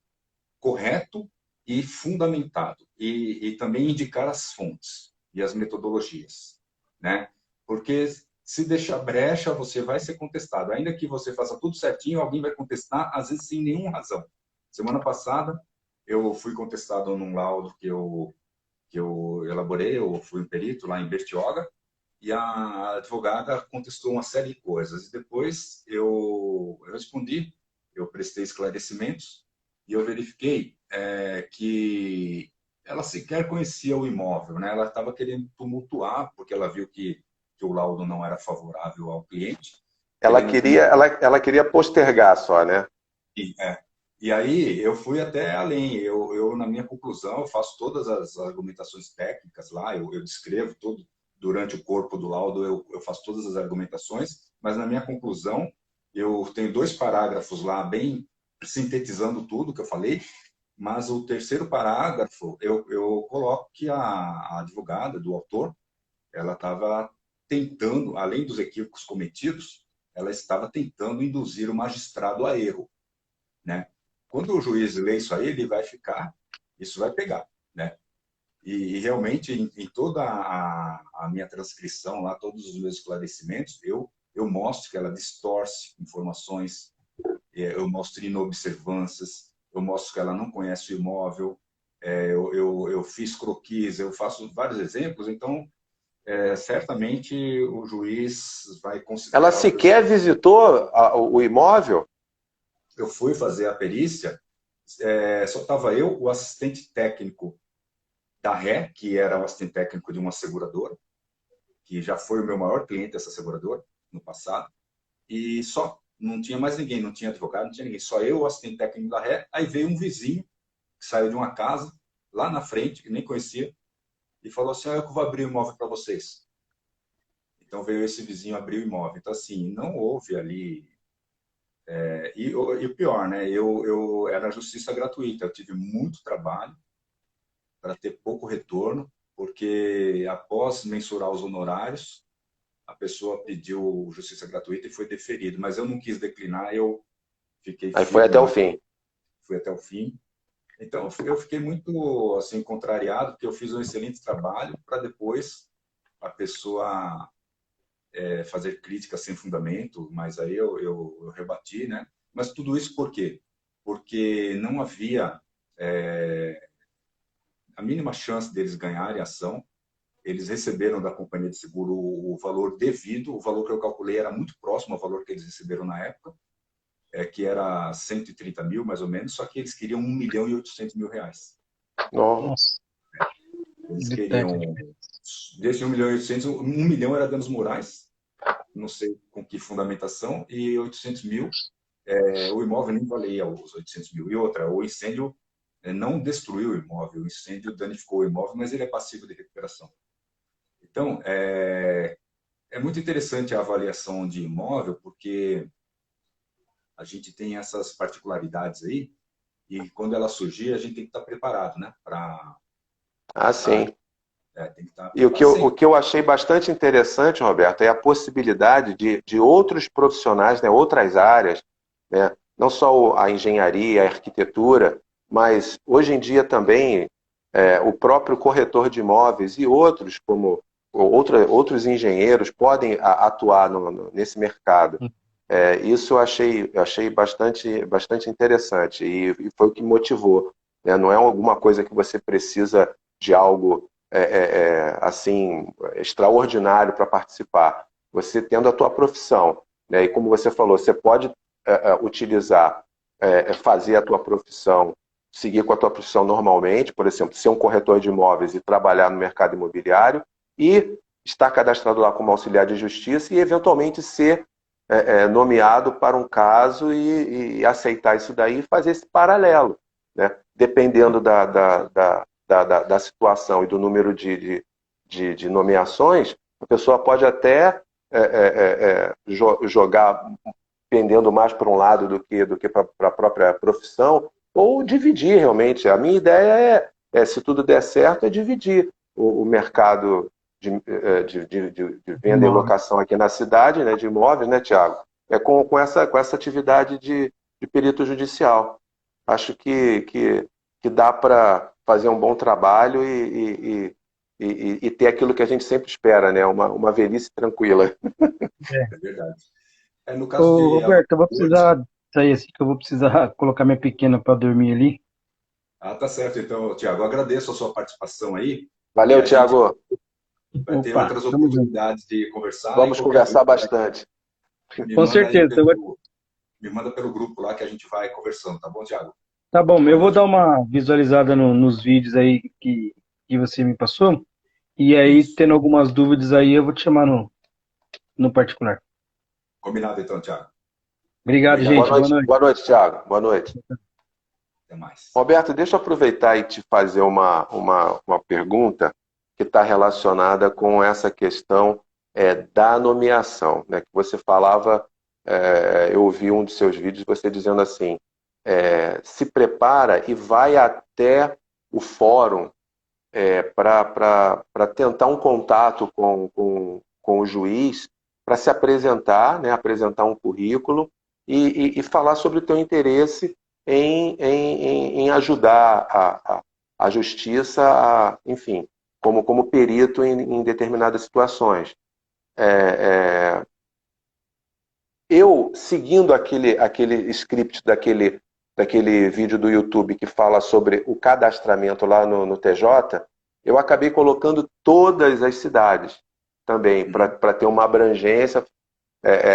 correto e fundamentado, e também indicar as fontes e as metodologias, né? Porque se deixar brecha, você vai ser contestado. Ainda que você faça tudo certinho, alguém vai contestar, às vezes sem nenhuma razão. Semana passada, eu fui contestado num laudo que eu elaborei, eu fui um perito lá em Bertioga, e a advogada contestou uma série de coisas. E depois eu respondi, eu prestei esclarecimentos e eu verifiquei que ela sequer conhecia o imóvel, né? Ela estava querendo tumultuar, porque ela viu que o laudo não era favorável ao cliente, Ela querendo queria, tumultuar. ela queria postergar só, né? E aí eu fui até além. Na minha conclusão, eu faço todas as argumentações técnicas lá, eu descrevo tudo durante o corpo do laudo, eu faço todas as argumentações, mas na minha conclusão, eu tenho 2 parágrafos lá, bem sintetizando tudo que eu falei, mas o terceiro parágrafo, eu coloco que a advogada do autor, ela estava tentando, além dos equívocos cometidos, ela estava tentando induzir o magistrado a erro, né? Quando o juiz lê isso aí, ele vai ficar, isso vai pegar, né? E realmente, em toda a minha transcrição lá, todos os meus esclarecimentos, eu mostro que ela distorce informações, eu mostro inobservâncias, eu mostro que ela não conhece o imóvel, eu fiz croquis, eu faço vários exemplos, então, certamente o juiz vai Ela considerar o que eu... sequer visitou o imóvel? Eu fui fazer a perícia, só estava eu, o assistente técnico da Ré, que era o assistente técnico de uma seguradora, que já foi o meu maior cliente dessa seguradora no passado, e só, não tinha mais ninguém, não tinha advogado, não tinha ninguém, só eu, o assistente técnico da Ré. Aí veio um vizinho que saiu de uma casa lá na frente, que nem conhecia, e falou assim: eu que vou abrir o imóvel para vocês. Então veio esse vizinho abrir o imóvel. Então, assim, não houve ali. E o pior, né? Eu era justiça gratuita, eu tive muito trabalho para ter pouco retorno, porque após mensurar os honorários, a pessoa pediu justiça gratuita e foi deferido, mas eu não quis declinar, eu fiquei Aí foi firme até o lá, fim. fui até o fim. Então, eu fiquei muito assim contrariado, porque eu fiz um excelente trabalho para depois a pessoa fazer crítica sem fundamento, mas aí eu rebati, né? Mas tudo isso por quê? Porque não havia a mínima chance deles ganharem a ação. Eles receberam da companhia de seguro o valor devido, o valor que eu calculei era muito próximo ao valor que eles receberam na época, que era 130 mil, mais ou menos, só que eles queriam 1.800.000 reais. Nossa. Eles De teto. queriam, desse 1.800.000, 1 milhão era danos morais, não sei com que fundamentação, e 800 mil, o imóvel nem valia os 800 mil. E outra, o incêndio não destruiu o imóvel, o incêndio danificou o imóvel, mas ele é passivo de recuperação. Então, é muito interessante a avaliação de imóvel, porque a gente tem essas particularidades aí, e quando ela surgir, a gente tem que estar preparado, né? Sim. Tem que estar E o que eu achei bastante interessante, Roberto, é a possibilidade de outros profissionais, né, outras áreas, né, não só a engenharia, a arquitetura, mas hoje em dia também o próprio corretor de imóveis e outros, como outros engenheiros, podem atuar nesse mercado. Isso eu achei bastante interessante e foi o que motivou. Né? Não é alguma coisa que você precisa de algo assim extraordinário para participar. Você tendo a tua profissão, né? E como você falou, você pode utilizar, fazer a tua profissão, seguir com a tua profissão normalmente, por exemplo, ser um corretor de imóveis e trabalhar no mercado imobiliário e estar cadastrado lá como auxiliar de justiça e eventualmente ser nomeado para um caso e aceitar isso daí e fazer esse paralelo, né? Dependendo da situação e do número de nomeações, a pessoa pode até jogar pendendo mais para um lado do que para a própria profissão, ou dividir realmente. A minha ideia se tudo der certo, é dividir o mercado de venda e locação aqui na cidade, né, de imóveis, né, Tiago? Com essa atividade de perito judicial. Acho que dá para fazer um bom trabalho e ter aquilo que a gente sempre espera, né? Uma velhice tranquila. É verdade. No caso Ô, de Roberto, eu vou alugadores... precisar sair assim, que eu vou precisar colocar minha pequena para dormir ali. Tá certo. Então, Tiago, agradeço a sua participação aí. E Valeu, a gente Tiago. vai ter Opa, outras tamo junto. oportunidades de conversar e Vamos qualquer conversar dúvida, bastante. me Com manda aí certeza. me manda pelo grupo lá que a gente vai conversando, tá bom, Tiago? Tá bom, Boa eu vou noite. dar uma visualizada nos vídeos aí que você me passou. E aí, Isso. tendo algumas dúvidas aí, eu vou te chamar no particular. Combinado então, Tiago. Obrigado, Obrigado. gente. Boa noite. Boa noite, Tiago. Boa noite. Até mais. Roberto, deixa eu aproveitar e te fazer uma pergunta que está relacionada com essa questão da nomeação, né? Que você falava, eu ouvi um dos seus vídeos, você dizendo assim, se prepara e vai até o fórum para tentar um contato com o juiz, para se apresentar, né? Apresentar um currículo e falar sobre o teu interesse em ajudar a justiça, enfim, como perito em determinadas situações. Eu, seguindo aquele script daquele vídeo do YouTube que fala sobre o cadastramento lá no TJ, eu acabei colocando todas as cidades também, para ter uma abrangência.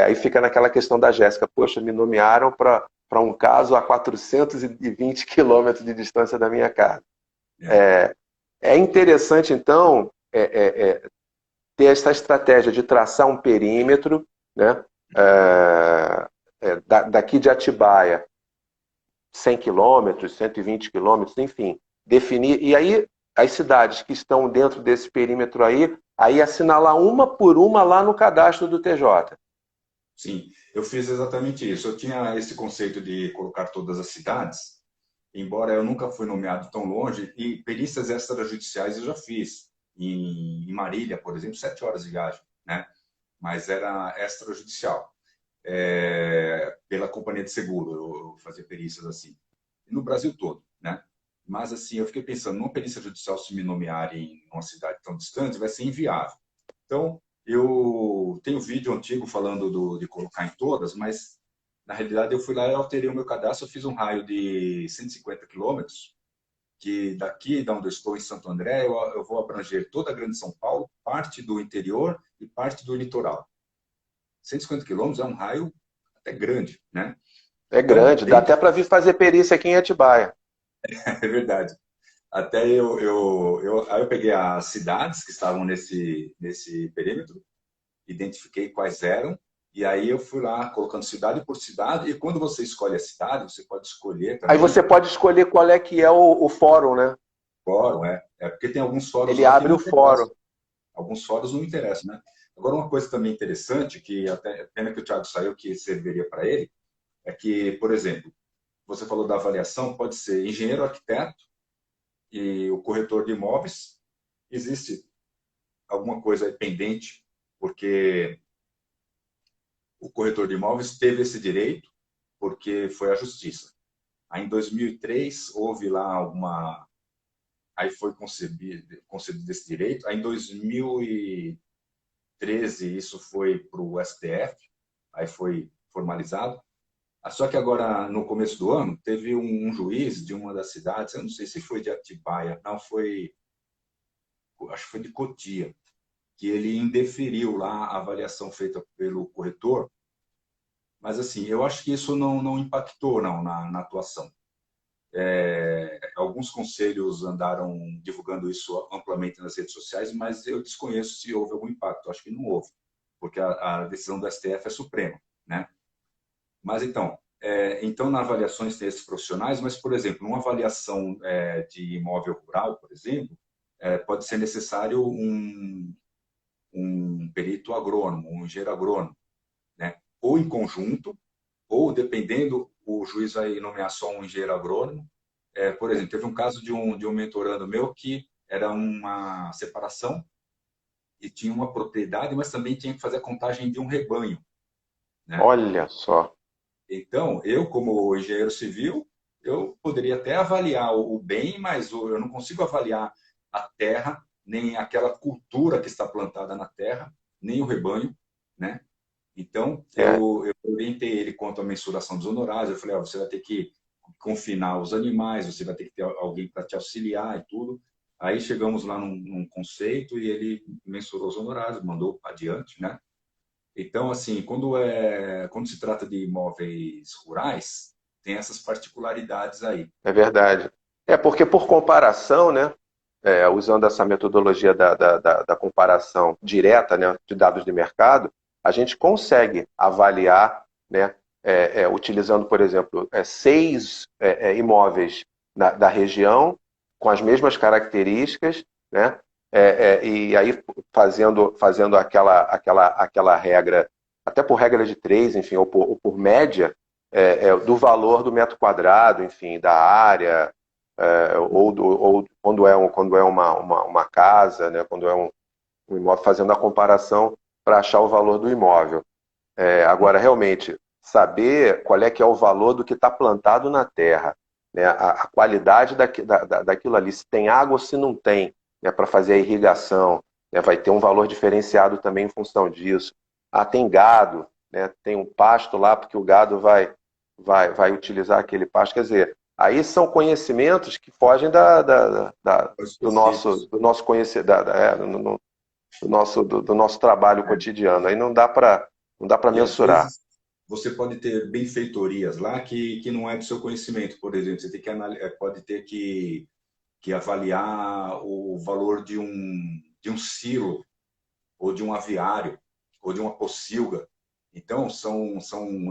Aí fica naquela questão da Jéssica, poxa, me nomearam para um caso a 420 quilômetros de distância da minha casa. É interessante, então, ter essa estratégia de traçar um perímetro, né? Daqui de Atibaia, 100 quilômetros, 120 quilômetros, enfim, definir. E aí, as cidades que estão dentro desse perímetro aí assinalar uma por uma lá no cadastro do TJ. Sim, eu fiz exatamente isso. Eu tinha esse conceito de colocar todas as cidades, embora eu nunca fui nomeado tão longe, e perícias extrajudiciais eu já fiz. Em Marília, por exemplo, 7 horas de viagem, né? Mas era extrajudicial. Pela companhia de seguro, eu fazia perícias assim. E no Brasil todo, né? Mas, assim, eu fiquei pensando, numa perícia judicial, se me nomearem em uma cidade tão distante, vai ser inviável. Então, eu tenho vídeo antigo falando de colocar em todas, mas, na realidade, eu fui lá e alterei o meu cadastro, eu fiz um raio de 150 quilômetros, que daqui, da onde eu estou, em Santo André, eu vou abranger toda a Grande São Paulo, parte do interior e parte do litoral. 150 quilômetros é um raio até grande, né? É Então, grande, dá até para vir fazer perícia aqui em Atibaia. É verdade. Até aí eu peguei as cidades que estavam nesse perímetro, identifiquei quais eram, e aí eu fui lá colocando cidade por cidade, e quando você escolhe a cidade, você pode escolher Aí também você pode escolher qual é que é o fórum, né? fórum, porque tem alguns fóruns Ele lá que abre não o fórum. interessam. Alguns fóruns não interessam, né? Agora, uma coisa também interessante, que até pena que o Thiago saiu, que serviria para ele, é que, por exemplo, você falou da avaliação, pode ser engenheiro arquiteto e o corretor de imóveis. Existe alguma coisa aí pendente, porque o corretor de imóveis teve esse direito, porque foi a justiça. Aí, em 2003, houve lá alguma... Aí foi concedido esse direito. Aí, em 2013, isso foi para o STF, aí foi formalizado. Só que agora, no começo do ano, teve um juiz de uma das cidades, eu não sei se foi de Atibaia, não, acho que foi de Cotia, que ele indeferiu lá a avaliação feita pelo corretor, mas assim, eu acho que isso não impactou não, na atuação. Alguns conselhos andaram divulgando isso amplamente nas redes sociais, mas eu desconheço se houve algum impacto, acho que não houve, porque a decisão do STF é suprema, né? Mas então, nas avaliações tem esses profissionais, mas, por exemplo, numa avaliação de imóvel rural, por exemplo, pode ser necessário um perito agrônomo, um engenheiro agrônomo, né? Ou em conjunto, ou, dependendo, o juiz vai nomear só um engenheiro agrônomo. Por exemplo, teve um caso de um mentorando meu que era uma separação e tinha uma propriedade, mas também tinha que fazer a contagem de um rebanho, né? Olha só. Então, eu, como engenheiro civil, eu poderia até avaliar o bem, mas eu não consigo avaliar a terra, nem aquela cultura que está plantada na terra, nem o rebanho, né? Então, eu orientei ele quanto à mensuração dos honorários. Eu falei, você vai ter que confinar os animais, você vai ter que ter alguém para te auxiliar e tudo. Aí chegamos lá num conceito e ele mensurou os honorários, mandou adiante, né? Então, assim, quando se trata de imóveis rurais, tem essas particularidades aí. É verdade. Porque por comparação, né, usando essa metodologia da comparação direta, né, de dados de mercado, a gente consegue avaliar, né, utilizando, por exemplo, 6 imóveis da região com as mesmas características, né, e aí fazendo aquela regra, até por regra de 3, enfim, ou por média, do valor do metro quadrado, enfim, da área, ou quando é uma casa, né, quando é um imóvel, fazendo a comparação para achar o valor do imóvel. Agora, realmente, saber qual é que é o valor do que está plantado na terra, né, a qualidade daquilo ali, se tem água ou se não tem, né, para fazer a irrigação, né, vai ter um valor diferenciado também em função disso. Tem gado, né, tem um pasto lá, porque o gado vai utilizar aquele pasto. Quer dizer, aí são conhecimentos que fogem do nosso conhecimento, do nosso trabalho cotidiano. Aí não dá para mensurar. Vezes, você pode ter benfeitorias lá que não é do seu conhecimento, por exemplo. Você tem pode ter que avaliar o valor de um silo, ou de um aviário, ou de uma pocilga. Então, são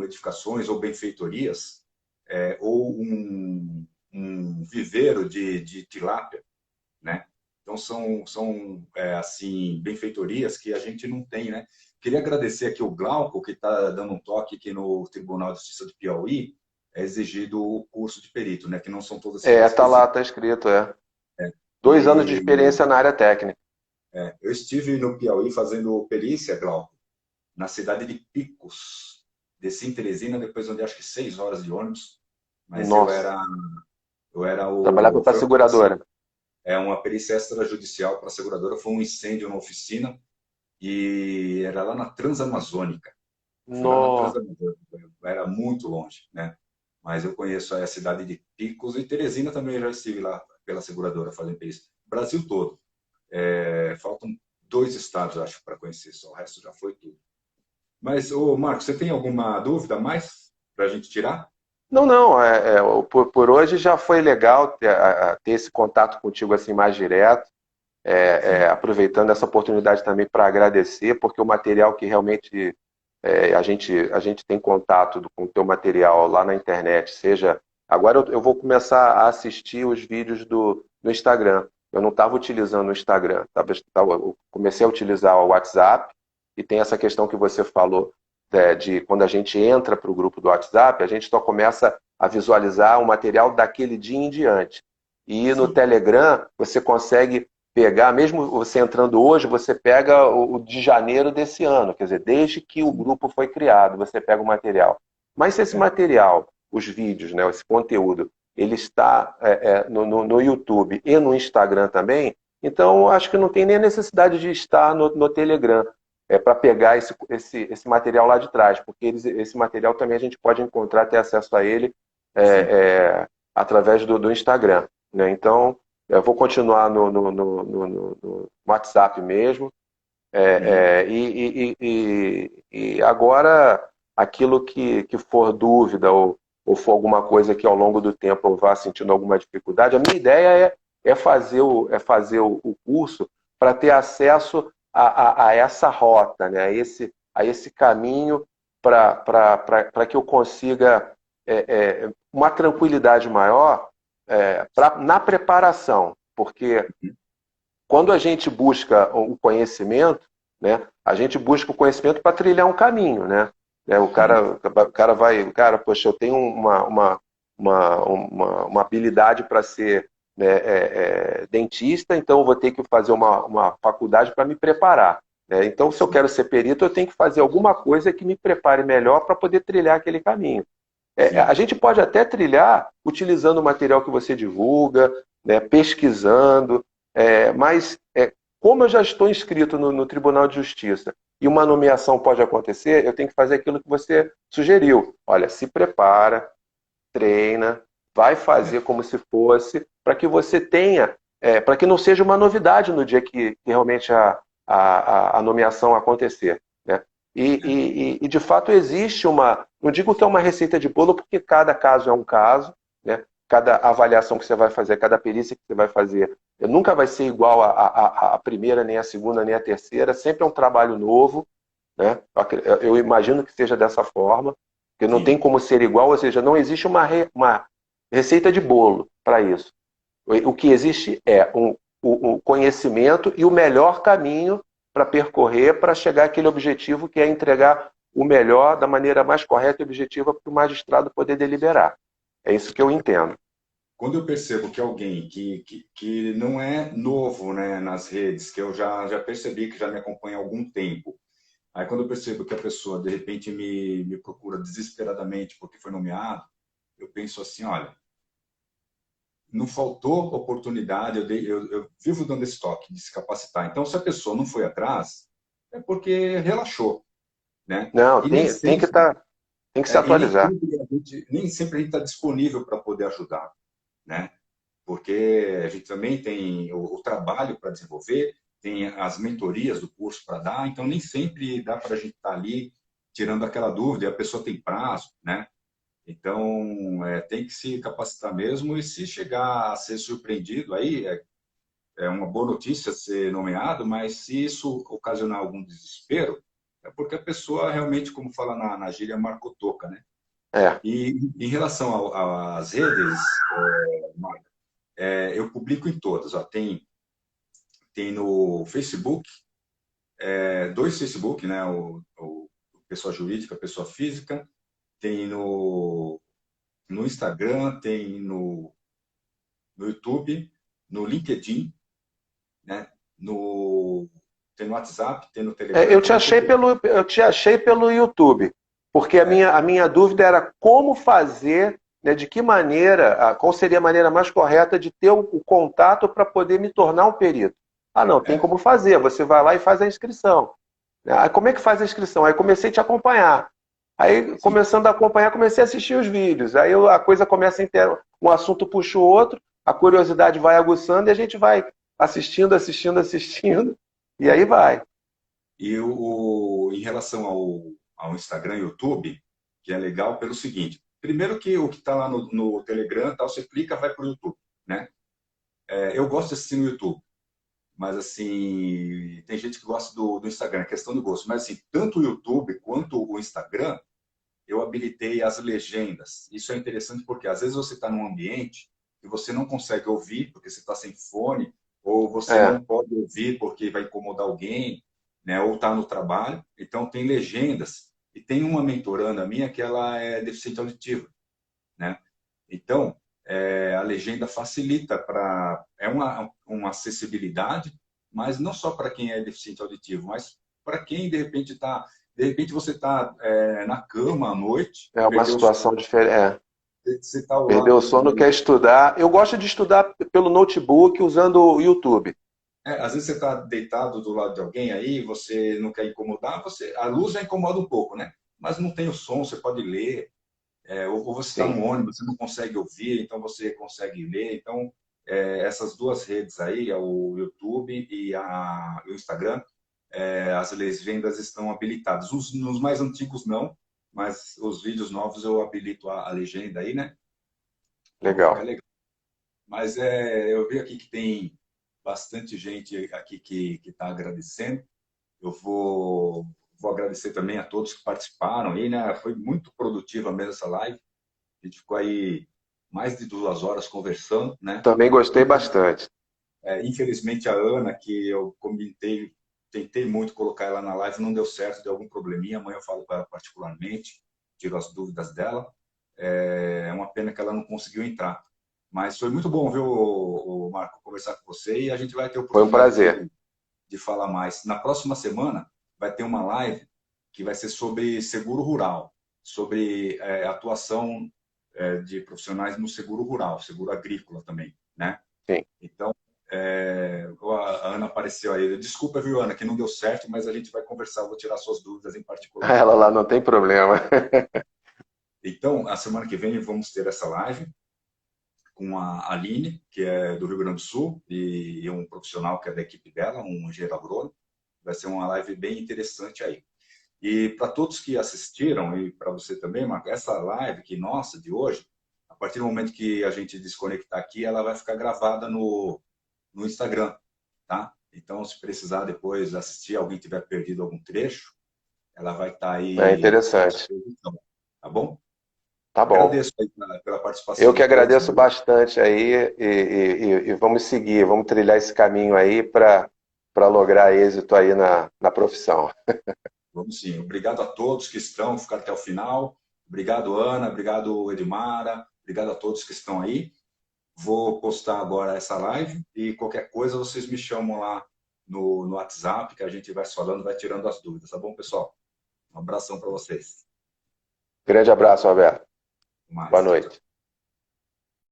edificações ou benfeitorias, ou um viveiro de tilápia, né? Então, são assim, benfeitorias que a gente não tem, né? Queria agradecer aqui o Glauco, que está dando um toque aqui no Tribunal de Justiça de Piauí, é exigido o curso de perito, né? Que não são todas as tá lá, tá escrito, 2 anos de experiência na área técnica. Eu estive no Piauí fazendo perícia, Glauco, na cidade de Picos. Desci em Teresina, depois andei acho que 6 horas de ônibus. Mas Nossa. eu era o... Trabalhava para a seguradora. Uma perícia extrajudicial para a seguradora. Foi um incêndio na oficina e era lá na Transamazônica. Nossa. Era muito longe, né? Mas eu conheço a cidade de Picos e Teresina também, já estive lá pela seguradora fazendo perícia. Brasil todo. Faltam 2 estados, acho, para conhecer só. O resto já foi tudo. Mas, Marcos, você tem alguma dúvida a mais para a gente tirar? Não. Por hoje já foi legal ter esse contato contigo assim mais direto. Aproveitando essa oportunidade também para agradecer, porque o material que realmente a gente tem contato com o teu material lá na internet, seja... Agora eu vou começar a assistir os vídeos no Instagram. Eu não estava utilizando o Instagram, eu comecei a utilizar o WhatsApp, e tem essa questão que você falou, de quando a gente entra para o grupo do WhatsApp, a gente só começa a visualizar o material daquele dia em diante. E no Telegram, você consegue pegar, mesmo você entrando hoje, você pega o de janeiro desse ano, quer dizer, desde que o grupo foi criado, você pega o material. Mas se esse material, os vídeos, né, esse conteúdo, ele está no YouTube e no Instagram também, então acho que não tem nem necessidade de estar no Telegram para pegar esse material lá de trás, porque esse material também a gente pode encontrar, ter acesso a ele através do Instagram. Né? Então, eu vou continuar no WhatsApp mesmo. E agora, aquilo que for dúvida ou for alguma coisa que ao longo do tempo eu vá sentindo alguma dificuldade, a minha ideia é fazer o curso para ter acesso a essa rota, né? a esse caminho para que eu consiga uma tranquilidade maior na preparação, porque quando a gente busca o conhecimento, né, a gente busca o conhecimento para trilhar um caminho, né? O cara, poxa, eu tenho uma habilidade para ser dentista, então eu vou ter que fazer uma faculdade para me preparar. Né? Então, se eu quero ser perito, eu tenho que fazer alguma coisa que me prepare melhor para poder trilhar aquele caminho. A gente pode até trilhar utilizando o material que você divulga, né, pesquisando, mas como eu já estou inscrito no Tribunal de Justiça e uma nomeação pode acontecer, eu tenho que fazer aquilo que você sugeriu. Olha, se prepara, treina, vai fazer como se fosse, para que você tenha, para que não seja uma novidade no dia que realmente a nomeação acontecer. Né? E, de fato, existe não digo que é uma receita de bolo, porque cada caso é um caso, né? Cada avaliação que você vai fazer, cada perícia que você vai fazer, nunca vai ser igual a primeira, nem a segunda, nem a terceira, sempre é um trabalho novo, né? Eu imagino que seja dessa forma, porque não tem como ser igual, ou seja, não existe uma receita de bolo para isso. O que existe é o conhecimento e o melhor caminho para percorrer, para chegar àquele objetivo que é entregar o melhor da maneira mais correta e objetiva para o magistrado poder deliberar. É isso que eu entendo. Quando eu percebo que alguém que não é novo, né, nas redes, que eu já percebi que já me acompanha há algum tempo, aí quando eu percebo que a pessoa, de repente, me procura desesperadamente porque foi nomeado, eu penso assim, olha, não faltou oportunidade, eu vivo dando esse toque de se capacitar. Então, se a pessoa não foi atrás, é porque relaxou. Né? Não, E tem que se atualizar. Nem sempre a gente está disponível para poder ajudar, né? Porque a gente também tem o trabalho para desenvolver, tem as mentorias do curso para dar, então nem sempre dá para a gente estar ali tirando aquela dúvida, e a pessoa tem prazo, né? Então, tem que se capacitar mesmo, e se chegar a ser surpreendido, aí é uma boa notícia ser nomeado, mas se isso ocasionar algum desespero, é porque a pessoa realmente, como fala na gíria, marcou toca, né? E em relação às redes, Marco, eu publico em todas. Ó, tem no Facebook, 2 Facebook, né? O pessoa jurídica, pessoa física. Tem no Instagram, tem no YouTube, no LinkedIn, né? Tem no WhatsApp, tem no Telegram. Eu te achei pelo YouTube, porque a minha dúvida era como fazer, né, de que maneira, qual seria a maneira mais correta de ter o contato para poder me tornar um perito. Não, tem como fazer, você vai lá e faz a inscrição. Aí como é que faz a inscrição? Aí comecei a te acompanhar. Aí, começando a acompanhar, comecei a assistir os vídeos. Aí a coisa começa a ter um assunto puxa o outro, a curiosidade vai aguçando e a gente vai assistindo, e aí vai. E em relação ao Instagram e YouTube, que é legal pelo seguinte, primeiro que o que está lá no Telegram, você clica, vai para o YouTube, né? Eu gosto de assistir no YouTube, mas assim, tem gente que gosta do Instagram, é questão de gosto, mas assim, tanto o YouTube quanto o Instagram, eu habilitei as legendas. Isso é interessante porque às vezes você está num ambiente e você não consegue ouvir porque você está sem fone, ou você não pode ouvir porque vai incomodar alguém, né? Ou está no trabalho. Então, tem legendas. E tem uma mentoranda minha que ela é deficiente auditiva, né? Então, a legenda facilita é uma acessibilidade, mas não só para quem é deficiente auditivo, mas para quem de repente você está na cama à noite, É uma perdeu o sono, situação diferente. você está ao Perdeu lado o de sono, alguém. quer estudar. Eu gosto de estudar pelo notebook usando o YouTube. Às vezes você está deitado do lado de alguém aí, você não quer incomodar, a luz já incomoda um pouco, né? Mas não tem o som, você pode ler. Ou você está Sim, no ônibus, você não consegue ouvir, então você consegue ler. Então, essas duas redes aí, o YouTube e o Instagram, as legendas estão habilitadas. Nos mais antigos não, mas os vídeos novos eu habilito a legenda aí, né? Então fica legal. legal. Mas eu vi aqui que tem bastante gente aqui que está agradecendo. Eu vou agradecer também a todos que participaram aí, né? Foi muito produtiva mesmo essa live. A gente ficou aí mais de 2 horas conversando, né? Também gostei bastante. Infelizmente a Ana, que eu comentei, tentei muito colocar ela na live, não deu certo, deu algum probleminha. Amanhã eu falo com ela particularmente, tiro as dúvidas dela. É uma pena que ela não conseguiu entrar. Mas foi muito bom, viu, Marco, conversar com você e a gente vai ter Foi um oportunidade prazer. de falar mais. Na próxima semana vai ter uma live que vai ser sobre seguro rural, sobre atuação de profissionais no seguro rural, seguro agrícola também, né? Sim. Então, a Ana apareceu aí. Desculpa, viu, Ana, que não deu certo, mas a gente vai conversar, eu vou tirar suas dúvidas em particular. Ela lá não tem problema. Então, a semana que vem vamos ter essa live com a Aline, que é do Rio Grande do Sul, e um profissional que é da equipe dela, um engenheiro agrônomo. Vai ser uma live bem interessante aí. E para todos que assistiram, e para você também, Marco, essa live que nossa, de hoje, a partir do momento que a gente desconectar aqui, ela vai ficar gravada no Instagram, tá? Então, se precisar depois assistir, alguém tiver perdido algum trecho, ela vai estar É aí à interessante. disposição, tá bom? Tá bom. Agradeço aí pela Eu participação que de todos. agradeço bastante aí e vamos seguir, vamos trilhar esse caminho aí para lograr êxito aí na profissão. Vamos sim. Obrigado a todos que estão, ficaram até o final. Obrigado, Ana. Obrigado, Edmara. Obrigado a todos que estão aí. Vou postar agora essa live e qualquer coisa vocês me chamam lá no WhatsApp, que a gente vai falando, vai tirando as dúvidas, tá bom, pessoal? Um abração para vocês. Grande abraço, Roberto. Até mais. Boa Tchau, tchau. noite.